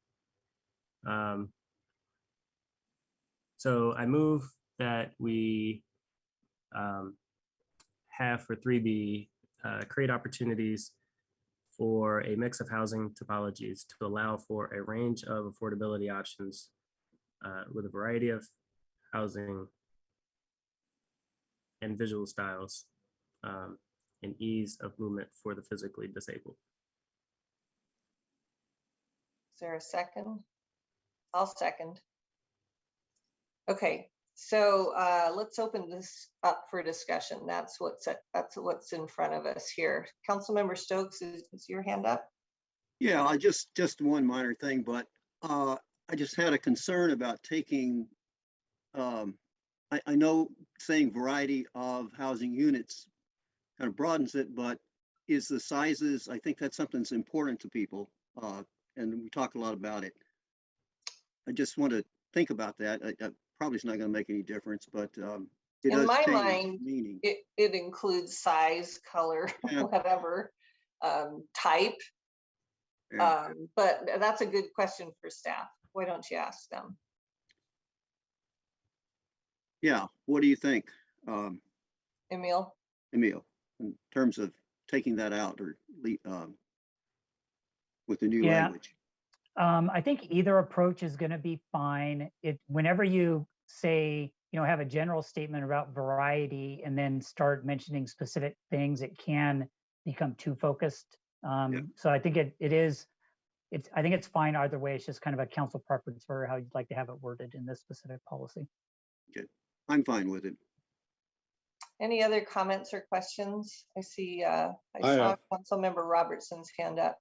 So I move that we have for 3B, create opportunities for a mix of housing topologies to allow for a range of affordability options with a variety of housing and visual styles and ease of movement for the physically disabled. Is there a second? I'll second. Okay, so let's open this up for discussion. That's what's in front of us here. Councilmember Stokes, is your hand up? Yeah, I just one minor thing, but I just had a concern about taking, I know saying variety of housing units kind of broadens it, but is the sizes, I think that's something that's important to people, and we talk a lot about it. I just want to think about that. Probably it's not going to make any difference, but it In does my change mind, meaning. it includes size, color, Yeah. whatever, type. Yeah. But that's a good question for staff. Why don't you ask them? Yeah, what do you think, Emil? Emil, in terms of taking that out or with the new Yeah. language? I think either approach is going to be fine. Whenever you say, have a general statement about variety and then start mentioning specific things, it can become too focused. So I think I think it's fine either way. It's just kind of a council preference for how you'd like to have it worded in this specific policy. Good. I'm fine with it. Any other comments or questions? I see, I saw Councilmember Robertson's hand up.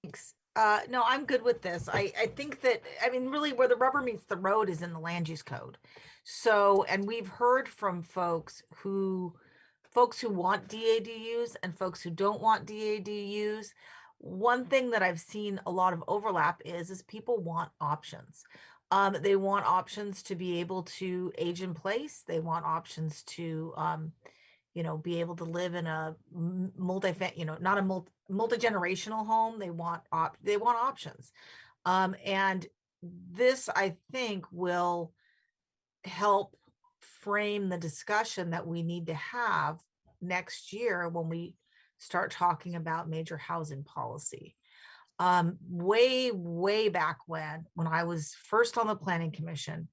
Thanks. No, I'm good with this. I think that, I mean, really where the rubber meets the road is in the land use code. So, and we've heard from folks who want DADUs and folks who don't want DADUs. One thing that I've seen a lot of overlap is people want options. They want options to be able to age in place. They want options to, be able to live in a not a multi-generational home. They want options. And this, I think, will help frame the discussion that we need to have next year when we start talking about major housing policy. Way back when I was first on the Planning Commission,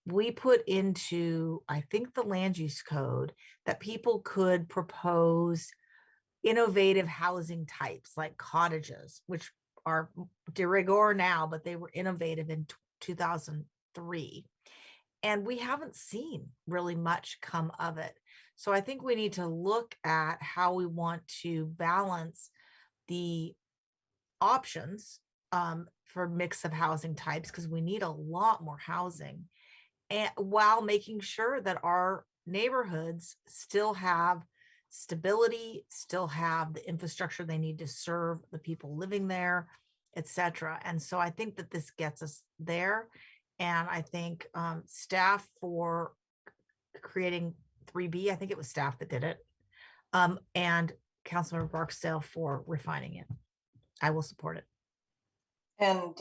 we put into, I think, the land use code that people could propose innovative housing types like cottages, which are de rigueur now, but they were innovative in 2003. And we haven't seen really much come of it. So I think we need to look at how we want to balance the options for mix of housing types, because we need a lot more housing, and while making sure that our neighborhoods still have stability, still have the infrastructure they need to serve the people living there, etc. And so I think that this gets us there. And I think staff for creating 3B, I think it was staff that did it, and Councilmember Barksdale for refining it. I will support it. And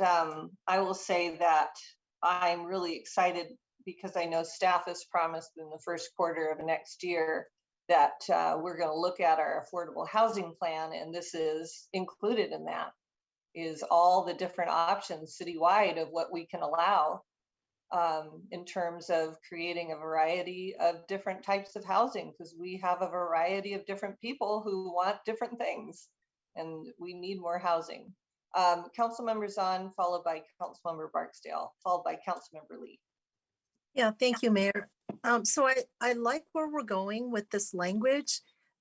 I will say that I'm really excited because I know staff has promised in the first quarter of next year that we're going to look at our affordable housing plan, and this is included in that, is all the different options citywide of what we can allow in terms of creating a variety of different types of housing, because we have a variety of different people who want different things, and we need more housing. Council members on, followed by Councilmember Barksdale, followed by Councilmember Lee. Yeah, thank you, Mayor. So I like where we're going with this language.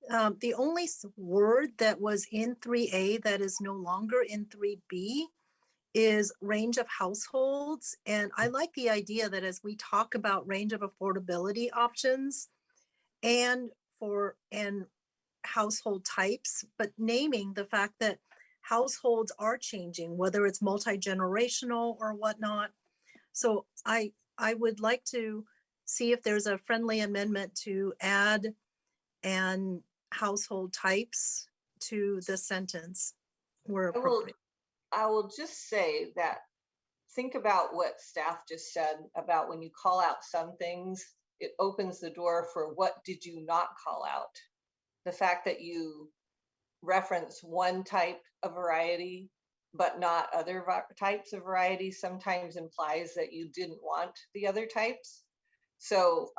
The only word that was in 3A that is no longer in 3B is range of households. And I like the idea that as we talk about range of affordability options and household types, but naming the fact that households are changing, whether it's multi-generational or whatnot. So I would like to see if there's a friendly amendment to add and household types to the sentence where appropriate. I will just say that think about what staff just said about when you call out some things, it opens the door for what did you not call out. The fact that you reference one type of variety, but not other types of variety sometimes implies that you didn't want the other types. So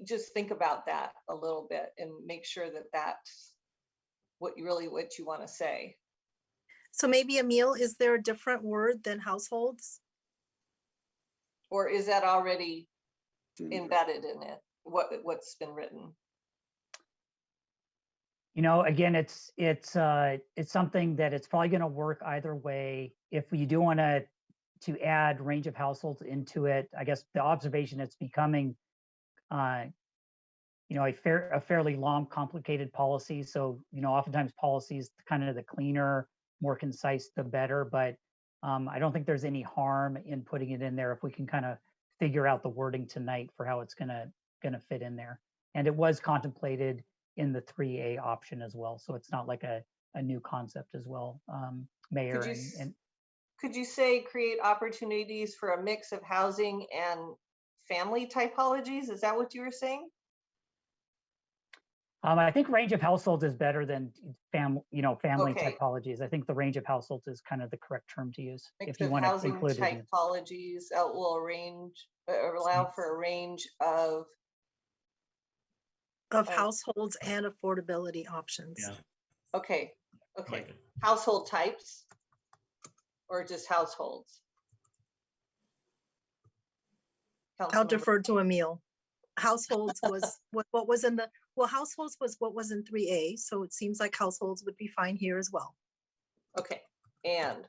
just think about that a little bit and make sure that that's what you want to say. So maybe, Emil, is there a different word than households? Or is that already embedded in it, what's been written? You know, again, it's something that it's probably going to work either way. If you do want to add range of households into it, I guess the observation it's becoming, you know, a fairly long, complicated policy. So, you know, oftentimes policies kind of the cleaner, more concise, the better. But I don't think there's any harm in putting it in there if we can kind of figure out the wording tonight for how it's gonna fit in there. And it was contemplated in the 3A option as well. So it's not like a new concept as well, Mayor. Could you say create opportunities for a mix of housing and family typologies? Is that what you were saying? I think range of households is better than family Okay. typologies. I think the range of households is kind of the correct term to use Mix if you of want to housing include it. In. typologies will allow for a range of households and affordability options. Yeah. Okay. Like it. Household types or just households? I'll defer to Emil. Households was what was in the, well, households was what was in 3A. So it seems like households would be fine here as well. Okay. And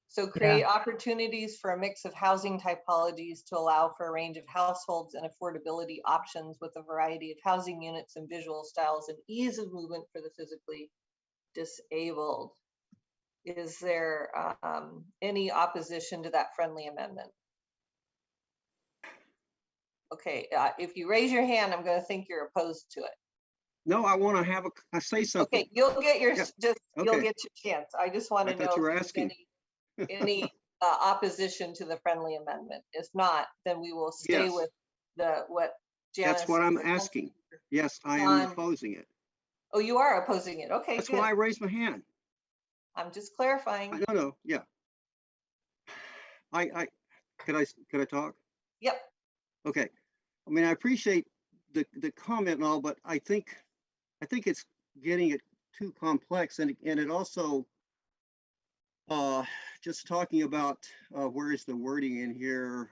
so create opportunities for a mix of housing typologies to allow for a range of households and affordability options with a variety of housing units and visual styles and ease of movement for the physically disabled. Is there any opposition to that friendly amendment? Okay, if you raise your hand, I'm going to think you're opposed to it. No, I want to I say something. Okay, you'll get your you'll get your chance. I just want to know you were asking. any opposition to the friendly amendment. If not, then we will stay with what Janice. That's what I'm asking. Yes, I am opposing it. Oh, you are opposing it. Okay, that's good. why I raised my hand. I'm just clarifying. No, yeah. Could I talk? Yep. Okay. I mean, I appreciate the comment and all, but I think it's getting it too complex, and it also just talking about where is the wording in here?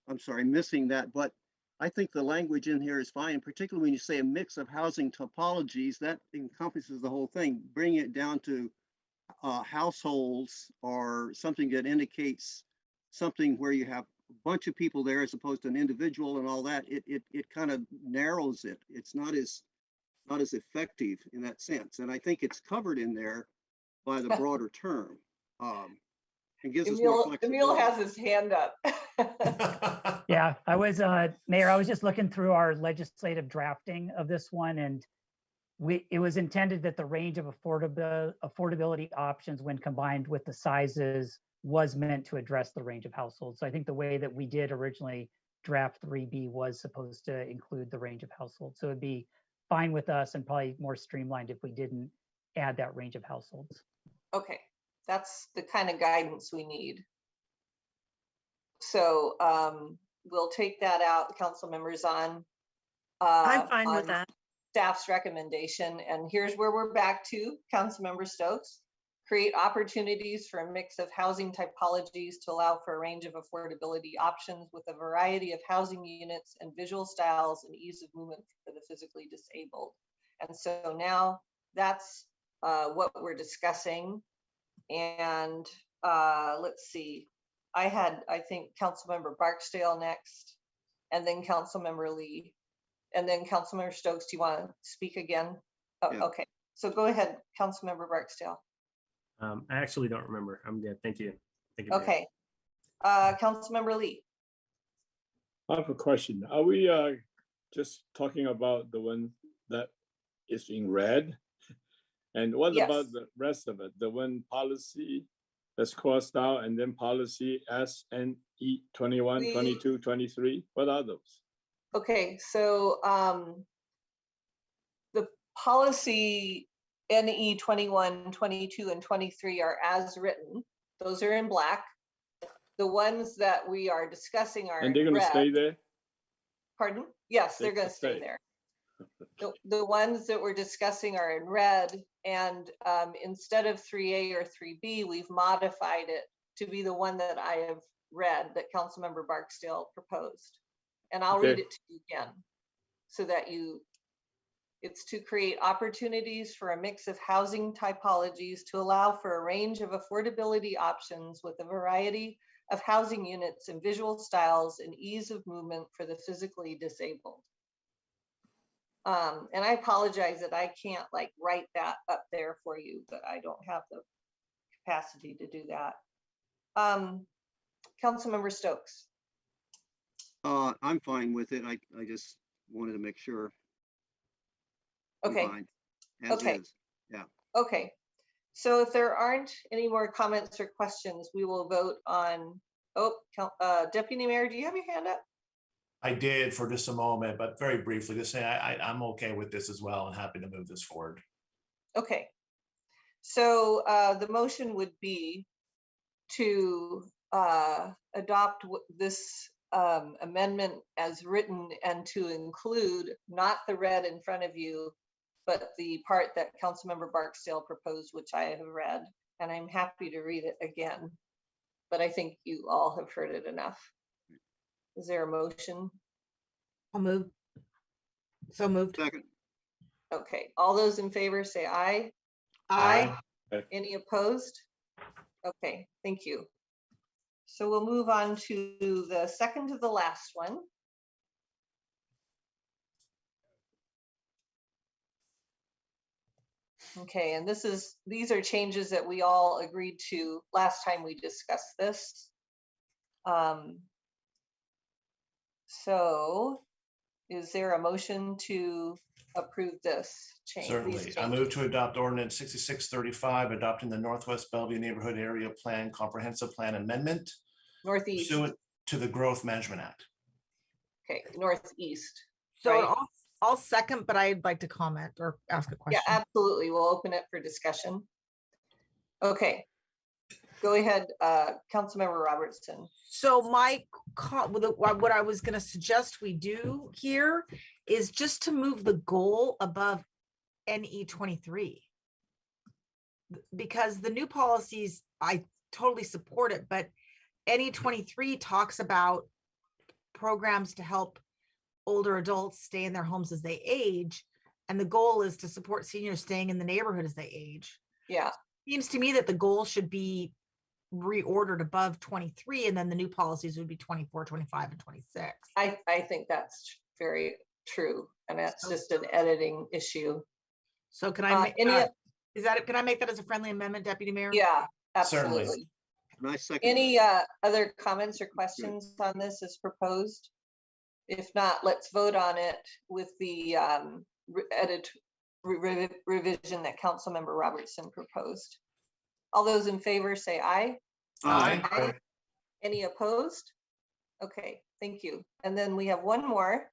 I'm sorry, missing that, but I think the language in here is fine, particularly when you say a mix of housing topologies, that encompasses the whole thing. Bring it down to households or something that indicates something where you have a bunch of people there as opposed to an individual and all that. It kind of narrows it. It's not as effective in that sense. And I think it's covered in there by the broader term. And gives us more flexibility. Emil has his hand up. Yeah, I was, Mayor, I was just looking through our legislative drafting of this one, and it was intended that the range of affordability options when combined with the sizes was meant to address the range of households. So I think the way that we did originally draft 3B was supposed to include the range of households. So it'd be fine with us and probably more streamlined if we didn't add that range of households. Okay, that's the kind of guidance we need. So we'll take that out, council members, on I'm fine with that. Staff's recommendation. And here's where we're back to, Councilmember Stokes. Create opportunities for a mix of housing typologies to allow for a range of affordability options with a variety of housing units and visual styles and ease of movement for the physically disabled. And so now that's what we're discussing. And let's see, I think Councilmember Barksdale next, and then Councilmember Lee, and then Councilmember Stokes. Do you want to speak again? Oh, yeah. Okay, so go ahead, Councilmember Barksdale. I actually don't remember. I'm good. Thank you. Thank you. Okay, Councilmember Lee. I have a question. Are we just talking about the one that is in red? And what about the rest of it? The one policy that's crossed out, and then policy SNE 21, 22, 23. What are those? Okay, so the policy NE 21, 22, and 23 are as written. Those are in black. The ones that we are discussing are and they're going to stay there? Pardon? Yes, they're going to stay there. The ones that we're discussing are in red, and instead of 3A or 3B, we've modified it to be the one that I have read that Councilmember Barksdale proposed. And I'll read it to you again so that it's to create opportunities for a mix of housing typologies to allow for a range of affordability options with a variety of housing units and visual styles and ease of movement for the physically disabled. And I apologize that I can't write that up there for you, but I don't have the capacity to do that. Councilmember Stokes. I'm fine with it. I just wanted to make sure. Okay. Okay. Yeah. Okay. So if there aren't any more comments or questions, we will vote on, Deputy Mayor, do you have your hand up? I did for just a moment, but very briefly to say I'm okay with this as well and happy to move this forward. Okay. So the motion would be to adopt this amendment as written and to include not the red in front of you, but the part that Councilmember Barksdale proposed, which I have read, and I'm happy to read it again, but I think you all have heard it enough. Is there a motion? I'll move. So moved. Second. Okay, all those in favor say aye. Aye. Any opposed? Okay, thank you. So we'll move on to the second to the last one. Okay, and these are changes that we all agreed to last time we discussed this. So is there a motion to approve this change? Certainly. I move to adopt ordinance 6635, adopting the Northwest Bellevue Neighborhood Area Plan Comprehensive Plan Amendment. Northeast. Pursuant to the Growth Management Act. Okay, Northeast. So right? I'll second, but I'd like to comment or ask a question. Yeah, absolutely. We'll open it for discussion. Okay. Go ahead, Councilmember Robertson. So what I was going to suggest we do here is just to move the goal above NE 23, because the new policies, I totally support it, but NE 23 talks about programs to help older adults stay in their homes as they age. And the goal is to support seniors staying in the neighborhood as they age. Yeah. Seems to me that the goal should be reordered above 23, and then the new policies would be 24, 25, and 26. I think that's very true. And that's just an editing issue. So can I make can I make that as a friendly amendment, Deputy Mayor? Yeah, Certainly. absolutely. And I second Any other comments or questions on this as proposed? If not, let's vote on it with the revision that Councilmember Robertson proposed. All those in favor say aye. Aye. Any opposed? Okay, thank you. And then we have one more.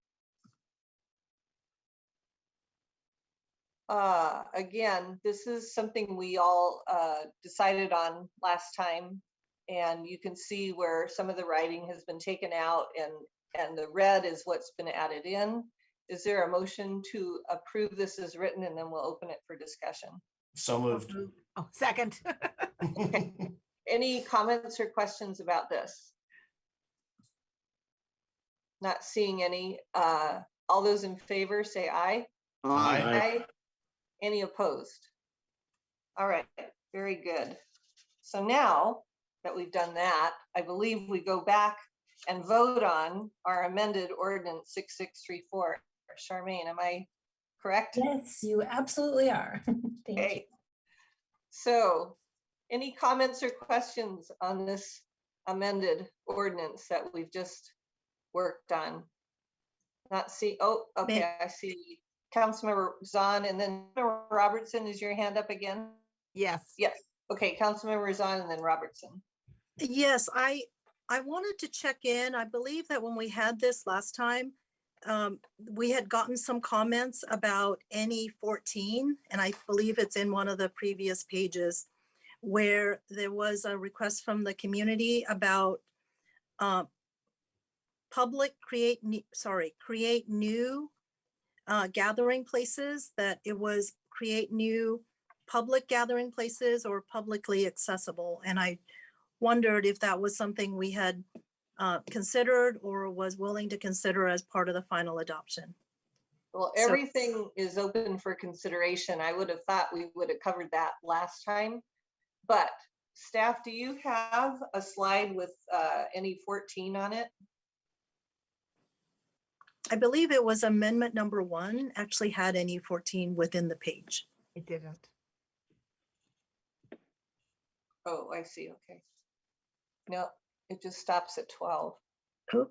Again, this is something we all decided on last time, and you can see where some of the writing has been taken out and the red is what's been added in. Is there a motion to approve this as written, and then we'll open it for discussion? So moved. Oh, second. Okay. Any comments or questions about this? Not seeing any. All those in favor say aye. Aye. Any opposed? All right, very good. So now that we've done that, I believe we go back and vote on our amended ordinance 6634. Charmaine, am I correct? Yes, you absolutely are. Thank you. So any comments or questions on this amended ordinance that we've just worked on? Not see, oh, okay, I see Councilmember Zahn, and then Robertson, is your hand up again? Yes. Yes. Okay, Councilmember Zahn and then Robertson. Yes, I wanted to check in. I believe that when we had this last time, we had gotten some comments about NE 14, and I believe it's in one of the previous pages where there was a request from the community about create new gathering places, that it was create new public gathering places or publicly accessible. And I wondered if that was something we had considered or was willing to consider as part of the final adoption. Well, everything is open for consideration. I would have thought we would have covered that last time, but staff, do you have a slide with NE 14 on it? I believe it was amendment number 1 actually had NE 14 within the page. It didn't. Oh, I see. Okay. No, it just stops at 12. Cool.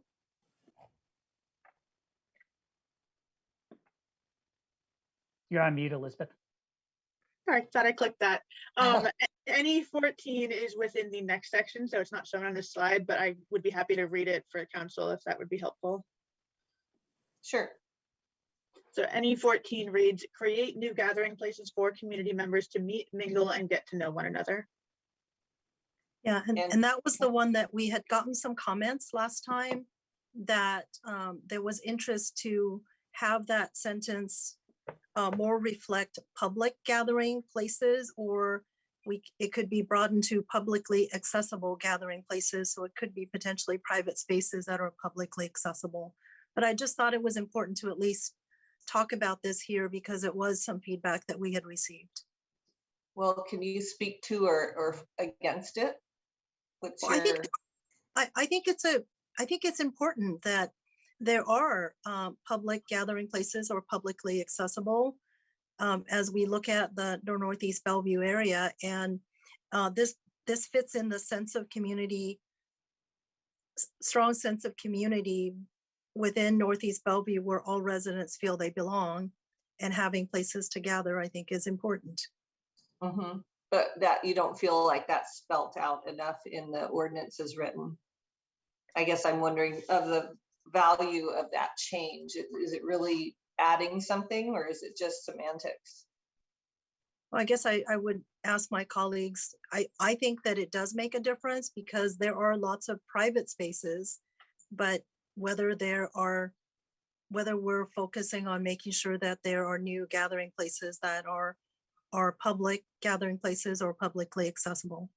You're on mute, Elizabeth. Sorry, thought I clicked that. NE 14 is within the next section, so it's not shown on this slide, but I would be happy to read it for council if that would be helpful. Sure. So NE 14 reads, create new gathering places for community members to meet, mingle, and get to know one another. Yeah, and that was the one that we had gotten some comments last time that there was interest to have that sentence more reflect public gathering places, or it could be broadened to publicly accessible gathering places. So it could be potentially private spaces that are publicly accessible. But I just thought it was important to at least talk about this here because it was some feedback that we had received. Well, can you speak to or against it? What's your... I think it's important that there are public gathering places or publicly accessible as we look at the Northeast Bellevue area, and this fits in the sense of community, strong sense of community within Northeast Bellevue where all residents feel they belong, and having places to gather, I think, is important. Mm-hmm. But that you don't feel like that's spelt out enough in the ordinance as written. I guess I'm wondering of the value of that change. Is it really adding something, or is it just semantics? Well, I guess I would ask my colleagues. I think that it does make a difference because there are lots of private spaces, but whether we're focusing on making sure that there are new gathering places that are public gathering places or publicly accessible.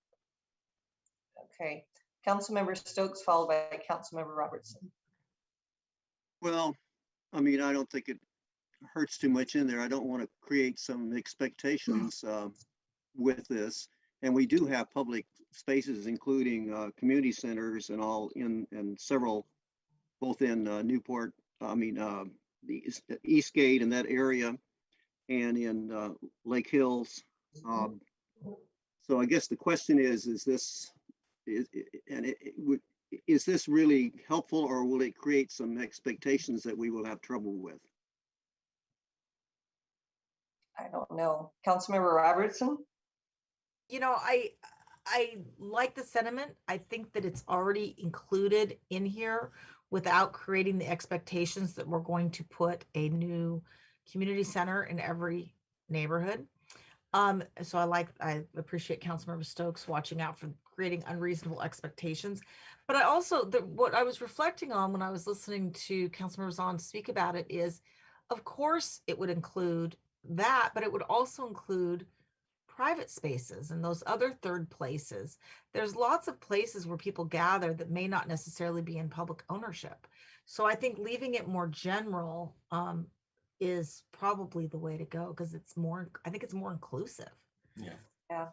Okay, Councilmember Stokes followed by Councilmember Robertson. Well, I mean, I don't think it hurts too much in there. I don't want to create some expectations with this. And we do have public spaces, including community centers and all in several, both in Newport, the Eastgate and that area, and in Lake Hills. So I guess the question is this, is this really helpful, or will it create some expectations that we will have trouble with? I don't know. Councilmember Robertson? You know, I like the sentiment. I think that it's already included in here without creating the expectations that we're going to put a new community center in every neighborhood. So I appreciate Councilmember Stokes watching out for creating unreasonable expectations. But I also, what I was reflecting on when I was listening to Councilmember Zahn speak about it is, of course, it would include that, but it would also include private spaces and those other third places. There's lots of places where people gather that may not necessarily be in public ownership. So I think leaving it more general is probably the way to go, because I think it's more inclusive. Yeah.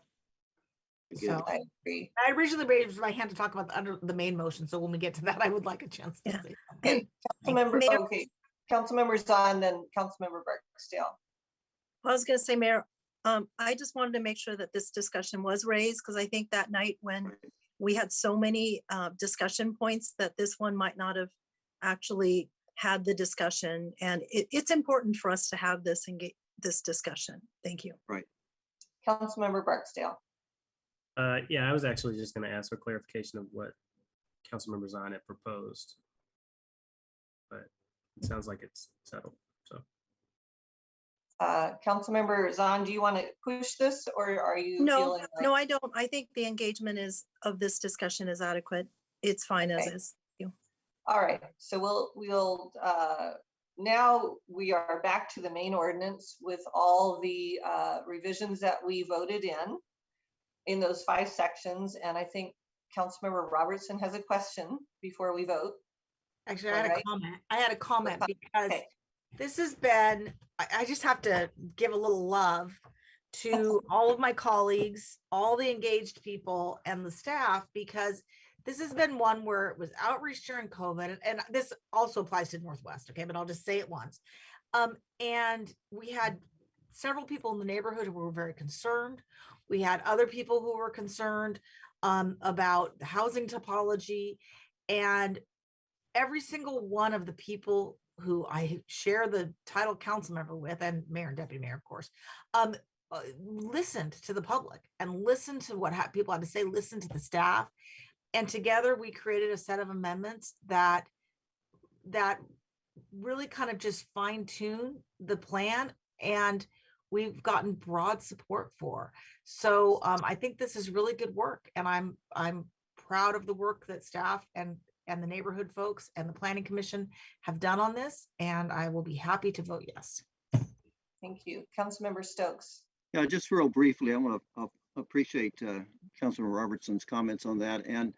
So I agree. I originally raised my hand to talk about the main motion. So when we get to that, I would like a chance to say something. Councilmember Zahn, then Councilmember Barksdale. I was going to say, Mayor, I just wanted to make sure that this discussion was raised, because I think that night when we had so many discussion points that this one might not have actually had the discussion. And it's important for us to have this discussion. Thank you. Right. Councilmember Barksdale. Yeah, I was actually just going to ask for clarification of what Councilmember Zahn had proposed, but it sounds like it's settled. So, Councilmember Zahn, do you want to push this, or are you feeling like... No, I don't. I think the engagement of this discussion is adequate. It's fine as is. Thank you. All right, so we'll now we are back to the main ordinance with all the revisions that we voted in those 5 sections. And I think Councilmember Robertson has a question before we vote. Actually, I had a comment because this has been, I just have to give a little love to all of my colleagues, all the engaged people and the staff, because this has been one where it was outreach during COVID, and this also applies to Northwest, okay, but I'll just say it once. And we had several people in the neighborhood who were very concerned. We had other people who were concerned about the housing topology, and every single one of the people who I share the title council member with, and mayor and deputy mayor, of course, listened to the public and listened to what people had to say, listened to the staff. And together we created a set of amendments that really kind of just fine tune the plan, and we've gotten broad support for. So I think this is really good work, and I'm proud of the work that staff and the neighborhood folks and the planning commission have done on this, and I will be happy to vote yes. Thank you. Councilmember Stokes. Yeah, just real briefly, I want to appreciate Councilman Robertson's comments on that, and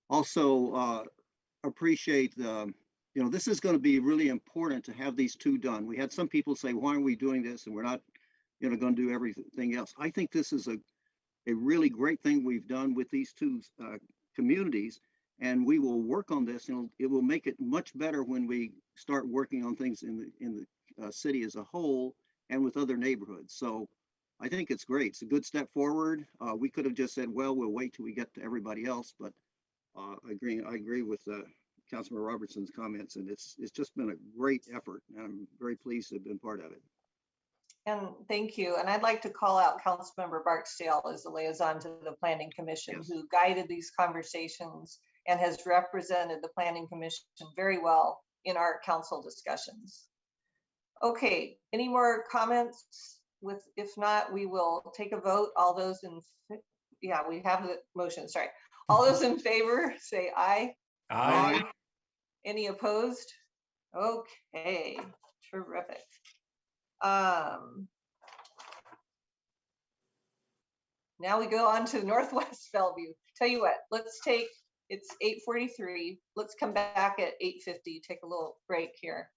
also appreciate this is going to be really important to have these 2 done. We had some people say, why are we doing this and we're not going to do everything else. I think this is a really great thing we've done with these 2 communities, and we will work on this, and it will make it much better when we start working on things in the city as a whole and with other neighborhoods. So I think it's great. It's a good step forward. We could have just said, well, we'll wait till we get to everybody else, but I agree with Councilman Robertson's comments, and it's just been a great effort. I'm very pleased to have been part of it. And thank you. And I'd like to call out Councilmember Barksdale as the liaison to the Planning Commission, who guided these conversations and has represented the Planning Commission very well in our council discussions. Okay, any more comments? If not, we will take a vote. All those we have the motion, sorry. All those in favor, say aye. Aye. Any opposed? Okay, terrific. Now we go on to Northwest Bellevue. Tell you what, let's take It's 8:43. Let's come back at 8:50, take a little break here.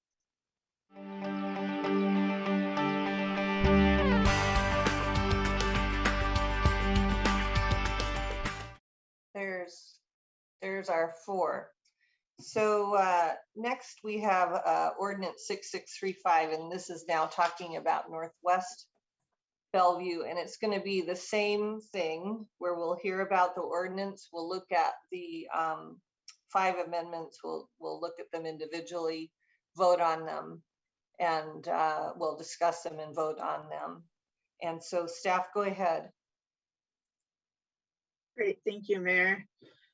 There's our 4. So next we have ordinance 6635, and this is now talking about Northwest Bellevue, and it's going to be the same thing where we'll hear about the ordinance. We'll look at the 5 amendments. We'll look at them individually, vote on them, and we'll discuss them and vote on them. And so staff, go ahead. Great, thank you, Mayor.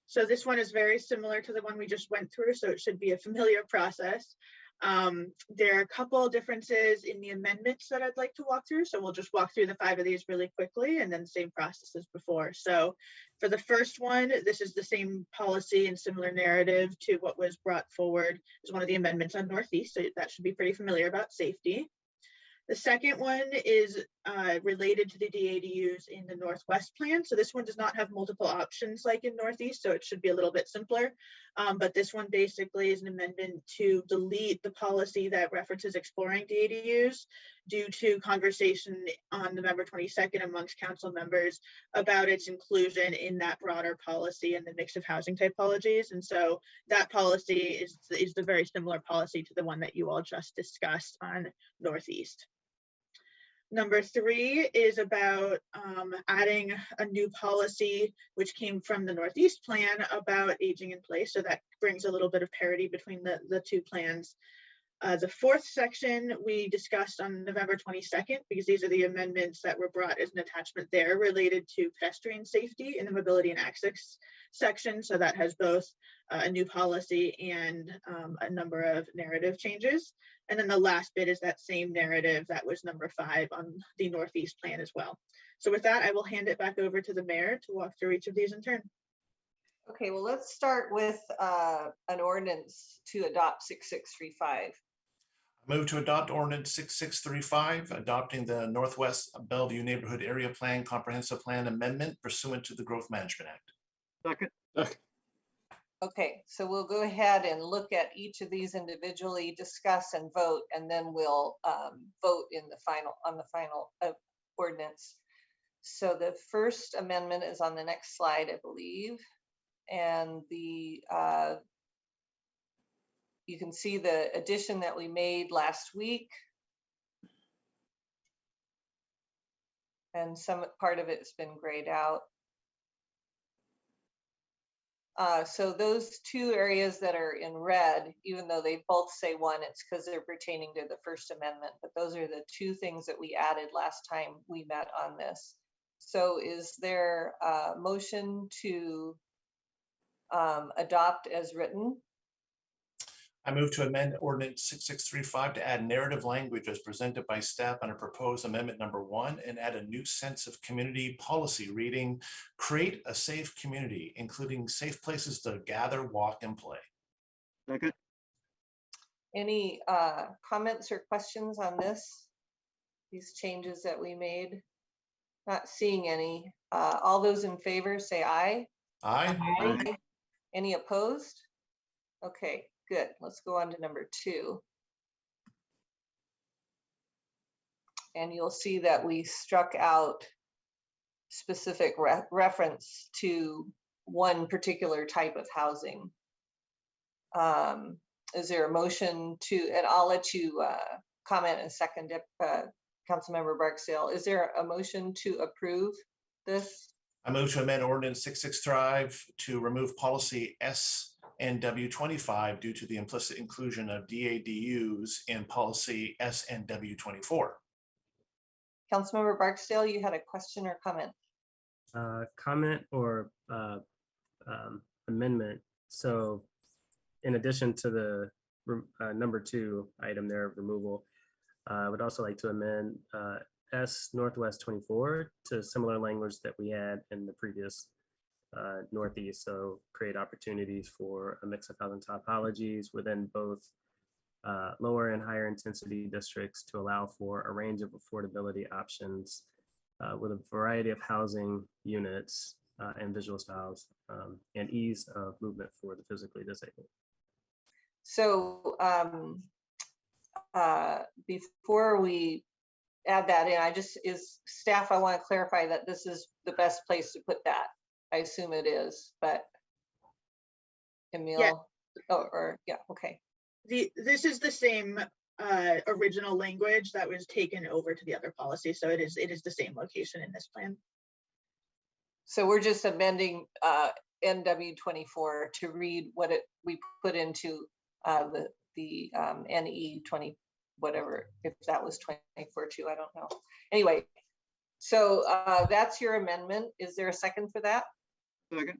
So this one is very similar to the one we just went through, so it should be a familiar process. There are a couple differences in the amendments that I'd like to walk through. So we'll just walk through the 5 of these really quickly, and then same process as before. So for the first one, this is the same policy and similar narrative to what was brought forward as one of the amendments on Northeast. So that should be pretty familiar about safety. The second one is related to the DADUs in the Northwest plan. So this one does not have multiple options like in Northeast, so it should be a little bit simpler. But this one basically is an amendment to delete the policy that references exploring DADUs due to conversation on November 22nd amongst council members about its inclusion in that broader policy and the mix of housing typologies. And so that policy is the very similar policy to the one that you all just discussed on Northeast. Number 3 is about adding a new policy, which came from the Northeast plan about aging in place. So that brings a little bit of parity between the 2 plans. The 4th section we discussed on November 22nd, because these are the amendments that were brought as an attachment there related to pedestrian safety in the mobility and access section. So that has both a new policy and a number of narrative changes. And then the last bit is that same narrative that was number 5 on the Northeast plan as well. So with that, I will hand it back over to the mayor to walk through each of these in turn. Okay, well, let's start with an ordinance to adopt 6635. Move to adopt ordinance 6635, adopting the Northwest Bellevue Neighborhood Area Plan Comprehensive Plan Amendment pursuant to the Growth Management Act. Second. Okay, so we'll go ahead and look at each of these individually, discuss and vote, and then we'll vote in the final ordinance. So the first amendment is on the next slide, I believe, and the you can see the addition that we made last week, and some part of it's been grayed out. So those 2 areas that are in red, even though they both say 1, it's because they're pertaining to the first amendment, but those are the 2 things that we added last time we met on this. So is there a motion to adopt as written? I move to amend ordinance 6635 to add narrative language as presented by staff under proposed amendment number 1 and add a new sense of community policy reading, create a safe community, including safe places to gather, walk, and play. Second. Any comments or questions on these changes that we made? Not seeing any. All those in favor say aye. Aye. Aye. Any opposed? Okay. Good. Let's go on to number 2. And you'll see that we struck out specific reference to one particular type of housing. Is there a motion to, and I'll let you comment in a second, Councilmember Barksdale. Is there a motion to approve this? I move to amend ordinance 6635 to remove policy SNW 25 due to the implicit inclusion of DADUs in policy SNW 24. Councilmember Barksdale, you had a question or comment? Comment or amendment. So in addition to the number 2 item there of removal, I would also like to amend S Northwest 24 to similar language that we had in the previous Northeast. So create opportunities for a mix of housing topologies within both lower and higher intensity districts to allow for a range of affordability options with a variety of housing units and visual styles and ease of movement for the physically disabled. So before we add that in, staff, I want to clarify that this is the best place to put that. I assume it is, but Emil, Yeah. Yeah, okay. This is the same original language that was taken over to the other policy. So it is the same location in this plan. So we're just amending NW24 to read what we put into the NE 20, whatever, if that was 24 too, I don't know. Anyway, so that's your amendment. Is there a second for that? Second.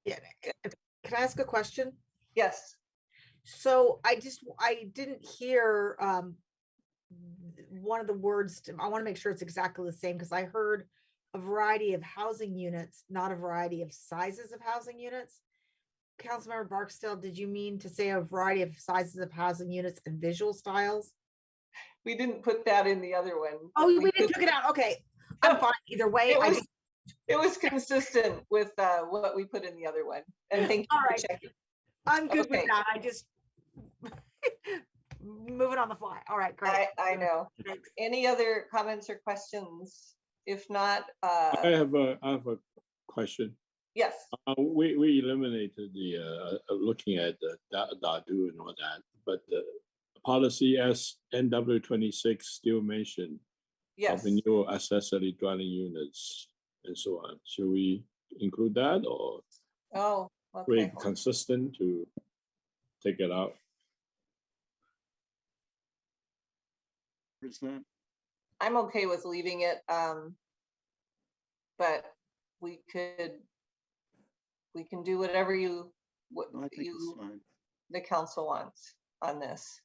Yeah. Can I ask a question? Yes. So I didn't hear one of the words. I want to make sure it's exactly the same, because I heard a variety of housing units, not a variety of sizes of housing units. Councilmember Barksdale, did you mean to say a variety of sizes of housing units and visual styles? We didn't put that in the other one. Oh, we didn't took it out. Okay, I'm fine either way. It was consistent with what we put in the other one. And thank you for checking. I'm good with that. I just moving on the fly. All right, great. I know. Thanks. Any other comments or questions? If not, I have a question. Yes. We eliminated the looking at the DADU and all that, but the policy as NW26 still mentioned of the new accessory dwelling units and so on. Should we include that, or we consistent to take it out? I'm okay with leaving it, but we can do whatever the council wants on this.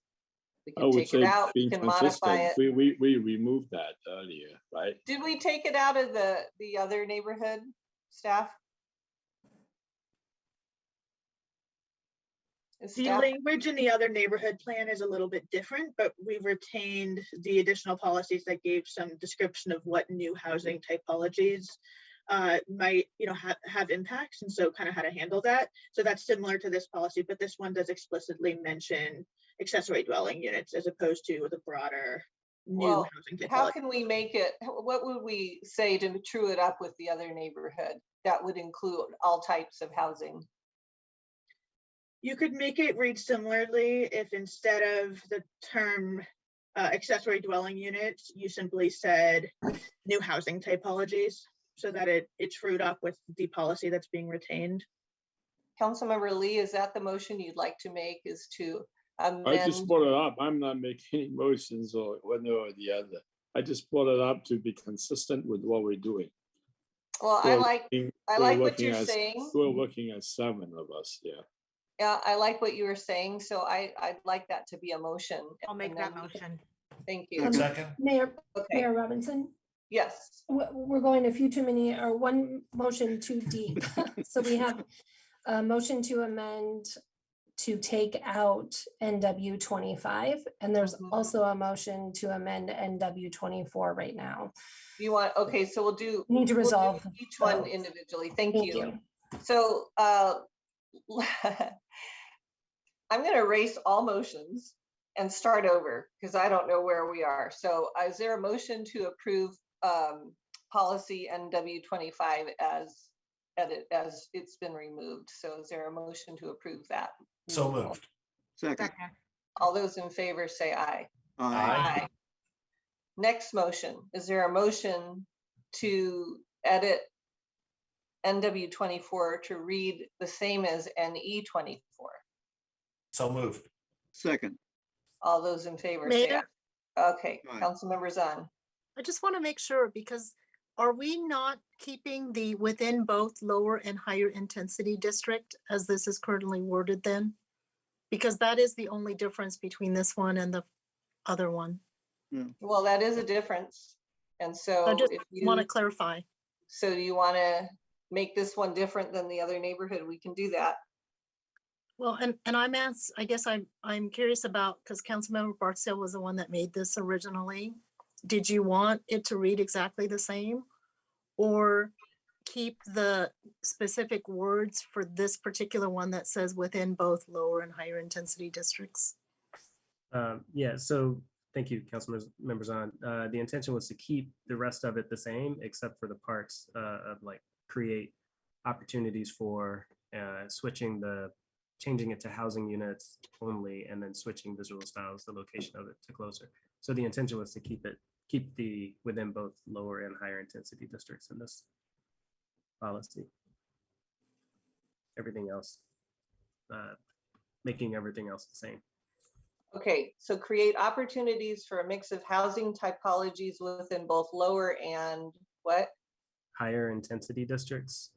We can take it out, we can modify it. We removed that earlier, right? Did we take it out of the other neighborhood, staff? The language in the other neighborhood plan is a little bit different, but we've retained the additional policies that gave some description of what new housing typologies might have impacts, and so kind of how to handle that. So that's similar to this policy, but this one does explicitly mention accessory dwelling units as opposed to the broader new housing typology. How can we make it, what would we say to true it up with the other neighborhood that would include all types of housing? You could make it read similarly if instead of the term accessory dwelling units, you simply said new housing typologies, so that it trued up with the policy that's being retained. Councilmember Lee, is that the motion you'd like to make, is to amend? I just brought it up. I'm not making any motions or one or the other. I just brought it up to be consistent with what we're doing. Well, I like what you're saying. We're looking at 7 of us, yeah. Yeah, I like what you were saying, so I'd like that to be a motion. I'll make that motion. Thank you. Second. Mayor Robinson? Yes. We're going a few too many, or one motion too deep. So we have a motion to amend to take out NW 25, and there's also a motion to amend NW 24 right now. You want, okay, so we'll do. We need to resolve each one individually. Thank you. So I'm going to erase all motions and start over because I don't know where we are. So is there a motion to approve policy NW25 as it's been removed? So is there a motion to approve that? So moved. Second. All those in favor say aye. Aye. Next motion. Is there a motion to edit NW24 to read the same as NE24? So moved. Second. All those in favor say Mayor? aye. Okay, Councilmember Zahn. I just want to make sure, because are we not keeping the within both lower and higher intensity district as this is currently worded then? Because that is the only difference between this one and the other one. Well, that is a difference. And so I just if you want to clarify. So you want to make this one different than the other neighborhood, we can do that. Well, and I guess I'm curious about, because Councilmember Barksdale was the one that made this originally. Did you want it to read exactly the same? Or keep the specific words for this particular one that says within both lower and higher intensity districts? Yeah, so thank you, council members on. The intention was to keep the rest of it the same, except for the parts of like create opportunities for changing it to housing units only, and then switching visual styles, the location of it to closer. So the intention was to keep the within both lower and higher intensity districts in this policy. Everything else, making everything else the same. Okay, so create opportunities for a mix of housing typologies within both lower and what? Higher intensity districts.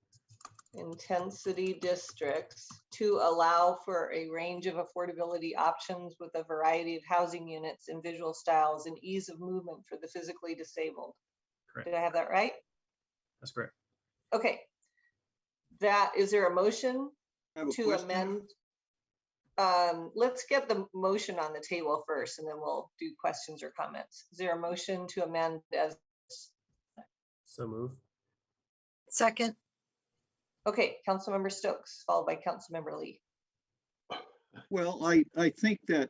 Intensity districts to allow for a range of affordability options with a variety of housing units and visual styles and ease of movement for the physically disabled. Correct. Did I have that right? That's correct. Okay. Is there a motion to amend? Let's get the motion on the table first, and then we'll do questions or comments. Is there a motion to amend as? So move. Second. Okay, Councilmember Stokes, followed by Councilmember Lee. Well, I think that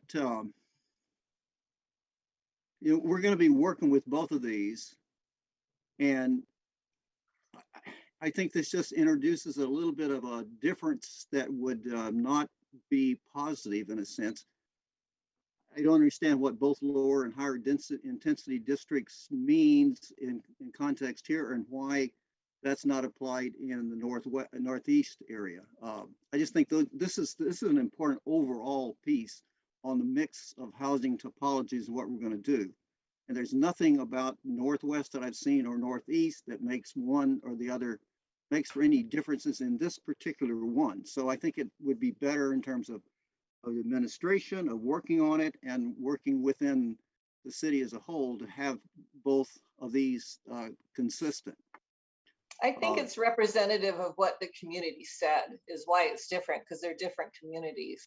we're going to be working with both of these, and I think this just introduces a little bit of a difference that would not be positive in a sense. I don't understand what both lower and higher intensity districts means in context here, and why that's not applied in the northeast area. I just think this is an important overall piece on the mix of housing topologies and what we're going to do. And there's nothing about Northwest that I've seen or Northeast that makes one or the other, makes for any differences in this particular one. So I think it would be better in terms of administration, of working on it, and working within the city as a whole to have both of these consistent. I think it's representative of what the community said is why it's different, because they're different communities.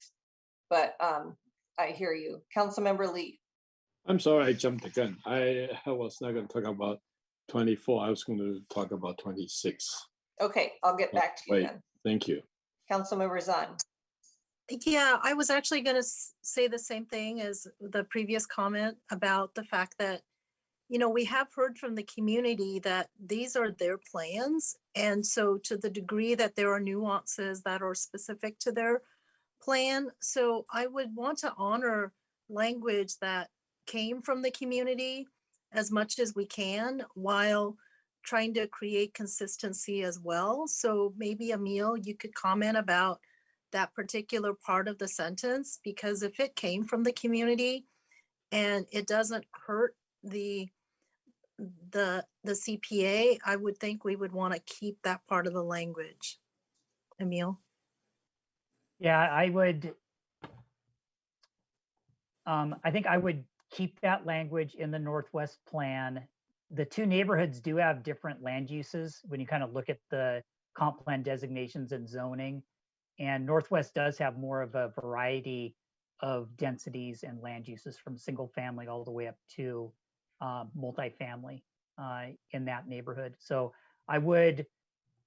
But I hear you. Councilmember Lee. I'm sorry I jumped the gun. I was not going to talk about 24. I was going to talk about 26. Okay, I'll get back to you then. Thank you. Councilmember Zahn. Yeah, I was actually going to say the same thing as the previous comment about the fact that, we have heard from the community that these are their plans. And so to the degree that there are nuances that are specific to their plan, so I would want to honor language that came from the community as much as we can, while trying to create consistency as well. So maybe Emil, you could comment about that particular part of the sentence, because if it came from the community and it doesn't hurt the CPA, I would think we would want to keep that part of the language. Emil? Yeah, I would. I think I would keep that language in the Northwest plan. The two neighborhoods do have different land uses when you kind of look at the comp plan designations and zoning. And Northwest does have more of a variety of densities and land uses, from single family all the way up to multifamily in that neighborhood. So I would,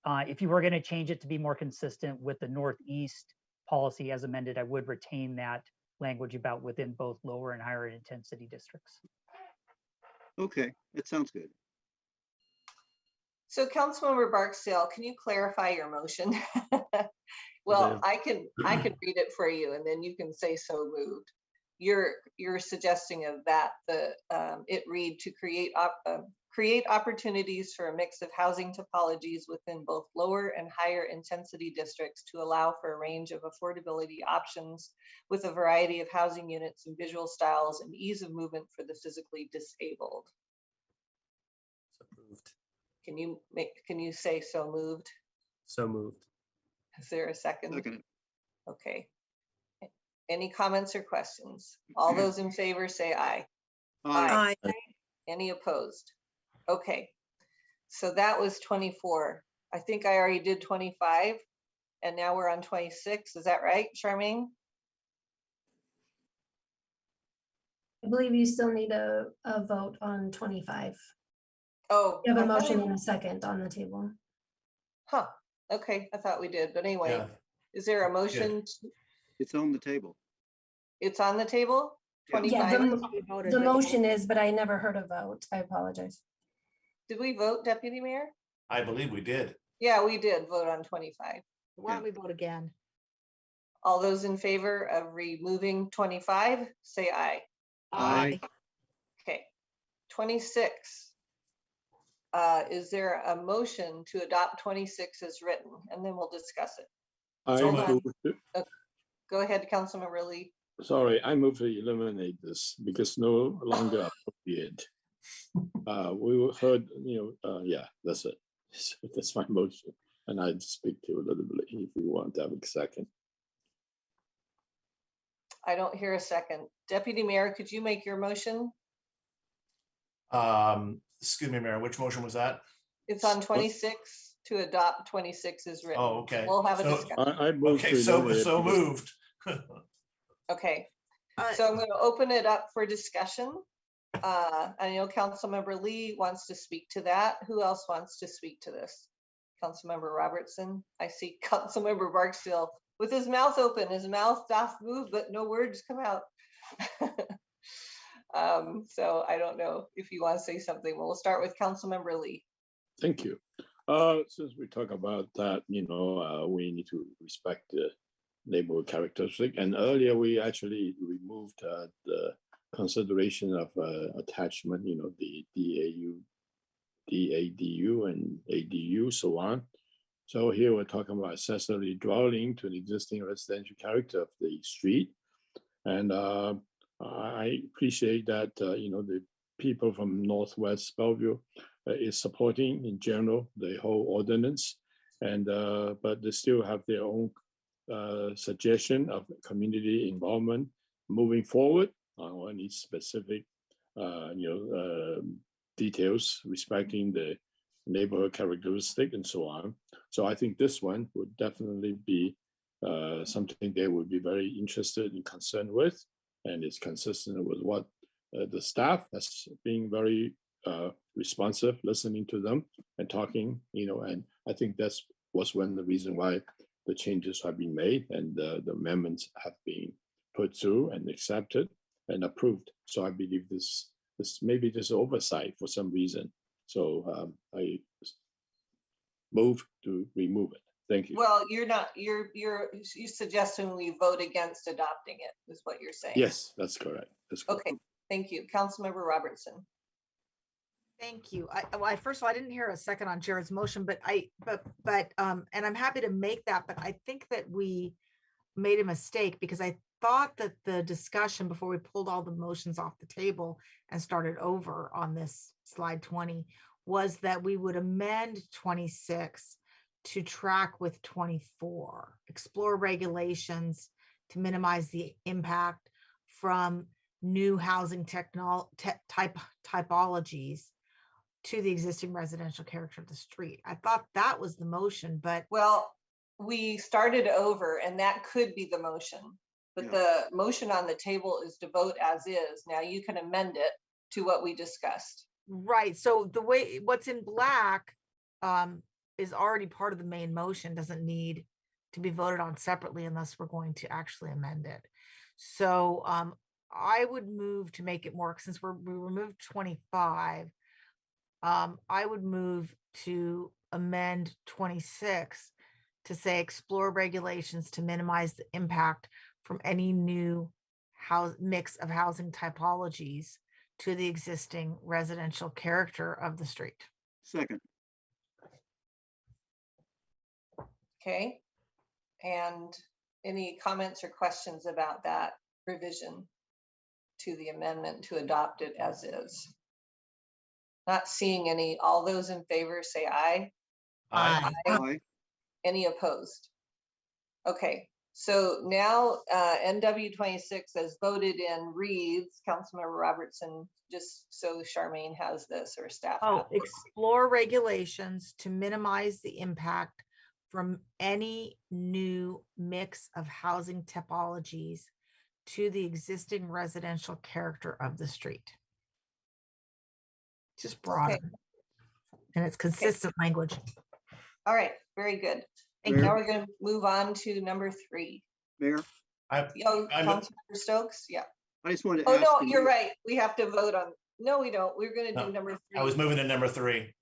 if you were going to change it to be more consistent with the Northeast policy as amended, I would retain that language about within both lower and higher intensity districts. Okay, that sounds good. So Councilmember Barksdale, can you clarify your motion? Well, I can read it for you, and then you can say so moved. You're suggesting of that it read to create opportunities for a mix of housing topologies within both lower and higher intensity districts to allow for a range of affordability options with a variety of housing units and visual styles and ease of movement for the physically disabled. So moved. Can you say so moved? So moved. Is there a second? Second. Okay. Any comments or questions? All those in favor say aye. Aye. Aye. Any opposed? Okay. So that was 24. I think I already did 25, and now we're on 26. Is that right, Charmaine? I believe you still need a vote on 25. Oh, You have a I thought motion and a second on the table. Huh, okay, I thought we did, but anyway, Yeah. is there a motion? It's on the table. It's on the table? Yeah. Yeah, 25? the motion is, but I never heard a vote. I apologize. Did we vote, Deputy Mayor? I believe we did. Yeah, we did vote on 25. Why don't we vote again? All those in favor of removing 25, say aye. Aye. Okay, 26. Is there a motion to adopt 26 as written? And then we'll discuss it. I Hold on. move, Go ahead, Councilmember Lee. sorry, I move to eliminate this because no longer appropriate. We heard, yeah, that's it. So that's my motion. And I'd speak to you a little bit if you want to have a second. I don't hear a second. Deputy Mayor, could you make your motion? Excuse me, Mayor, which motion was that? It's on 26 to adopt 26 as written. Oh, okay. We'll have a So- discussion. I moved Okay, to so eliminate because- moved. Okay, so I'm going to open it up for discussion. I know Councilmember Lee wants to speak to that. Who else wants to speak to this? Councilmember Robertson. I see Councilmember Barksdale with his mouth open. His mouth doth move, but no words come out. So I don't know if you want to say something. We'll start with Councilmember Lee. Thank you. Since we talk about that, we need to respect the neighborhood characteristic. And earlier we actually removed the consideration of attachment, the DADU and ADU, so on. So here we're talking about accessory dwelling to the existing residential character of the street. And I appreciate that, the people from Northwest Bellevue is supporting in general the whole ordinance, and but they still have their own suggestion of community involvement moving forward on any specific, details respecting the neighborhood characteristic and so on. So I think this one would definitely be something they would be very interested and concerned with, and it's consistent with what the staff has been very responsive, listening to them and talking, and I think that's was one of the reason why the changes have been made and the amendments have been put through and accepted and approved. So I believe this maybe this oversight for some reason. So I move to remove it. Thank you. Well, you're suggesting we vote against adopting it, is what you're saying. Yes, that's correct. That's correct. Okay, thank you. Councilmember Robertson. Thank you. First of all, I didn't hear a second on Jared's motion, but and I'm happy to make that, but I think that we made a mistake because I thought that the discussion before we pulled all the motions off the table and started over on this slide 20 was that we would amend 26 to track with 24, explore regulations to minimize the impact from new housing typologies to the existing residential character of the street. I thought that was the motion, but well, we started over and that could be the motion, but the motion on the table is to vote as is. Now you can amend it to what we discussed. Right. So the way what's in black is already part of the main motion, doesn't need to be voted on separately unless we're going to actually amend it. So I would move to make it more, since we removed 25, I would move to amend 26 to say explore regulations to minimize the impact from any new mix of housing typologies to the existing residential character of the street. Second. Okay. And any comments or questions about that revision to the amendment to adopt it as is? Not seeing any. All those in favor say aye. Aye. Aye. Any opposed? Okay, so now NW 26 as voted in reads, Councilmember Robertson, just so Charmaine has this or staff. Oh, explore regulations to minimize the impact from any new mix of housing typologies to the existing residential character of the street. Just broader. Okay. And it's consistent language. All right, very good. Thank Now you. we're going to move on to number 3. Mayor, Councilmember Stokes, yeah. I just wanted to Oh, ask. no, you- you're right. We have to vote on, no, we don't. We're going to do No, number 3. I was moving to number 3.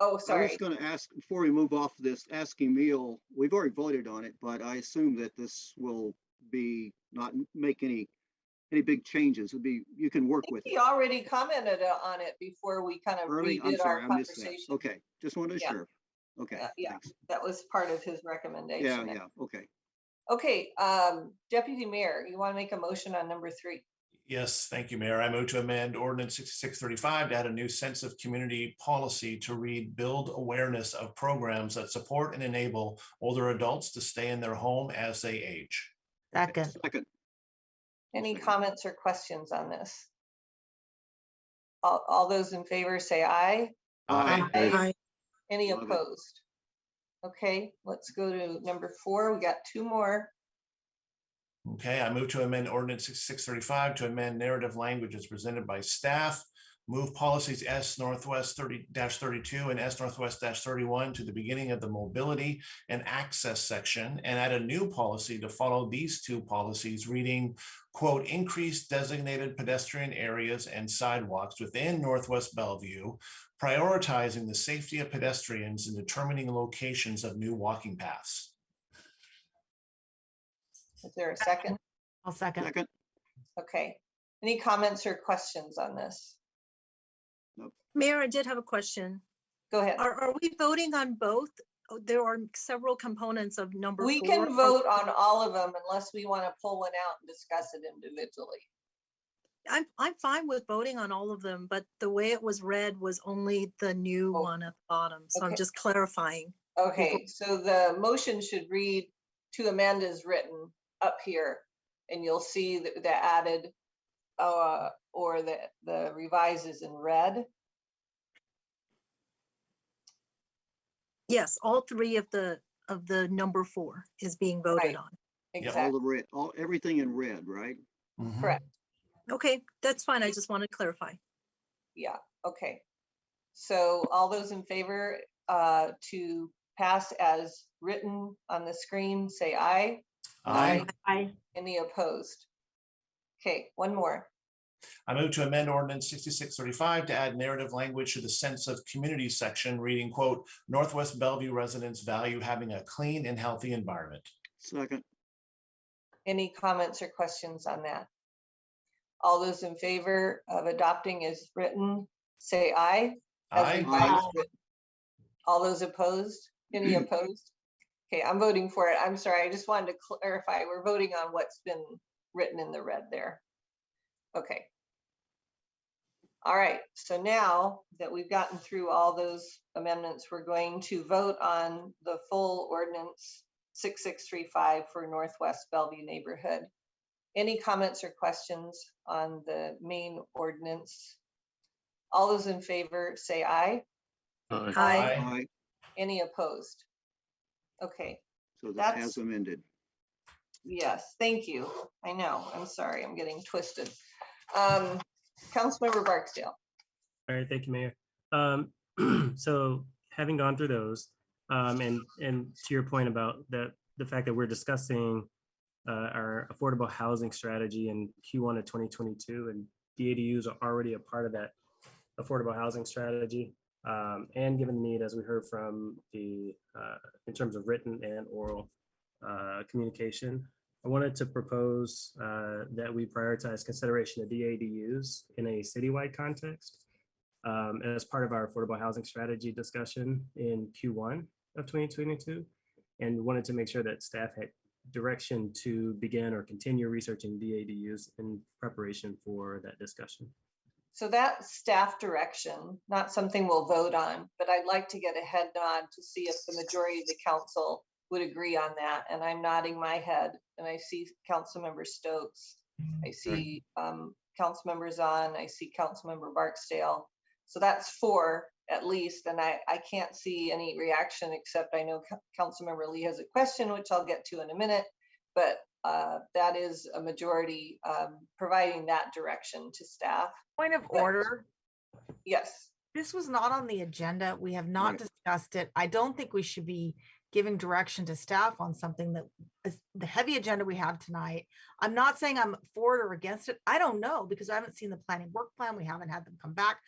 Oh, I was sorry. going to ask, before we move off this, ask Emil, we've already voted on it, but I assume that this will be not make any big changes. It'll be, you can work with He it. already commented on it before we kind of Early, I'm redid sorry, our I missed that. conversation. Okay, just wanted to Yeah. share. Okay, Yeah, thanks. that was part of his recommendation. Yeah, okay. Okay, Deputy Mayor, you want to make a motion on number 3? Yes, thank you, Mayor. I move to amend Ordinance 6635 to add a new sense of community policy to read build awareness of programs that support and enable older adults to stay in their home as they age. Second. Second. Any comments or questions on this? All those in favor say aye. Aye. Any Love it. opposed? Okay, let's go to number 4. We got 2 more. Okay, I move to amend Ordinance 6635 to amend narrative language as presented by staff. Move policies S Northwest 30-32 and S Northwest 31 to the beginning of the mobility and access section and add a new policy to follow these 2 policies reading, quote, increased designated pedestrian areas and sidewalks within Northwest Bellevue, prioritizing the safety of pedestrians and determining locations of new walking paths. Is there a second? I'll second. Second. Okay. Any comments or questions on this? Mayor, I did have a question. Go ahead. Are we voting on both? Oh, there are several components of number 4. We can vote on all of them unless we want to pull one out and discuss it individually. I'm fine with voting on all of them, but the way it was read was only the new one at the bottom. So I'm Okay. just clarifying. Okay, so the motion should read to amend as written up here, and you'll see the added or the revise is in red. Yes, all 3 of the number 4 is being voted Right. on. Yeah, Exactly. all the red, everything in red, right? Correct. Okay, that's fine. I just wanted to clarify. Yeah, okay. So all those in favor to pass as written on the screen, say aye. Aye. Aye. Any opposed? Okay, one more. I move to amend Ordinance 6635 to add narrative language to the sense of community section reading, quote, Northwest Bellevue residents value having a clean and healthy environment. Second. Any comments or questions on that? All those in favor of adopting as written, say aye. As Aye. revised written. All those opposed? Any opposed? Okay, I'm voting for it. I'm sorry, I just wanted to clarify. We're voting on what's been written in the red there. Okay. All right, so now that we've gotten through all those amendments, we're going to vote on the full ordinance 6635 for Northwest Bellevue neighborhood. Any comments or questions on the main ordinance? All those in favor say aye. Aye. Any opposed? Okay, So that That's- as amended. yes, thank you. I know, I'm sorry, I'm getting twisted. Councilmember Barksdale. All right, thank you, Mayor. So having gone through those, and to your point about the fact that we're discussing our affordable housing strategy in Q1 of 2022, and the ADUs are already a part of that affordable housing strategy. And given the need, as we heard from in terms of written and oral communication, I wanted to propose that we prioritize consideration of the ADUs in a citywide context as part of our affordable housing strategy discussion in Q1 of 2022, and wanted to make sure that staff had direction to begin or continue researching the ADUs in preparation for that discussion. So that staff direction, not something we'll vote on, but I'd like to get a head nod to see if the majority of the council would agree on that. And I'm nodding my head and I see Councilmember Stokes. I see Councilmember Zahn, I see Councilmember Barksdale. So that's 4 at least. And I can't see any reaction except I know Councilmember Lee has a question, which I'll get to in a minute. But that is a majority providing that direction to staff. Point of order. Yes. This was not on the agenda. We have not Right. discussed it. I don't think we should be giving direction to staff on something that is the heavy agenda we have tonight. I'm not saying I'm for it or against it. I don't know because I haven't seen the planning work plan. We haven't had them come back.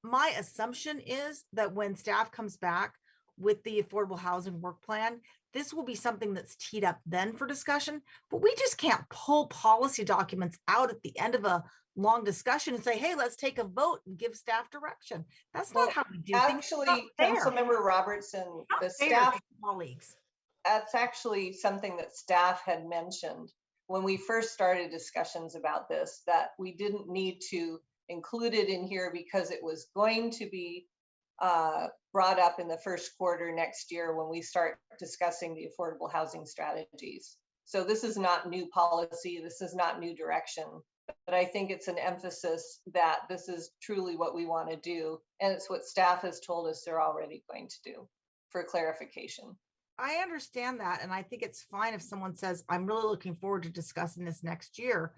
My assumption is that when staff comes back with the affordable housing work plan, this will be something that's teed up then for discussion, but we just can't pull policy documents out at the end of a long discussion and say, hey, let's take a vote and give staff direction. That's not how we do things. Actually, Councilmember Robertson, the staff colleagues. That's actually something that staff had mentioned when we first started discussions about this, that we didn't need to include it in here because it was going to be brought up in the first quarter next year when we start discussing the affordable housing strategies. So this is not new policy, this is not new direction, but I think it's an emphasis that this is truly what we want to do. And it's what staff has told us they're already going to do for clarification. I understand that. And I think it's fine if someone says, I'm really looking forward to discussing this next year.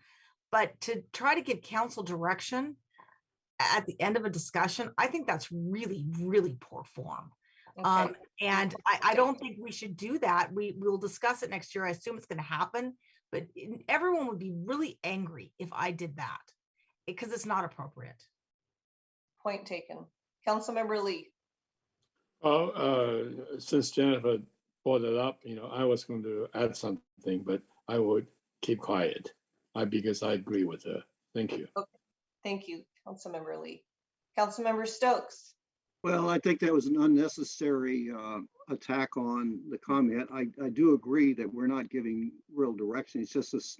But to try to give council direction at the end of a discussion, I think that's really, really poor form. Okay. And I don't think we should do that. We'll discuss it next year. I assume it's going to happen, but everyone would be really angry if I did that because it's not appropriate. Point taken. Councilmember Lee. Well, since Jennifer brought it up, I was going to add something, but I would keep quiet because I agree with her. Thank you. Okay. Thank you, Councilmember Lee. Councilmember Stokes. Well, I think that was an unnecessary attack on the comment. I do agree that we're not giving real direction. It's just this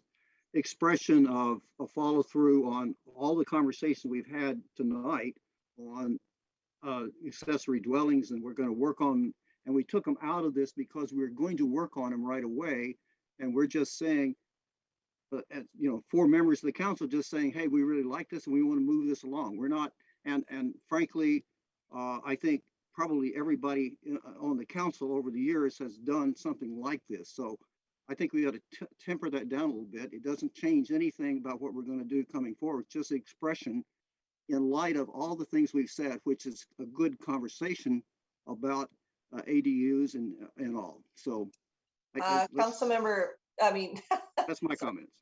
expression of a follow through on all the conversations we've had tonight on accessory dwellings, and we're going to work on, and we took them out of this because we were going to work on them right away. And we're just saying, 4 members of the council just saying, hey, we really like this and we want to move this along. We're not, and frankly, I think probably everybody on the council over the years has done something like this. So I think we got to temper that down a little bit. It doesn't change anything about what we're going to do coming forward. It's just expression in light of all the things we've said, which is a good conversation about ADUs and all. So Councilmember, that's my comments.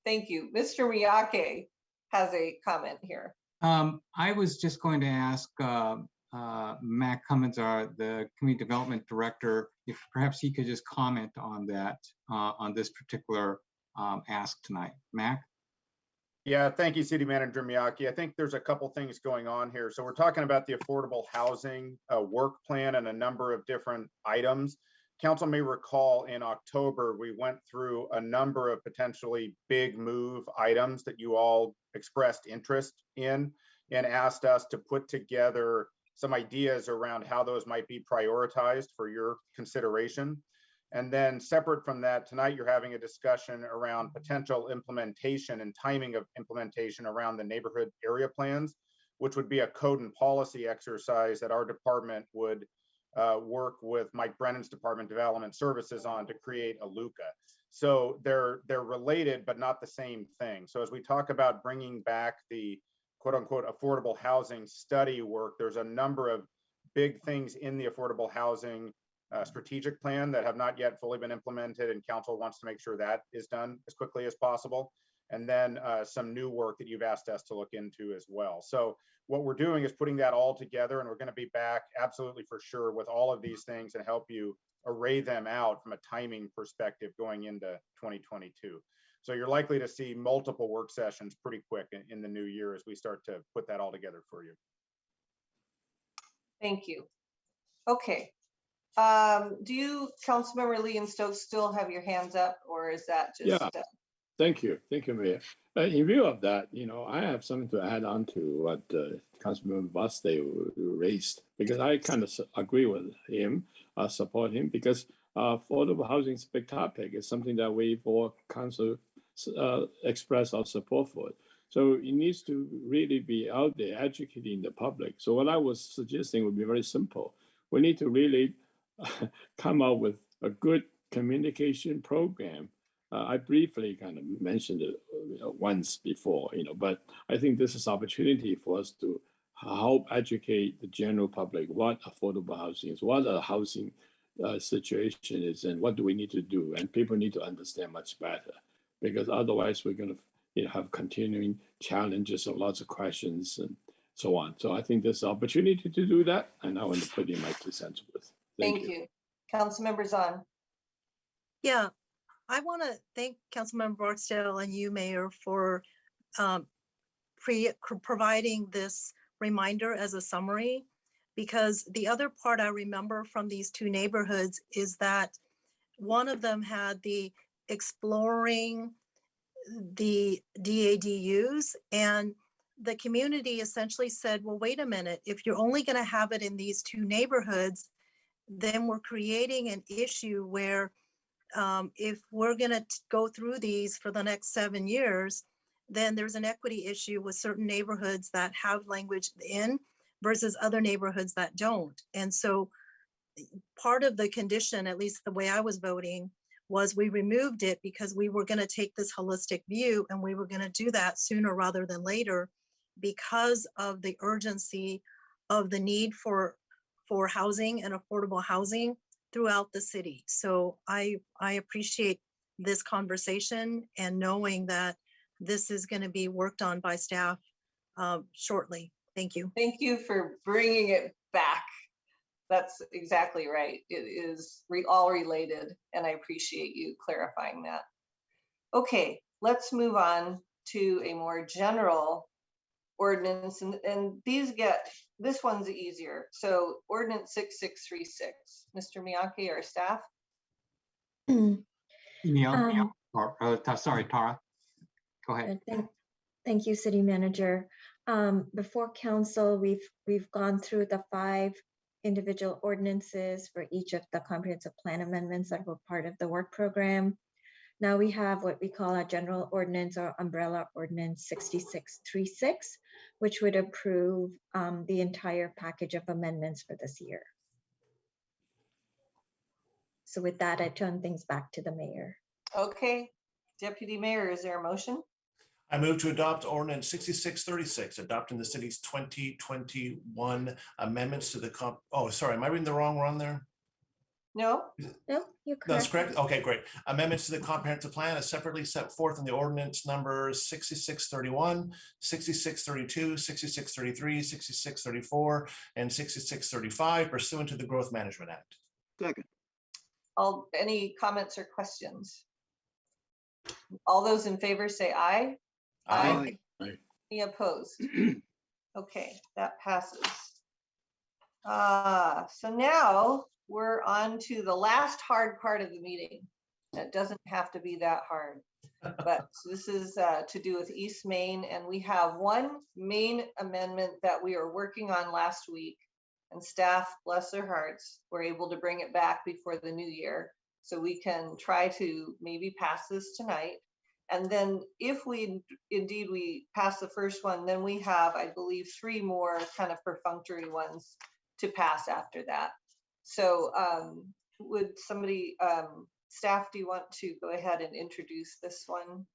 Thank you. Mr. Miyake has a comment here. I was just going to ask Mac Cummins, the Community Development Director, if perhaps he could just comment on that, on this particular ask tonight. Mac? Yeah, thank you, City Manager Miyake. I think there's a couple things going on here. So we're talking about the affordable housing work plan and a number of different items. Council may recall in October, we went through a number of potentially big move items that you all expressed interest in and asked us to put together some ideas around how those might be prioritized for your consideration. And then separate from that, tonight you're having a discussion around potential implementation and timing of implementation around the neighborhood area plans, which would be a code and policy exercise that our department would work with Mike Brennan's Department of Development Services on to create a LUCA. So they're related, but not the same thing. So as we talk about bringing back the quote unquote affordable housing study work, there's a number of big things in the affordable housing strategic plan that have not yet fully been implemented, and council wants to make sure that is done as quickly as possible. And then some new work that you've asked us to look into as well. So what we're doing is putting that all together, and we're going to be back absolutely for sure with all of these things and help you array them out from a timing perspective going into 2022. So you're likely to see multiple work sessions pretty quick in the new year as we start to put that all together for you. Thank you. Okay. Do you, Councilmember Lee and Stokes, still have your hands up, or is that just? Yeah. Thank you, Mayor. In view of that, I have something to add on to what Councilmember Woosley raised, because I kind of agree with him, support him, because affordable housing is a big topic. It's something that we for council express our support for it. So it needs to really be out there educating the public. So what I was suggesting would be very simple. We need to really come up with a good communication program. I briefly kind of mentioned it once before, but I think this is opportunity for us to help educate the general public what affordable housing is, what a housing situation is, and what do we need to do. And people need to understand much better, because otherwise we're going to have continuing challenges of lots of questions and so on. So I think there's an opportunity to do that, and I want to put in my 2 cents worth. Thank you. Councilmember Zahn. Yeah, I want to thank Councilmember Barksdale and you, Mayor, for providing this reminder as a summary, because the other part I remember from these 2 neighborhoods is that one of them had the exploring the DADUs, and the community essentially said, well, wait a minute, if you're only going to have it in these 2 neighborhoods, then we're creating an issue where if we're going to go through these for the next 7 years, then there's an equity issue with certain neighborhoods that have language in versus other neighborhoods that don't. And so part of the condition, at least the way I was voting, was we removed it because we were going to take this holistic view, and we were going to do that sooner rather than later because of the urgency of the need for housing and affordable housing throughout the city. So I appreciate this conversation and knowing that this is going to be worked on by staff shortly. Thank you. Thank you for bringing it back. That's exactly right. It is all related, and I appreciate you clarifying that. Okay, let's move on to a more general ordinance, and this one's easier. So ordinance 6636. Mr. Miyake, our staff. Sorry, Tara. Go ahead. Thank you, City Manager. Before council, we've gone through the 5 individual ordinances for each of the comprehensive plan amendments that were part of the work program. Now we have what we call a general ordinance or umbrella ordinance 6636, which would approve the entire package of amendments for this year. So with that, I turn things back to the mayor. Okay, Deputy Mayor, is there a motion? I move to adopt ordinance 6636, adopting the city's 2021 amendments to the am I reading the wrong one there? No, you're correct. That's correct. Okay, great. Amendments to the comprehensive plan is separately set forth in the ordinance numbers 6631, 6632, 6633, 6634, and 6635 pursuant to the Growth Management Act. Second. Any comments or questions? All those in favor say aye. Aye. Any opposed? Okay, that passes. So now we're on to the last hard part of the meeting. It doesn't have to be that hard, but this is to do with East Main, and we have one main amendment that we are working on last week, and staff, bless their hearts, were able to bring it back before the new year. So we can try to maybe pass this tonight. And then if we pass the first one, then we have, I believe, 3 more kind of perfunctory ones to pass after that. So would somebody, staff, do you want to go ahead and introduce this one?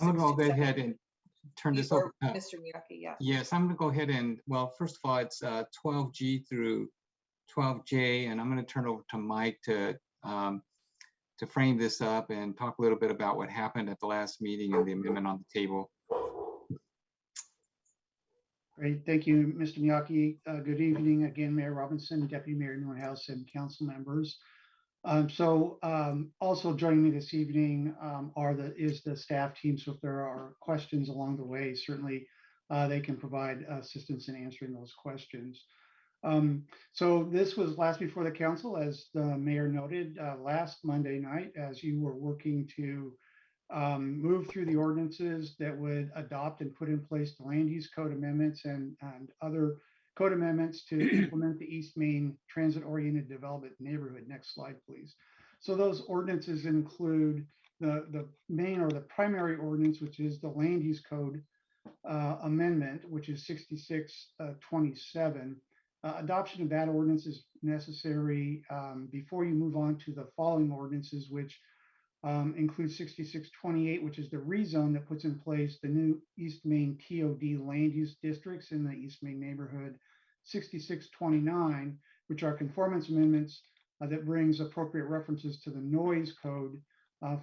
I'm gonna go ahead and turn this over. Mr. Miyake, yeah. Yes, I'm gonna go ahead and, well, first of all, it's 12G through 12J, and I'm gonna turn over to Mike to frame this up and talk a little bit about what happened at the last meeting and the amendment on the table. Great, thank you, Mr. Miyake. Good evening again, Mayor Robinson, Deputy Mayor Newhouse, and council members. Also joining me this evening is the staff team. So if there are questions along the way, certainly they can provide assistance in answering those questions. So this was last before the council, as the mayor noted, last Monday night, as you were working to move through the ordinances that would adopt and put in place the land use code amendments and other code amendments to implement the East Main transit-oriented development neighborhood. Next slide, please. So those ordinances include the main or the primary ordinance, which is the land use code amendment, which is 6627. Adoption of that ordinance is necessary before you move on to the following ordinances, which includes 6628, which is the rezone that puts in place the new East Main TOD land use districts in the East Main neighborhood. 6629, which are conformance amendments that brings appropriate references to the noise code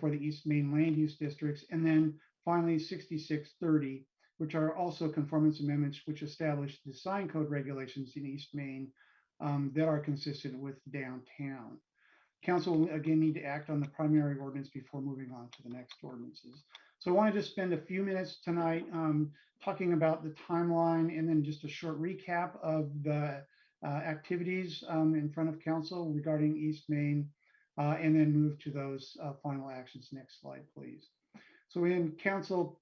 for the East Main land use districts. And then finally 6630, which are also conformance amendments which establish the sign code regulations in East Main that are consistent with downtown. Council will again need to act on the primary ordinance before moving on to the next ordinances. So I want to just spend a few minutes tonight talking about the timeline and then just a short recap of the activities in front of council regarding East Main and then move to those final actions. Next slide, please. So in council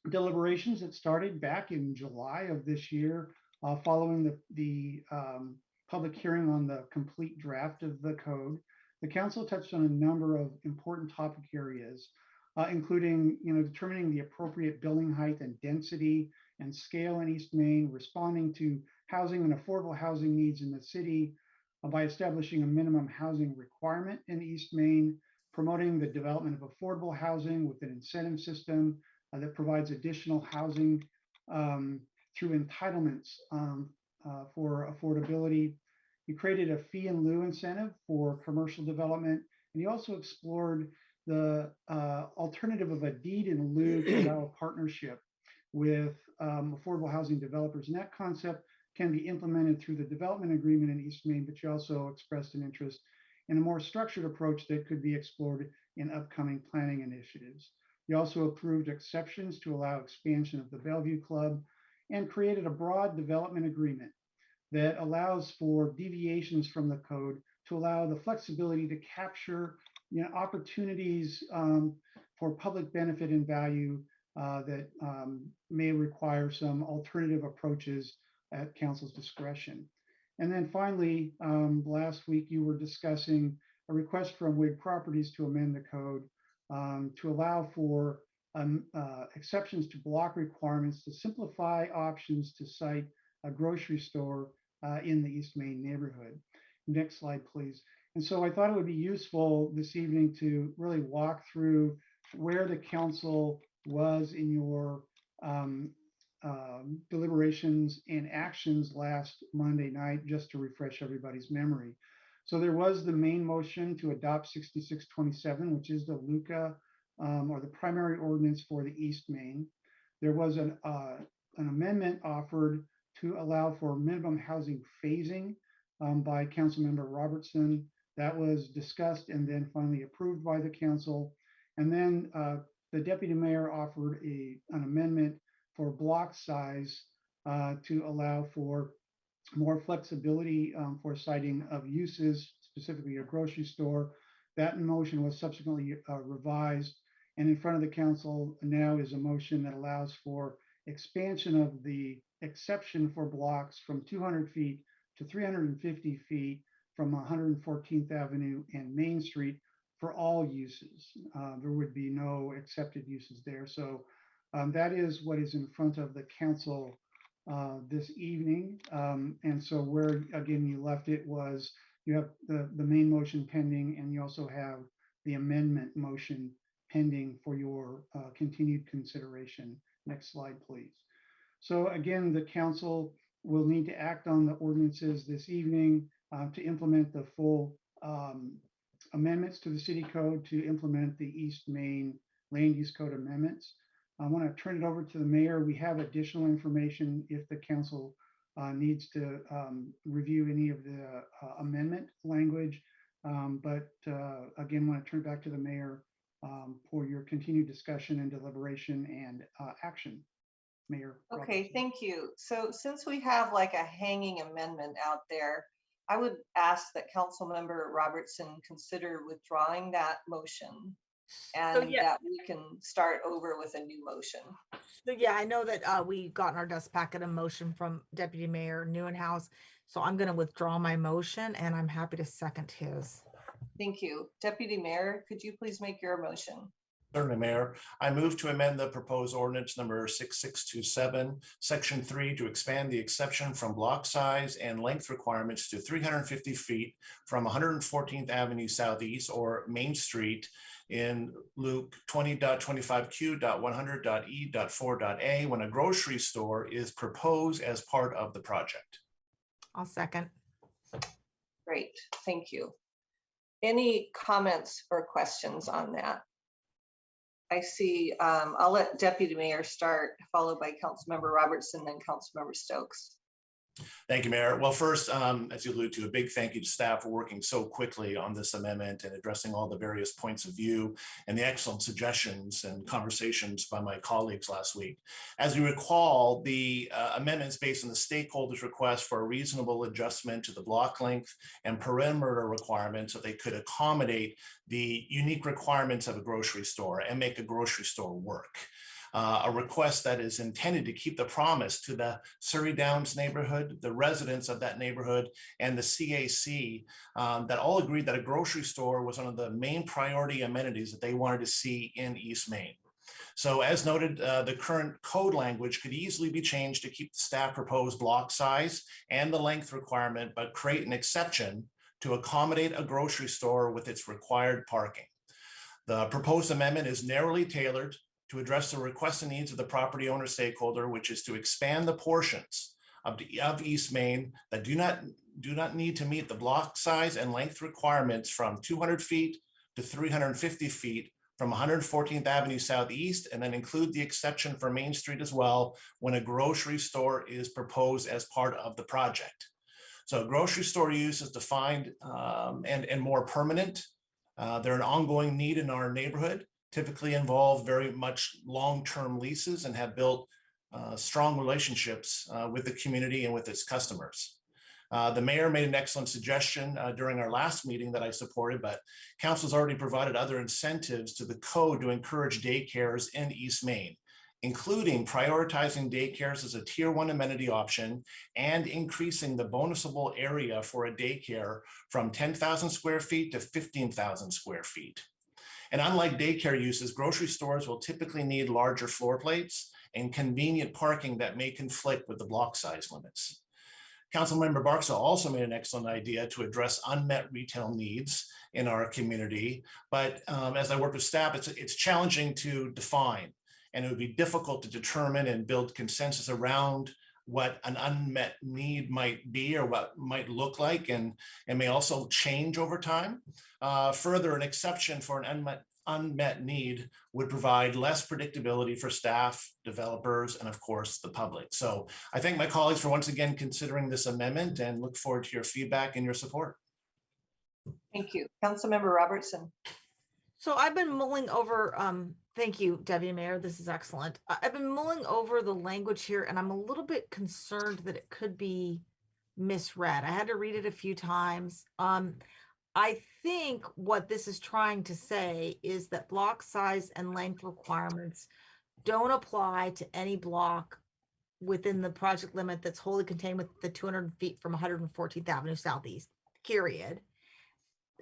deliberations that started back in July of this year following the public hearing on the complete draft of the code, the council touched on a number of important topic areas, including determining the appropriate building height and density and scale in East Main, responding to housing and affordable housing needs in the city by establishing a minimum housing requirement in East Main, promoting the development of affordable housing with an incentive system that provides additional housing through entitlements for affordability. He created a fee in lieu incentive for commercial development, and he also explored the alternative of a deed in lieu to allow a partnership with affordable housing developers. And that concept can be implemented through the development agreement in East Main, but you also expressed an interest in a more structured approach that could be explored in upcoming planning initiatives. He also approved exceptions to allow expansion of the Bellevue Club and created a broad development agreement that allows for deviations from the code to allow the flexibility to capture opportunities for public benefit and value that may require some alternative approaches at council's discretion. And then finally, last week you were discussing a request from Wig Properties to amend the code to allow for exceptions to block requirements to simplify options to site a grocery store in the East Main neighborhood. Next slide, please. And so I thought it would be useful this evening to really walk through where the council was in your deliberations and actions last Monday night, just to refresh everybody's memory. So there was the main motion to adopt 6627, which is the LUCA or the primary ordinance for the East Main. There was an amendment offered to allow for minimum housing phasing by Councilmember Robertson. That was discussed and then finally approved by the council. And then the deputy mayor offered an amendment for block size to allow for more flexibility for siting of uses, specifically a grocery store. That motion was subsequently revised, and in front of the council now is a motion that allows for expansion of the exception for blocks from 200 feet to 350 feet from 114th Avenue and Main Street for all uses. There would be no accepted uses there. So that is what is in front of the council this evening. And so where, again, you left it was you have the main motion pending, and you also have the amendment motion pending for your continued consideration. Next slide, please. So again, the council will need to act on the ordinances this evening to implement the full amendments to the city code to implement the East Main land use code amendments. I want to turn it over to the mayor. We have additional information if the council needs to review any of the amendment language. But again, I want to turn it back to the mayor for your continued discussion and deliberation and action. Mayor. Okay, Robertson. thank you. So since we have like a hanging amendment out there, I would ask that Councilmember Robertson consider withdrawing that motion and that we can start over with a new motion. So yeah, I know that we got in our desk packet a motion from Deputy Mayor Neuenhouse. So I'm going to withdraw my motion and I'm happy to second his. Thank you. Deputy Mayor, could you please make your motion? Certainly, Mayor. I move to amend the proposed ordinance number 6627, section 3, to expand the exception from block size and length requirements to 350 feet from 114th Avenue Southeast or Main Street in Luke 20.25Q.100.E.4.A when a grocery store is proposed as part of the project. I'll second. Great, thank you. Any comments or questions on that? I see, I'll let Deputy Mayor start, followed by Councilmember Robertson, then Councilmember Stokes. Thank you, Mayor. Well, first, as you alluded to, a big thank you to staff for working so quickly on this amendment and addressing all the various points of view and the excellent suggestions and conversations by my colleagues last week. As you recall, the amendments based on the stakeholders' request for a reasonable adjustment to the block length and perimeter requirements so they could accommodate the unique requirements of a grocery store and make a grocery store work. A request that is intended to keep the promise to the Surrey Downs neighborhood, the residents of that neighborhood, and the CAC that all agreed that a grocery store was one of the main priority amenities that they wanted to see in East Main. So as noted, the current code language could easily be changed to keep the staff proposed block size and the length requirement, but create an exception to accommodate a grocery store with its required parking. The proposed amendment is narrowly tailored to address the requests and needs of the property owner stakeholder, which is to expand the portions of East Main that do not need to meet the block size and length requirements from 200 feet to 350 feet from 114th Avenue Southeast, and then include the exception for Main Street as well when a grocery store is proposed as part of the project. So grocery store use is defined and more permanent. They're an ongoing need in our neighborhood, typically involve very much long-term leases and have built strong relationships with the community and with its customers. The mayor made an excellent suggestion during our last meeting that I supported, but council's already provided other incentives to the code to encourage daycares in East Main, including prioritizing daycares as a tier 1 amenity option and increasing the bonusable area for a daycare from 10,000 square feet to 15,000 square feet. And unlike daycare uses, grocery stores will typically need larger floor plates and convenient parking that may conflict with the block size limits. Councilmember Barksdale also made an excellent idea to address unmet retail needs in our community. But as I work with staff, it's challenging to define, and it would be difficult to determine and build consensus around what an unmet need might be or what might look like, and may also change over time. Further, an exception for an unmet need would provide less predictability for staff, developers, and of course, the public. So I thank my colleagues for once again considering this amendment and look forward to your feedback and your support. Thank you. Councilmember Robertson. So I've been mulling over, thank you, Deputy Mayor, this is excellent. I've been mulling over the language here and I'm a little bit concerned that it could be misread. I had to read it a few times. I think what this is trying to say is that block size and length requirements don't apply to any block within the project limit that's wholly contained with the 200 feet from 114th Avenue Southeast, period.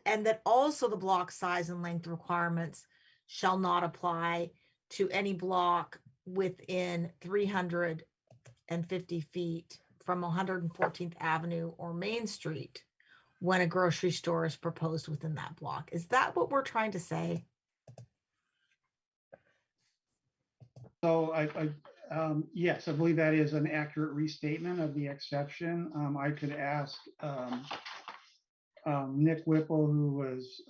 And that also the block size and length requirements shall not apply to any block within 350 feet from 114th Avenue or Main Street when a grocery store is proposed within that block. Is that what we're trying to say? So yes, I believe that is an accurate restatement of the exception. I could ask Nick Whipple, who was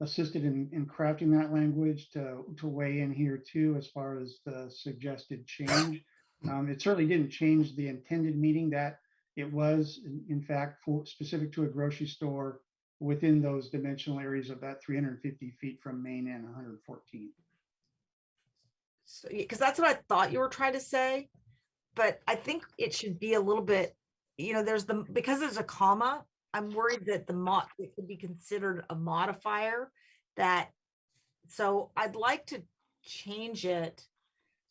assisted in crafting that language, to weigh in here too, as far as the suggested change. It certainly didn't change the intended meaning that it was, in fact, specific to a grocery store within those dimensional areas of that 350 feet from Main and 114. So, because that's what I thought you were trying to say, but I think it should be a little bit, because there's a comma, I'm worried that it could be considered a modifier so I'd like to change it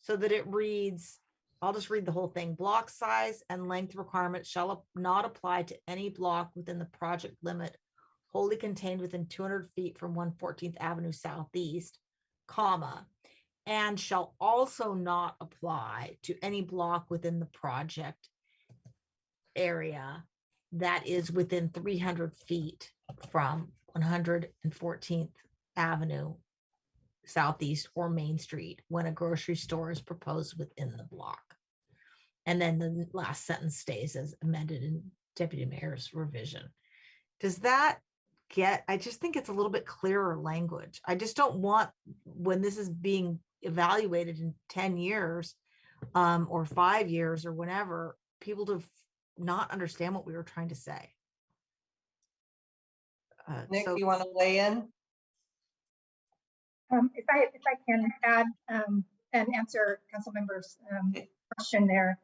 so that it reads, I'll just read the whole thing. Block size and length requirements shall not apply to any block within the project limit wholly contained within 200 feet from 114th Avenue Southeast comma, and shall also not apply to any block within the project area that is within 300 feet from 114th Avenue Southeast or Main Street when a grocery store is proposed within the block. And then the last sentence stays as amended in Deputy Mayor's revision. Does that get, I just think it's a little bit clearer language. I just don't want, when this is being evaluated in 10 years or 5 years or whenever, people to not understand what we were trying to say. Nick, you want to weigh in? If I can add and answer council members' question there.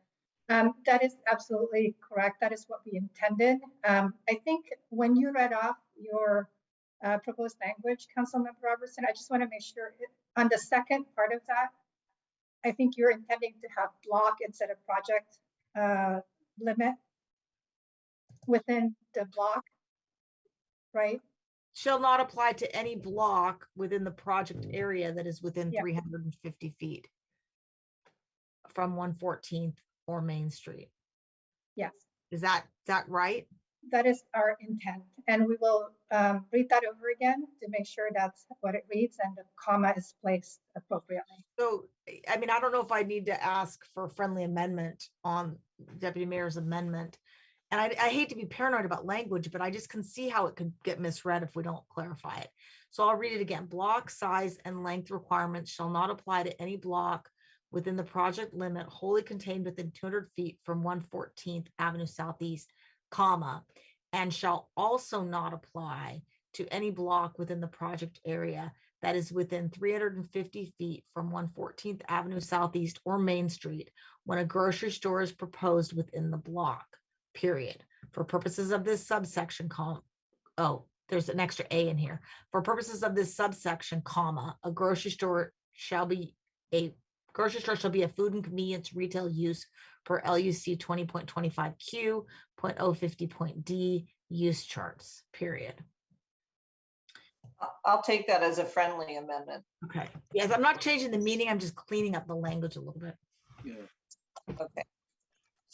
That is absolutely correct. That is what we intended. I think when you read off your proposed language, Councilmember Robertson, I just want to make sure on the second part of that, I think you're intending to have block instead of project limit within the block, right? Shall not apply to any block within the project area that is within 350 feet from 114th or Main Street. Yes. Is that right? That is our intent. And we will read that over again to make sure that's what it reads and the comma is placed appropriately. So, I mean, I don't know if I need to ask for a friendly amendment on Deputy Mayor's amendment. And I hate to be paranoid about language, but I just can see how it could get misread if we don't clarify it. So I'll read it again. Block size and length requirements shall not apply to any block within the project limit wholly contained within 200 feet from 114th Avenue Southeast, comma, and shall also not apply to any block within the project area that is within 350 feet from 114th Avenue Southeast or Main Street when a grocery store is proposed within the block. Period. For purposes of this subsection, there's an extra A in here. For purposes of this subsection, comma, a grocery store shall be a food and convenience retail use per LUC 20.25Q, 0.050.D use charts, period. I'll take that as a friendly amendment. Okay. Yes, I'm not changing the meaning. I'm just cleaning up the language a little bit. Yeah. Okay.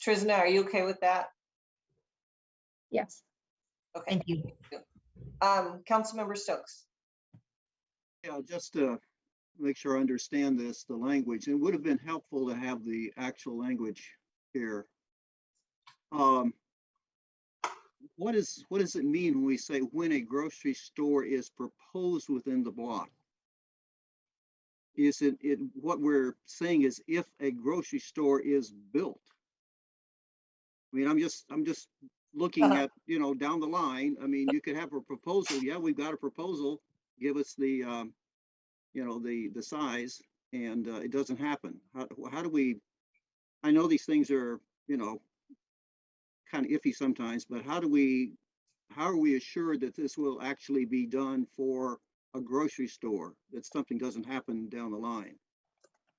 Trisna, are you okay with that? Yes. Okay. Thank you. Councilmember Stokes. Yeah, just to make sure I understand this, the language, it would have been helpful to have the actual language here. What does it mean when we say when a grocery store is proposed within the block? Is it what we're saying is if a grocery store is built? I mean, I'm just looking at, down the line. I mean, you could have a proposal. Yeah, we've got a proposal. Give us the, the size, and it doesn't happen. How do we? I know these things are, kind of iffy sometimes, but how are we assured that this will actually be done for a grocery store, that something doesn't happen down the line?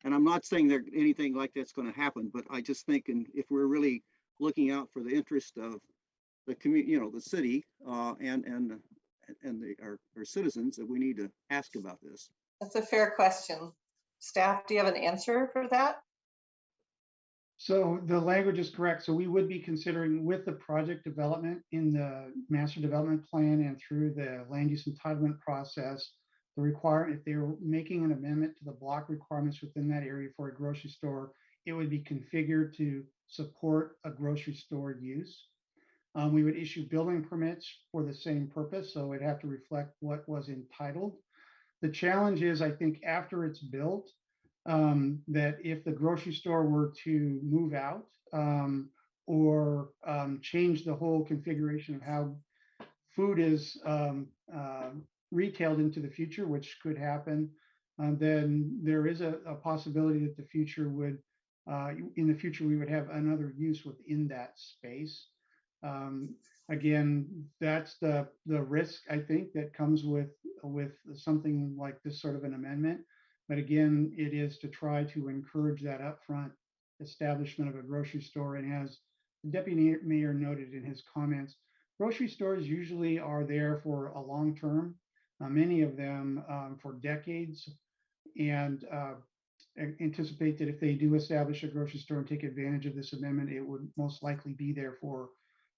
And I'm not saying that anything like that's going to happen, but I just think, if we're really looking out for the interest of the community, the city, and our citizens, that we need to ask about this. That's a fair question. Staff, do you have an answer for that? So the language is correct. So we would be considering with the project development in the master development plan and through the land use entitlement process, if they were making an amendment to the block requirements within that area for a grocery store, it would be configured to support a grocery store use. We would issue building permits for the same purpose, so it'd have to reflect what was entitled. The challenge is, I think, after it's built, that if the grocery store were to move out or change the whole configuration of how food is retailed into the future, which could happen, then there is a possibility that in the future we would have another use within that space. Again, that's the risk, I think, that comes with something like this sort of an amendment. But again, it is to try to encourage that upfront establishment of a grocery store. And as the Deputy Mayor noted in his comments, grocery stores usually are there for a long term, many of them for decades. and anticipate that if they do establish a grocery store and take advantage of this amendment, it would most likely be there for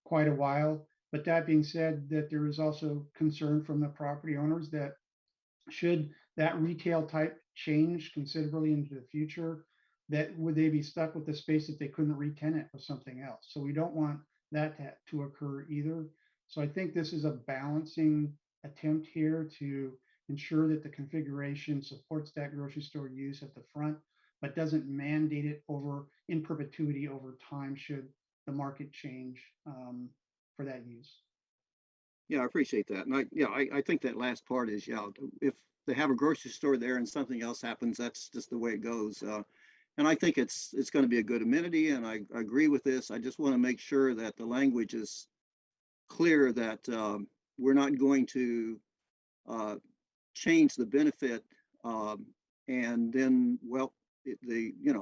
quite a while. But that being said, that there is also concern from the property owners that should that retail type change considerably into the future, that would they be stuck with the space that they couldn't re-tenant with something else? So we don't want that to occur either. So I think this is a balancing attempt here to ensure that the configuration supports that grocery store use at the front, but doesn't mandate it over in perpetuity over time should the market change for that use. Yeah, I appreciate that. And I think that last part is, yeah, if they have a grocery store there and something else happens, that's just the way it goes. And I think it's going to be a good amenity, and I agree with this. I just want to make sure that the language is clear that we're not going to change the benefit and then, well,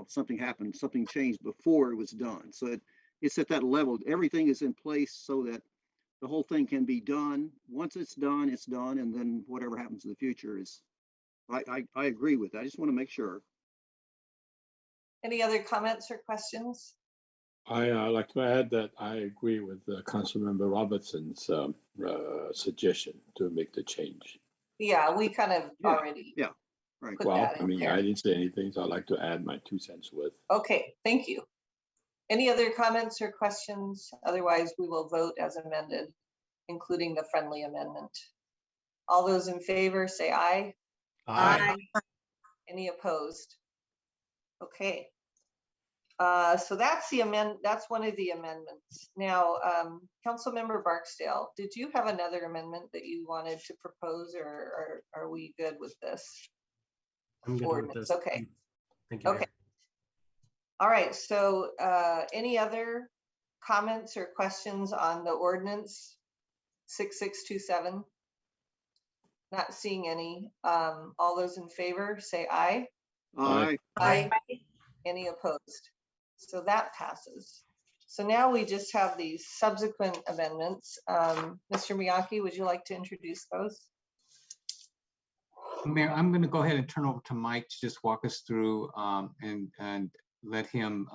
something happened, something changed before it was done. So it's at that level. Everything is in place so that the whole thing can be done. Once it's done, and then whatever happens in the future is, I agree with that. I just want to make sure. Any other comments or questions? I like to add that I agree with Councilmember Robertson's suggestion to make the change. Yeah, we kind of already right. put Well, that in there. I didn't say anything, so I'd like to add my 2 cents worth. Okay, thank you. Any other comments or questions? Otherwise, we will vote as amended, including the friendly amendment. All those in favor say aye. Aye. Any opposed? Okay. So that's that's one of the amendments. Now, Councilmember Barksdale, did you have another amendment that you wanted to propose, or are we good with this? I'm good with this. Okay. Thank you. Okay. All right. So any other comments or questions on the ordinance 6627? Not seeing any. All those in favor say aye. Aye. Aye. Any opposed? So that passes. So now we just have these subsequent amendments. Mr. Miyake, would you like to introduce those? Mayor, I'm going to go ahead and turn over to Mike to just walk us through and let him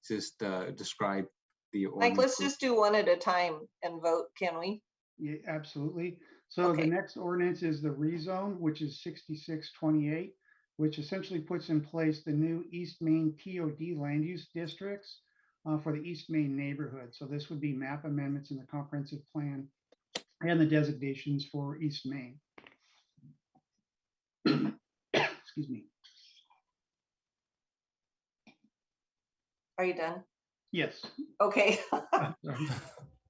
just describe the ordinance. Mike, let's just do one at a time and vote, can we? Yeah, absolutely. So the next ordinance is the rezone, which is 6628, which essentially puts in place the new East Main TOD land use districts for the East Main neighborhood. So this would be map amendments in the comprehensive plan and the designations for East Main. Excuse me. Are you done? Yes. Okay.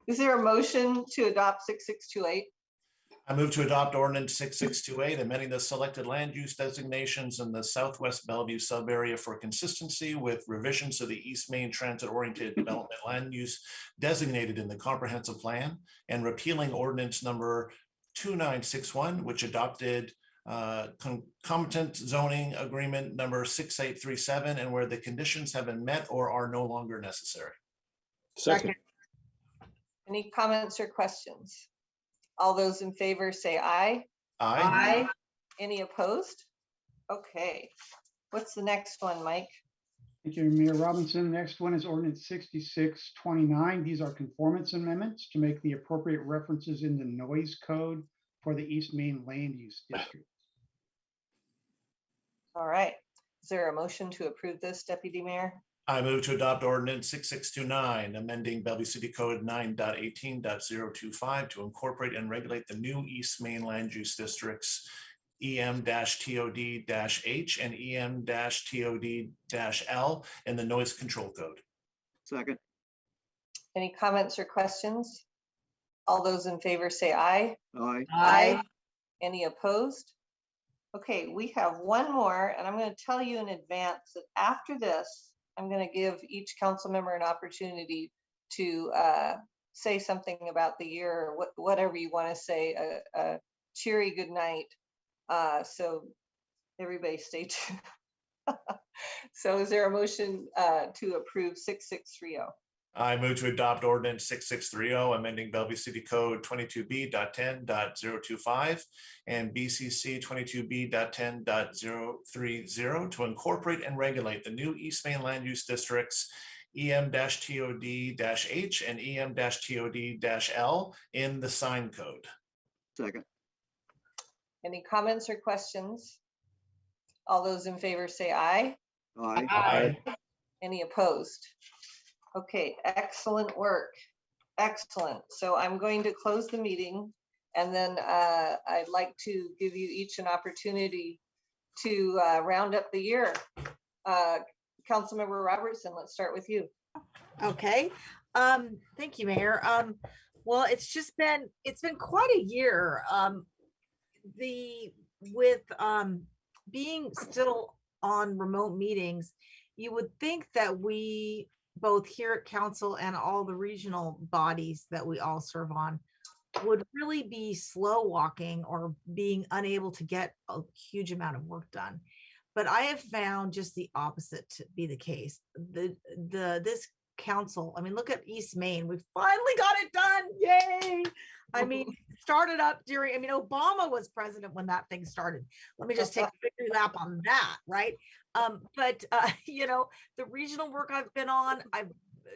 Is there a motion to adopt 6628? I move to adopt ordinance 6628, amending the selected land use designations in the Southwest Bellevue sub-area for consistency with revisions to the East Main transit-oriented development land use designated in the comprehensive plan, and repealing ordinance number 2961, which adopted concomitant zoning agreement number 6837, and where the conditions have been met or are no longer necessary. Second. Any comments or questions? All those in favor say aye. Aye. Aye. Any opposed? Okay. What's the next one, Mike? Thank you, Mayor Robinson. Next one is ordinance 6629. These are conformance amendments to make the appropriate references in the noise code for the East Main land use district. All right. Is there a motion to approve this, Deputy Mayor? I move to adopt ordinance 6629, amending Bellevue City Code 9.18.025 to incorporate and regulate the new East Main land use districts EM-TOD-H and EM-TOD-L in the noise control code. Second. Any comments or questions? All those in favor say aye. Aye. Aye. Any opposed? Okay, we have one more, and I'm going to tell you in advance that after this, I'm going to give each council member an opportunity to say something about the year, or whatever you want to say, a cheery good night. So everybody stay tuned. So is there a motion to approve 6630? I move to adopt ordinance 6630, amending Bellevue City Code 22B.10.025 and BCC 22B.10.030 to incorporate and regulate the new East Main land use districts EM-TOD-H and EM-TOD-L in the sign code. Second. Any comments or questions? All those in favor say aye. Aye. Aye. Any opposed? Okay, excellent work. Excellent. So I'm going to close the meeting, and then I'd like to give you each an opportunity to round up the year. Councilmember Robertson, let's start with you. Okay. Thank you, Mayor. Well, it's been quite a year. With being still on remote meetings, you would think that we both here at council and all the regional bodies that we all serve on would really be slow walking or being unable to get a huge amount of work done. But I have found just the opposite to be the case. This council, I mean, look at East Main. We finally got it done. Yay. I mean, started up during, I mean, Obama was president when that thing started. Let me just take a victory lap on that, right? But you know, the regional work I've been on,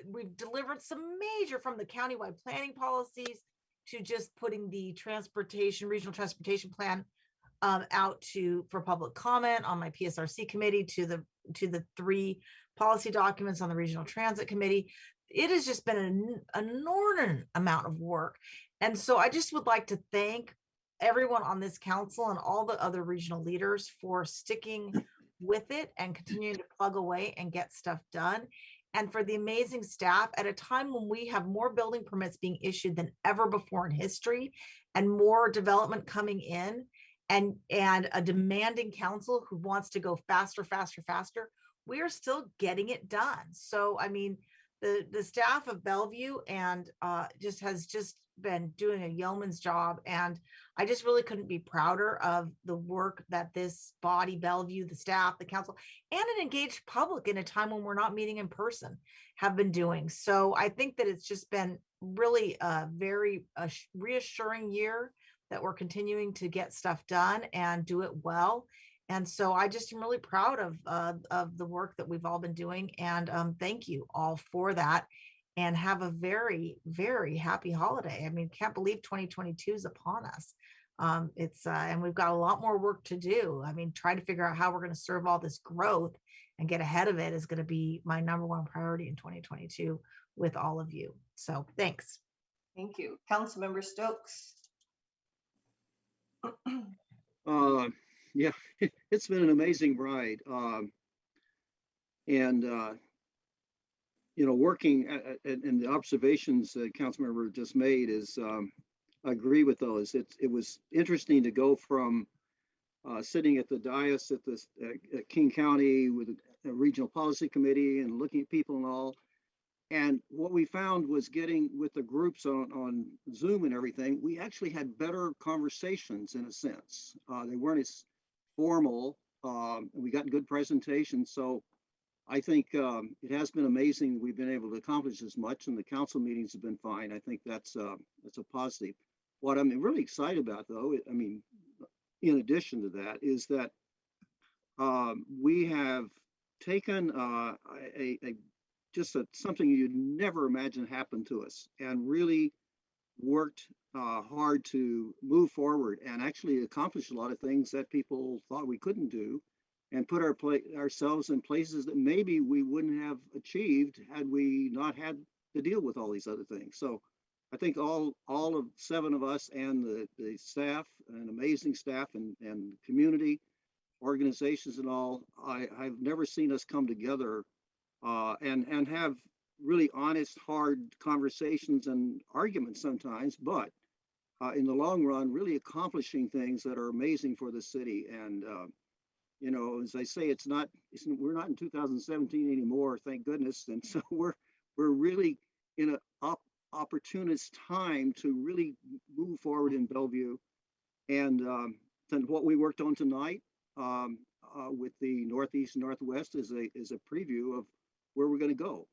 we've delivered some major, from the countywide planning policies to just putting the regional transportation plan out for public comment on my PSRC committee, to the 3 policy documents on the regional transit committee. It has just been an inordinate amount of work. And so I just would like to thank everyone on this council and all the other regional leaders for sticking with it and continuing to plug away and get stuff done. And for the amazing staff at a time when we have more building permits being issued than ever before in history, and more development coming in, and a demanding council who wants to go faster, faster, faster, we are still getting it done. So, I mean, the staff of Bellevue and has been doing a yeoman's job. And I just really couldn't be prouder of the work that this body, Bellevue, the staff, the council, and an engaged public in a time when we're not meeting in person have been doing. So I think that it's just been really a very reassuring year that we're continuing to get stuff done and do it well. And so I just am really proud of the work that we've all been doing. And thank you all for that. And have a very, very happy holiday. I mean, can't believe 2022 is upon us. And we've got a lot more work to do. I mean, trying to figure out how we're going to serve all this growth and get ahead of it is going to be my #1 priority in 2022 with all of you. So thanks. Thank you. Councilmember Stokes. Yeah, it's been an amazing ride. You know, working and the observations that Councilmember just made is, I agree with those. It was interesting to go from sitting at the dais at King County with a regional policy committee and looking at people and all. And what we found was getting with the groups on Zoom and everything, we actually had better conversations in a sense. They weren't as formal. We got good presentations. So I think it has been amazing that we've been able to accomplish as much, and the council meetings have been fine. I think that's a positive. What I'm really excited about, though, I mean, in addition to that, is that we have taken something you'd never imagine happened to us, and really worked hard to move forward and actually accomplish a lot of things that people thought we couldn't do, and put ourselves in places that maybe we wouldn't have achieved had we not had to deal with all these other things. So I think all of 7 of us and the staff, an amazing staff and community organizations and all, I've never seen us come together and have really honest, hard conversations and arguments sometimes, but in the long run, really accomplishing things that are amazing for the city. And you know, as I say, we're not in 2017 anymore, thank goodness. And so we're really in an opportunist time to really move forward in Bellevue. And what we worked on tonight with the Northeast and Northwest is a preview of where we're going to go.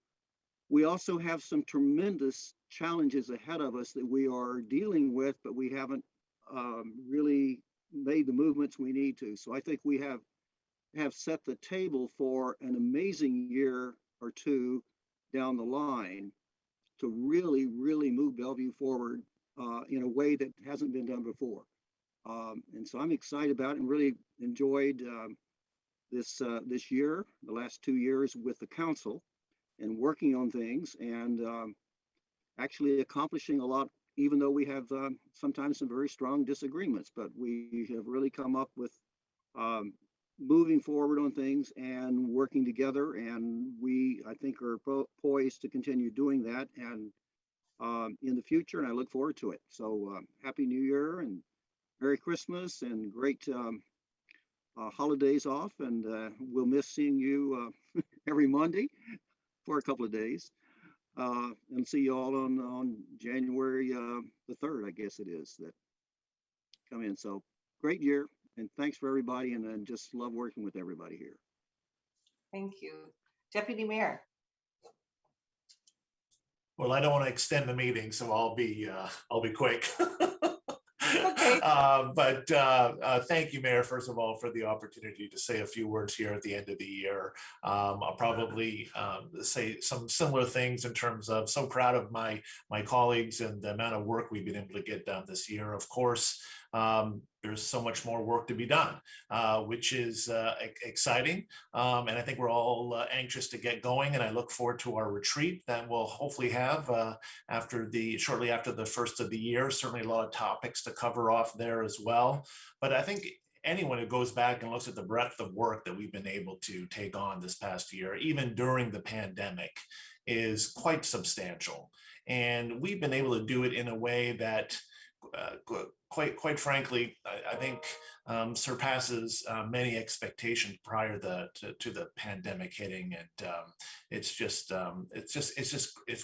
We also have some tremendous challenges ahead of us that we are dealing with, but we haven't really made the movements we need to. So I think we have set the table for an amazing year or two down the line to really, really move Bellevue forward in a way that hasn't been done before. And so I'm excited about it and really enjoyed this year, the last 2 years with the council and working on things and actually accomplishing a lot, even though we have sometimes some very strong disagreements, but we have really come up with moving forward on things and working together. And we, I think, are poised to continue doing that and in the future, and I look forward to it. So Happy New Year and Merry Christmas and great holidays off. And we'll miss seeing you every Monday for a couple of days. And see you all on January the 3rd, I guess it is, that come in. So great year. And thanks for everybody. And just love working with everybody here. Thank you. Deputy Mayor. Well, I don't want to extend the meeting, so I'll be quick. Okay. But thank you, Mayor, first of all, for the opportunity to say a few words here at the end of the year. I'll probably say some similar things in terms of so proud of my colleagues and the amount of work we've been able to get done this year. Of course, there's so much more work to be done, which is exciting. And I think we're all anxious to get going. And I look forward to our retreat that we'll hopefully have shortly after the first of the year. Certainly a lot of topics to cover off there as well. But I think anyone who goes back and looks at the breadth of work that we've been able to take on this past year, even during the pandemic, is quite substantial. And we've been able to do it in a way that quite frankly, I think surpasses many expectations prior to the pandemic hitting, and it's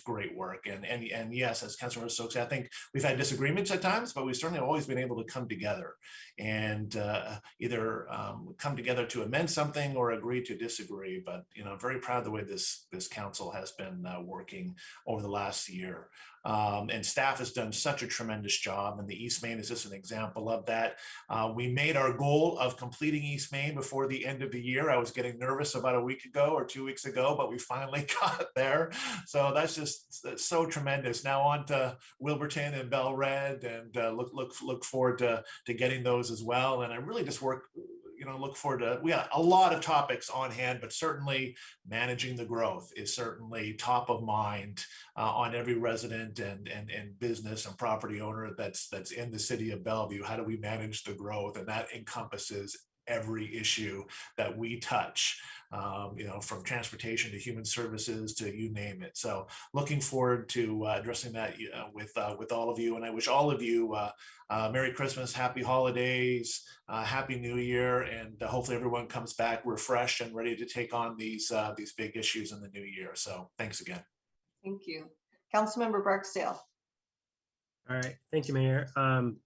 great work. And yes, as Councilmember Stokes said, I think we've had disagreements at times, but we've certainly always been able to come together and either come together to amend something or agree to disagree. But I'm very proud of the way this council has been working over the last year. And staff has done such a tremendous job, and the East Main is just an example of that. We made our goal of completing East Main before the end of the year. I was getting nervous about a week ago or 2 weeks ago, but we finally got there. So that's so tremendous. Now on to Wilburton and Bell Red, and look forward to getting those as well. And I really just look forward to, we got a lot of topics on hand, but certainly managing the growth is certainly top of mind on every resident and business and property owner that's in the city of Bellevue. How do we manage the growth? And that encompasses every issue that we touch, from transportation to human services to you name it. So looking forward to addressing that with all of you. And I wish all of you Merry Christmas, Happy Holidays, Happy New Year, and hopefully everyone comes back refreshed and ready to take on these big issues in the new year. So thanks again. Thank you. Councilmember Barksdale. All right, thank you, Mayor.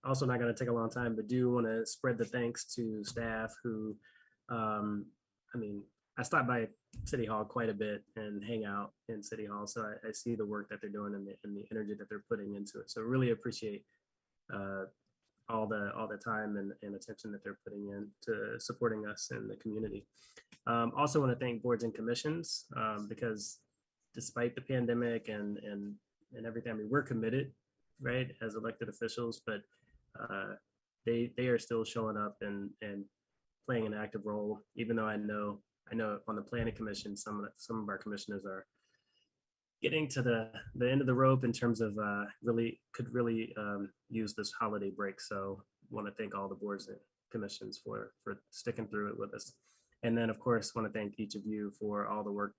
Also not going to take a long time, but do want to spread the thanks to staff who, I stop by City Hall quite a bit and hang out in City Hall, so I see the work that they're doing and the energy that they're putting into it. So really appreciate all the time and attention that they're putting in to supporting us in the community. Also want to thank boards and commissions because despite the pandemic and everything, we're committed, right, as elected officials, but they are still showing up and playing an active role, even though I know on the planning commission, some of our commissioners are getting to the end of the rope in terms of could really use this holiday break. So want to thank all the boards and commissions for sticking through it with us. And then of course, want to thank each of you for all the work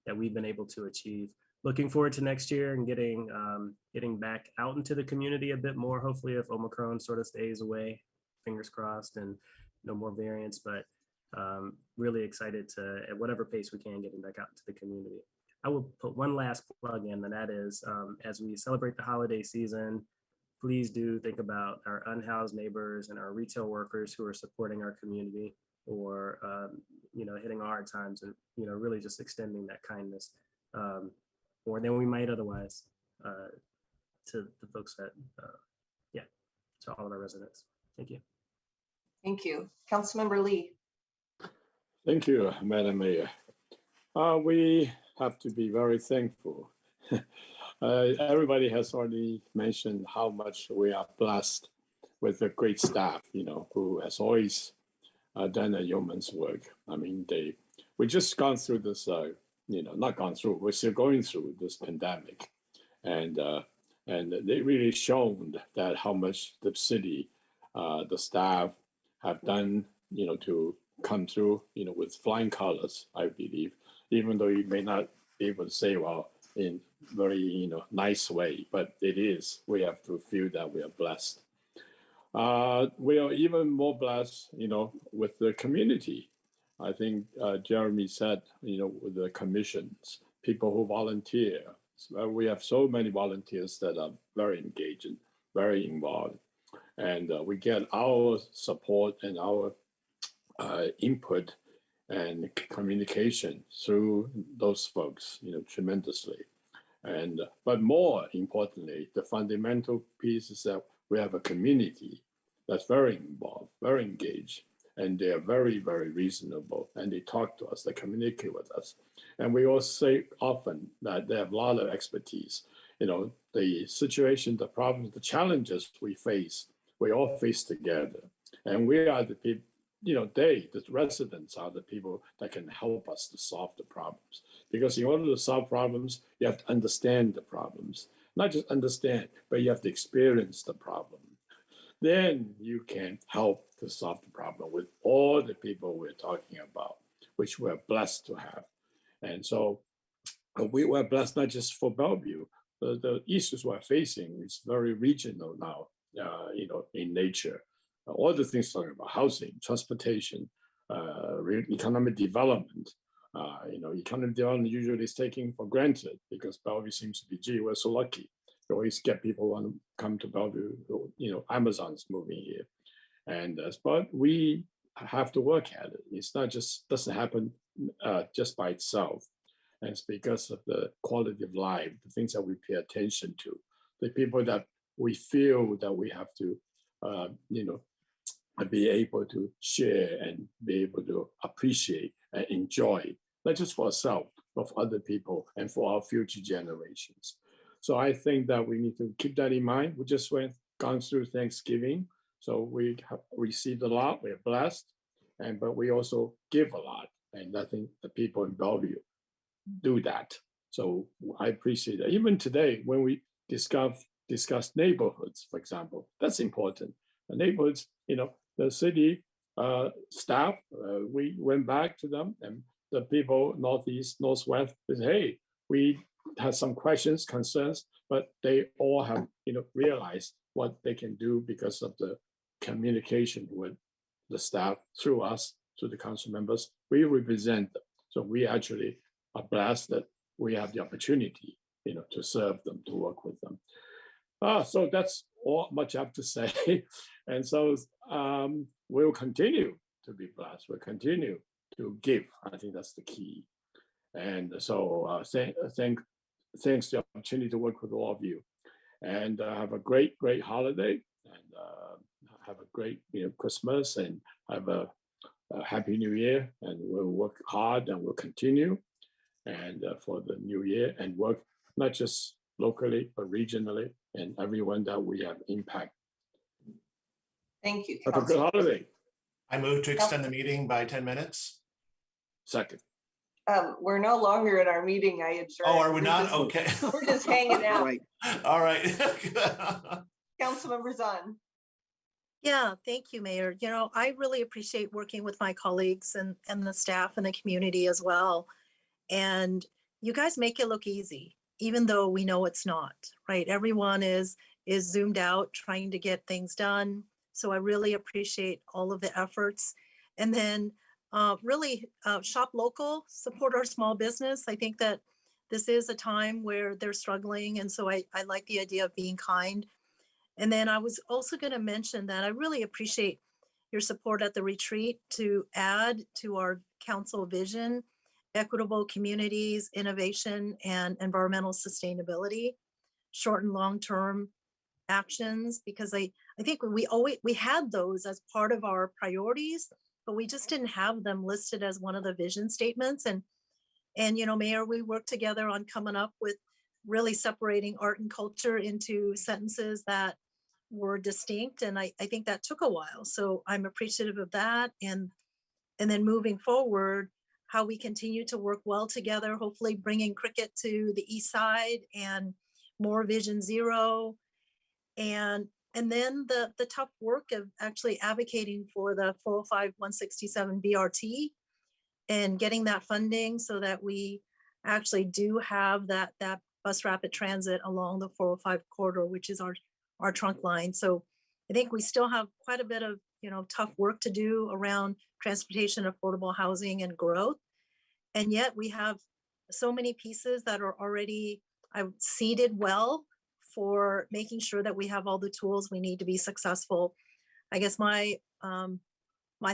that we've been able to achieve. Looking forward to next year and getting back out into the community a bit more, hopefully if Omicron sort of stays away, fingers crossed, and no more variants, but really excited to, at whatever pace we can, getting back out into the community. I will put one last plug in, and that is as we celebrate the holiday season, please do think about our unhoused neighbors and our retail workers who are supporting our community or hitting hard times and really just extending that kindness. more than we might otherwise to the folks that, yeah, to all of our residents. Thank you. Thank you. Councilmember Lee. Thank you, Madam Mayor. We have to be very thankful. Everybody has already mentioned how much we are blessed with a great staff, who has always done a yeoman's work. I mean, we just gone through this, not gone through, we're still going through this pandemic. And they really shown that how much the city, the staff have done, to come through, with flying colors, I believe, even though you may not be able to say, well, in very, nice way, but it is, we have to feel that we are blessed. We are even more blessed, with the community. I think Jeremy said, with the commissions, people who volunteer. So we have so many volunteers that are very engaged and very involved. And we get our support and our input and communication through those folks, tremendously. And but more importantly, the fundamental piece is that we have a community that's very involved, very engaged, and they are very, very reasonable. And they talk to us, they communicate with us. And we all say often that they have a lot of expertise. The situation, the problems, the challenges we face, we all face together. And we are the people, the residents are the people that can help us to solve the problems. Because in order to solve problems, you have to understand the problems. Not just understand, but you have to experience the problem. Then you can help to solve the problem with all the people we're talking about, which we're blessed to have. And so we were blessed not just for Bellevue, the issues we're facing is very regional now, in nature. All the things talking about housing, transportation, economic development. Economic development usually is taken for granted because Bellevue seems to be, gee, we're so lucky. We always get people want to come to Bellevue, Amazon's moving here. And but we have to work at it. It's not just, doesn't happen just by itself. And it's because of the quality of life, the things that we pay attention to, the people that we feel that we have to, be able to share and be able to appreciate and enjoy, not just for ourselves, but for other people and for our future generations. So I think that we need to keep that in mind. We just gone through Thanksgiving. So we have received a lot, we're blessed, but we also give a lot. And I think the people in Bellevue do that. So I appreciate that. Even today, when we discuss neighborhoods, for example, that's important. The neighborhoods, the city staff, we went back to them, and the people northeast, northwest said, hey, we had some questions, concerns, but they all have realized what they can do because of the communication with the staff through us, through the council members. We represent them. So we actually are blessed that we have the opportunity to serve them, to work with them. So that's all much I have to say. And so we'll continue to be blessed. We'll continue to give. I think that's the key. And so thanks the opportunity to work with all of you. And have a great holiday, and have a great Christmas, and have a happy New Year. And we'll work hard, and we'll continue and for the new year, and work not just locally but regionally, and everyone that we have impact. Thank you. Have a good holiday. I move to extend the meeting by 10 minutes. Second. We're no longer in our meeting. I adjourned. Oh, are we not? Okay. We're just hanging out. Right. All right. Councilmember Zahn. Yeah, thank you, Mayor. I really appreciate working with my colleagues and the staff and the community as well. And you guys make it look easy, even though we know it's not, right? Everyone is zoomed out trying to get things done. So I really appreciate all of the efforts. And then really shop local, support our small business. I think that this is a time where they're struggling. And so I like the idea of being kind. And then I was also going to mention that I really appreciate your support at the retreat to add to our council vision equitable communities, innovation, and environmental sustainability, short and long-term actions, because I think we had those as part of our priorities, but we just didn't have them listed as one of the vision statements. And you know, Mayor, we worked together on coming up with really separating art and culture into sentences that were distinct. And I think that took a while. So I'm appreciative of that. And then moving forward, how we continue to work well together, hopefully bringing cricket to the east side and more Vision Zero. And then the tough work of actually advocating for the 405-167 BRT and getting that funding so that we actually do have that bus rapid transit along the 405 corridor, which is our trunk line. So I think we still have quite a bit of, you know, tough work to do around transportation, affordable housing, and growth. And yet we have so many pieces that are already seeded well for making sure that we have all the tools we need to be successful. I guess my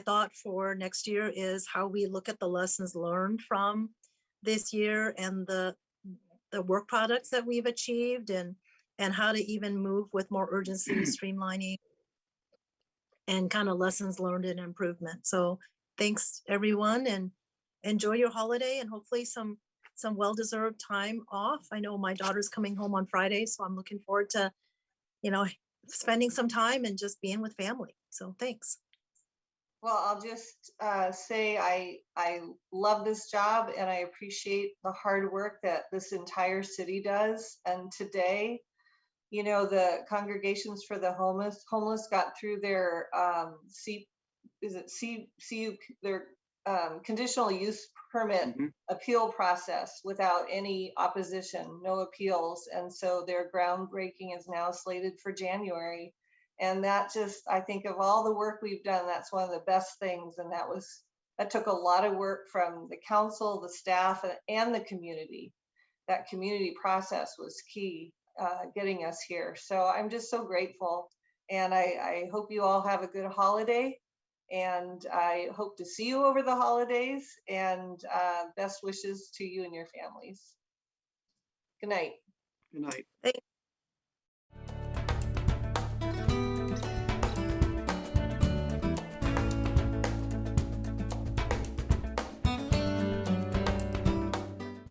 thought for next year is how we look at the lessons learned from this year and the work products that we've achieved, and how to even move with more urgency, streamlining, and kind of lessons learned and improvement. So thanks everyone, and enjoy your holiday, and hopefully some well-deserved time off. I know my daughter's coming home on Friday, so I'm looking forward to, you know, spending some time and just being with family. So thanks. Well, I'll just say I love this job, and I appreciate the hard work that this entire city does. And today, you know, the Congregations for the Homeless got through their their conditional use permit appeal process without any opposition, no appeals. And so their groundbreaking is now slated for January. And that just, I think of all the work we've done, that's one of the best things. And that took a lot of work from the council, the staff, and the community. That community process was key, getting us here. So I'm just so grateful. And I hope you all have a good holiday. And I hope to see you over the holidays, and best wishes to you and your families. Good night. Good night. Thanks.